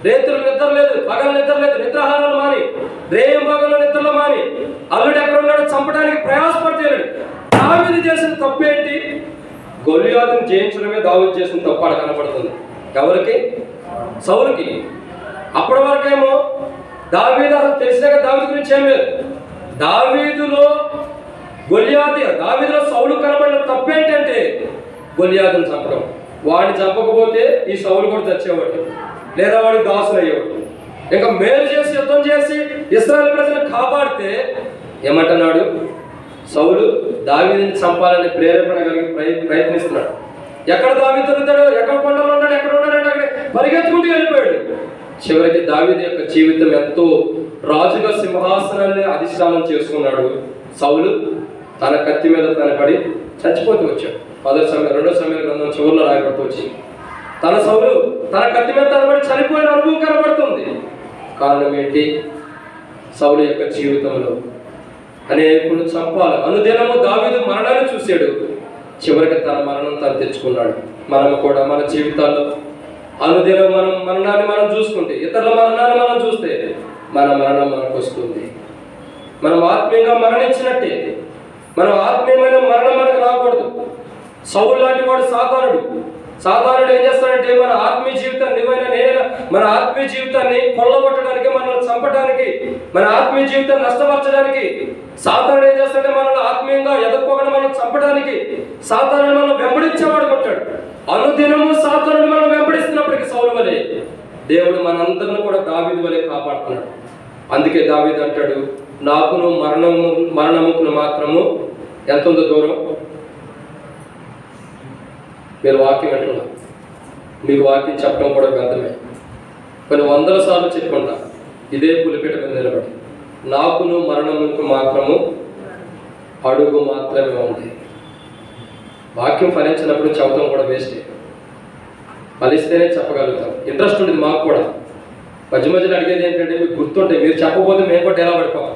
రేతులు నిద్ర లేదు, పగలు నిద్ర లేదు, నిద్రాహారాలు మాని, రేయం పగలు నిద్రలు మాని అల్లుడు ఎక్కడ ఉన్నాడు చంపడానికి ప్రయాసపడతాడు. దావీదు చేసిన తప్పు ఏంటి? గొలియాతుని జయించడమే దావీదు చేసిన తప్పు అక్కడ కనపడుతుంది. ఎవరికి? సౌలుకి. అప్పటి వరకేమో దావీదు అసలు తెలిసినాక దావీదు గురించి ఏం లేదు. దావీదులో సౌలు కనబడిన తప్పు ఏంటంటే గొలియాతుని చంపడం. వాడిని చంపకపోతే ఈ సౌలు కూడా చచ్చేవాడు, లేదా వాడికి దాసులు అయ్యేవాడు. ఇంకా మేలు చేసి యుద్ధం చేసి ఇశ్రాయేలు ప్రజలను కాపాడితే ఏమంటున్నాడు? సౌలు దావీదుని చంపాలని ప్రేరేపణ కలిగి ప్రయత్నిస్తున్నాడు. ఎక్కడ దావీదు దొరుకుతాడు, ఎక్కడ కొండలో ఉన్నాడు, ఎక్కడ ఉన్నాడంటే అక్కడ పరిగెత్తుకుంటూ వెళ్ళిపోయాడు. చివరికి దావీదు యొక్క జీవితం ఎంతో రాజుగా సింహాసనాన్ని అధిష్టానం చేసుకున్నాడు. సౌలు తన కత్తి మీద తన పడి చచ్చిపోతూ వచ్చాడు. 2 సమయాల గ్రంథం చివరిలో రాయబడుతూ వచ్చింది. సౌలు తన కత్తి మీద తన పడి చనిపోయిన అనుభవం కనబడుతుంది. కారణం ఏంటి? సౌలు యొక్క జీవితంలో అనేకులు చంపాలి. అనుదినము దావీదు మరణాన్ని చూశాడు, చివరికి తన మరణం తను తెచ్చుకున్నాడు. మనము కూడా మన జీవితాల్లో అనుదినం మనం మరణాన్ని మనం చూసుకుంటే, ఇతరుల మరణాన్ని మనం చూస్తే మన మరణం మనకు వస్తుంది. మనం ఆత్మీయంగా మరణించినట్టే, మనం ఆత్మీయమైన మరణం మనకు రాకూడదు. సౌలు లాంటి వాడు సాతానుడు ఏం చేస్తాడంటే మన ఆత్మీయ జీవితాన్ని మన ఆత్మీయ జీవితాన్ని కొల్లగొట్టడానికి, మనల్ని చంపడానికి, మన ఆత్మీయ జీవితాన్ని నష్టపరచడానికి సాతానుడు ఏం చేస్తాడంటే మనల్ని ఆత్మీయంగా ఎదుర్కోకుండా మనం చంపడానికి సాతానుడు మనం వెంబడించేవాడు కొట్టాడు. అనుదినము సాతానుడు మనం వెంబడిస్తున్నప్పటికీ సౌలు వలె దేవుడు మనందరిని కూడా దావీదు వలె కాపాడుతున్నాడు. అందుకే దావీదు అంటాడు, నాకును మరణముకును మాత్రము ఎంత ఉందో దూరం. మీరు వాక్యం అంటున్నా, మీకు వాక్యం చెప్పడం కూడా వ్యర్థమే. కొన్ని 100 సార్లు చెప్పుకుంటా ఇదే పులిపేట మీద నిలబడి, నాకును మరణముకు మాత్రము అడుగు మాత్రమే ఉంది. వాక్యం ఫలించినప్పుడు చెప్పడం కూడా వేస్టే. ఫలిస్తేనే చెప్పగలుగుతాం. ఇంట్రెస్ట్ ఉంటుంది మాకు కూడా. మధ్య మధ్యలో అడిగేది ఏంటంటే మీకు గుర్తుంటాయి, మీరు చెప్పకపోతే మేము కూడా ఎలా పడిపోతాం.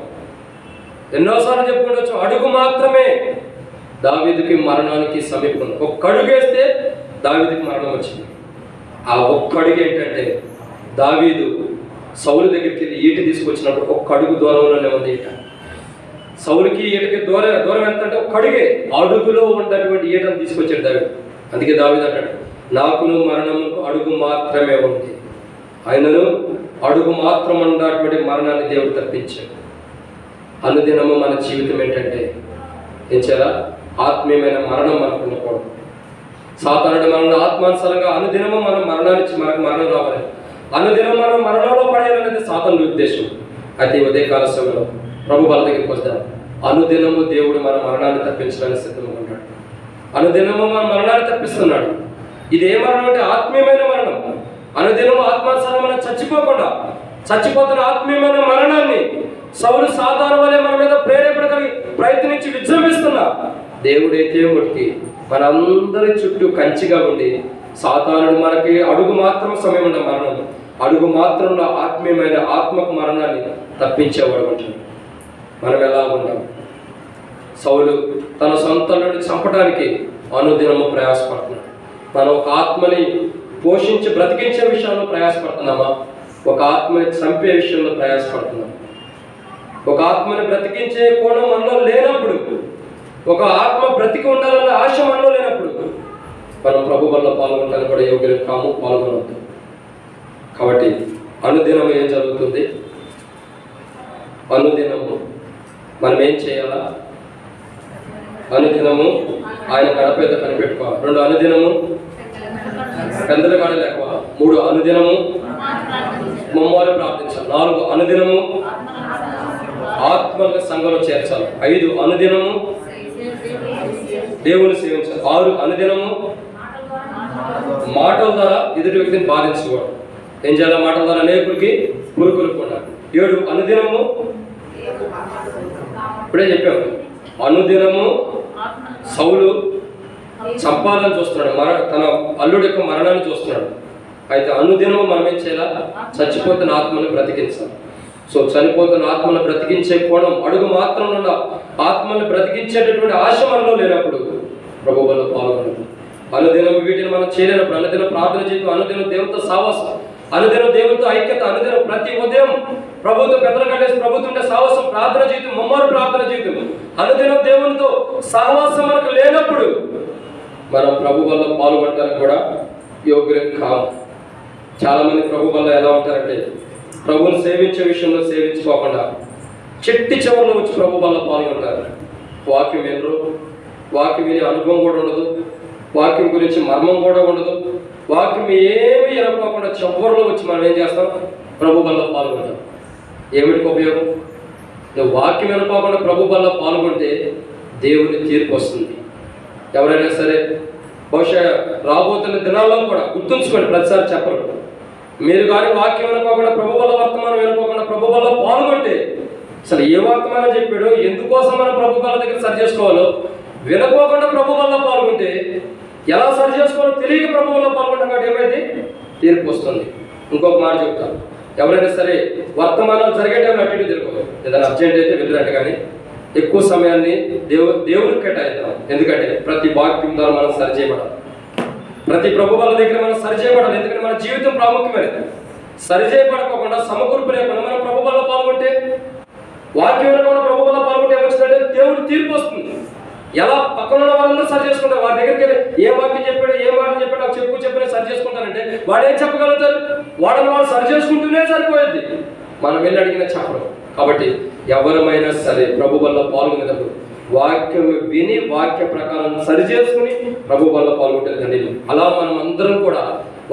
ఎన్నోసార్లు చెప్పుకుంటూ అడుగు మాత్రమే దావీదుకి మరణానికి సమీపం. ఒక్క అడుగు వేస్తే దావీదుకి మరణం వచ్చింది. ఆ ఒక్క అడుగు ఏంటంటే దావీదు సౌలు దగ్గరికి వెళ్ళి ఈట తీసుకొచ్చినప్పుడు ఒక్క అడుగు దూరంలోనే ఉంది ఈట. సౌలుకి ఈటకి దూరం ఎంత అంటే ఒక్క అడుగే, అడుగులో ఉన్నటువంటి ఈటను తీసుకొచ్చాడు దావీదు. అందుకే దావీదు అంటాడు, నాకును మరణముకు అడుగు మాత్రమే ఉంది. ఆయనను అడుగు మాత్రం ఉన్నటువంటి మరణాన్ని దేవుడు తప్పించాడు. అనుదినము మన జీవితం ఏంటంటే ఏం చేయాలా? ఆత్మీయమైన మరణం మనకు ఉండకూడదు. సాధారణ మన ఆత్మానుసారంగా అనుదినము మనం మరణానికి మనకు మరణం రావాలి, అనుదినం మనం మరణంలో పడేయాలనేది సాతానుడి ఉద్దేశం. అయితే ఉదయకాల సమయంలో ప్రభు వాళ్ళ దగ్గరికి వద్దాం. అనుదినము దేవుడు మన మరణాన్ని తప్పించడానికి సిద్ధంగా ఉన్నాడు. అనుదినము మన మరణాన్ని తప్పిస్తున్నాడు. ఇది ఏ మరణం అంటే ఆత్మీయమైన మరణం. అనుదినము ఆత్మానుసారం మనం చచ్చిపోకుండా చచ్చిపోతున్న ఆత్మీయమైన మరణాన్ని సౌలు సాధారణ వలె మన మీద ప్రేరేపణ కలిగి ప్రయత్నించి విజృంభిస్తున్నా దేవుడైతే ఒకటి మనందరి చుట్టూ కంచిగా ఉండి సాతానుడు మనకి అడుగు మాత్రం సమయం ఉన్న మరణం, అడుగు మాత్రంలో ఆత్మీయమైన ఆత్మకు మరణాన్ని తప్పించేవాడు అంటాడు. మనం ఎలా ఉన్నాం? సౌలు తన సొంతలను చంపడానికి అనుదినము ప్రయాసపడుతున్నాడు. మనం ఒక ఆత్మని పోషించి బ్రతికించే విషయంలో ప్రయాసపడుతున్నామా? ఒక ఆత్మని చంపే విషయంలో ప్రయాసపడుతున్నాం. ఒక ఆత్మని బ్రతికించే కోణం మనలో లేనప్పుడు, ఒక ఆత్మ బ్రతికి ఉండాలన్న ఆశ మనలో లేనప్పుడు మనం ప్రభు వల్ల పాల్గొనడానికి కూడా యోగ్యులు కాము, పాల్గొనవద్దు. కాబట్టి అనుదినం ఏం జరుగుతుంది? అనుదినము మనం ఏం చేయాలా? అనుదినము ఆయన గడపేద కనిపెట్టుకోవాలి. 2 అనుదినము పెద్దల కాడ లేక. 3 అనుదినము ముమ్మారు ప్రార్థించాలి. 4 అనుదినము ఆత్మల సంఘంలో చేర్చాలి. 5 అనుదినము దేవుని సేవించాలి. 6 అనుదినము మాటల ద్వారా ఎదుటి వ్యక్తిని బాధించకూడదు. ఏం చేయాలి? మాటల ద్వారా అనేకులకి పురుకులుకుండా. 7 అనుదినము ఇప్పుడే చెప్పాము. అనుదినము సౌలు చంపాలని చూస్తున్నాడు, తన అల్లుడి యొక్క మరణాన్ని చూస్తున్నాడు. అయితే అనుదినము మనం ఏం చేయాలా? చచ్చిపోతున్న ఆత్మను బ్రతికించాలి. సో చనిపోతున్న ఆత్మను బ్రతికించే కోణం, అడుగు మాత్రం ఉన్న ఆత్మను బ్రతికించేటటువంటి ఆశ మనలో లేనప్పుడు ప్రభు వల్ల పాల్గొనదు. అనుదినం వీటిని మనం చేయలేనప్పుడు అనుదినం ప్రార్థన చేయడం, అనుదినం దేవునితో సావాసం, అనుదినం దేవునితో ఐక్యత, అనుదినం ప్రతి ఉదయం ప్రభుత్వం పెద్దలు కట్టేసి ప్రభుత్వం సావాసం, ప్రార్థన జీవితం, ముమ్మారు ప్రార్థన జీవితం, అనుదినం దేవునితో సహవాసం మనకు లేనప్పుడు మనం ప్రభు వల్ల పాల్గొనడానికి కూడా యోగ్యం కాదు. చాలా మంది ప్రభు వల్ల ఎలా ఉంటారంటే ప్రభువుని సేవించే విషయంలో సేవించుకోకుండా చెట్టి చివరిలో వచ్చి ప్రభు వల్ల పాల్గొంటారు. వాక్యం వినరు, వాక్యం వినే అనుభవం కూడా ఉండదు, వాక్యం గురించి మర్మం కూడా ఉండదు, వాక్యం ఏమీ వినకపోకుండా చివరిలో వచ్చి మనం ఏం చేస్తాం? ప్రభు వల్ల పాల్గొంటాం. ఏమిటికి ఉపయోగం? నువ్వు వాక్యం వినకపోకుండా ప్రభు వల్ల పాల్గొంటే దేవుని తీర్పు వస్తుంది. ఎవరైనా సరే బహుశా రాబోతున్న దినాల్లో కూడా గుర్తుంచుకోండి, ప్రతిసారి చెప్పరు. మీరు కానీ వాక్యం వినకపోకుండా ప్రభు వల్ల వర్తమానం వినకపోకుండా ప్రభు వల్ల పాల్గొంటే అసలు ఏ వర్తమానం చెప్పాడో, ఎందుకోసం మనం ప్రభు వల్ల దగ్గర సరి చేసుకోవాలో వినకోకుండా ప్రభు వల్ల పాల్గొంటే ఎలా సరి చేసుకోవాలో తెలియక ప్రభు వల్ల పాల్గొంటాం కాబట్టి ఏమైంది? తీర్పు వస్తుంది. ఇంకొక మాట చెప్తాను, ఎవరైనా సరే వర్తమానాలు జరిగే టైంలో అటు ఇటు తిరగదు. ఏదైనా అర్జెంట్ అయితే వెళ్ళినట్టు కానీ ఎక్కువ సమయాన్ని దేవుడికి కేటాయిద్దాం. ఎందుకంటే ప్రతి వాక్యం ద్వారా మనం సరి చేయబడాలి, ప్రతి ప్రభు వాళ్ళ దగ్గర మనం సరి చేయబడాలి. ఎందుకంటే మన జీవితం ప్రాముఖ్యమైనది. సరి చేయబడకోకుండా సమకూర్పు లేకుండా మనం ప్రభు వల్ల పాల్గొంటే, వాక్యం వినకుండా ప్రభు వల్ల పాల్గొంటే ఏమొచ్చిందంటే దేవుడి తీర్పు వస్తుంది. ఎలా పక్కన ఉన్న వాళ్ళందరూ సరి చేసుకుంటారు. వారి దగ్గరికి వెళ్ళి ఏ వాక్యం చెప్పాడు, ఏ మాట చెప్పాడు, నాకు చెప్పిన సరి చేసుకుంటానంటే వాడు ఏం చెప్పగలుగుతారు? వాళ్ళని వాళ్ళు సరి చేసుకుంటూనే సరిపోయింది. మనం వెళ్ళి అడిగిన చెప్పడం. కాబట్టి ఎవరమైనా సరే ప్రభు వల్ల పాల్గొనేటప్పుడు వాక్యం విని వాక్య ప్రకారం సరి చేసుకుని ప్రభు వల్ల పాల్గొంటే ధన్యులు. అలా మనం అందరం కూడా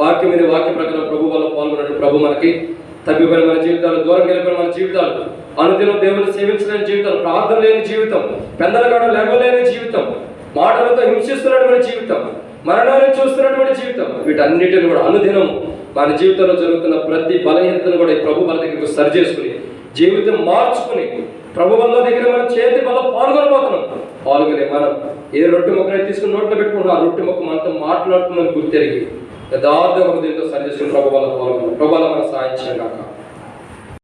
వాక్యం విని వాక్య ప్రకారం ప్రభు వల్ల పాల్గొన్నట్టు ప్రభు మనకి తప్పిపోయిన మన జీవితాలు, దూరం వెళ్ళిపోయిన మన జీవితాలు, అనుదినం దేవుని సేవించలేని జీవితం, ప్రార్థన లేని జీవితం, పెందలగాడ లేవలేని జీవితం, మాటలతో హింసిస్తున్నటువంటి జీవితం, మరణాన్ని చూస్తున్నటువంటి జీవితం, వీటన్నిటిని కూడా అనుదినం మన జీవితంలో జరుగుతున్న ప్రతి బలహీనతను కూడా ప్రభు మన దగ్గరకు సరి చేసుకుని జీవితం మార్చుకుని ప్రభు వల్ల దగ్గర మనం చేతి వల్ల పాల్గొనబోతున్నాం. పాల్గొనే మనం ఏ రొట్టె మొక్కని తీసుకుని నోట్లో పెట్టుకుంటాం, ఆ రొట్టె మొక్క మనతో మాట్లాడుతుందని గుర్తెరిగి యథార్థ హృదయంతో సరి చేసుకుని ప్రభు వల్ల పాల్గొన్నాం. ప్రభు వల్ల మనం సాధించిన కాక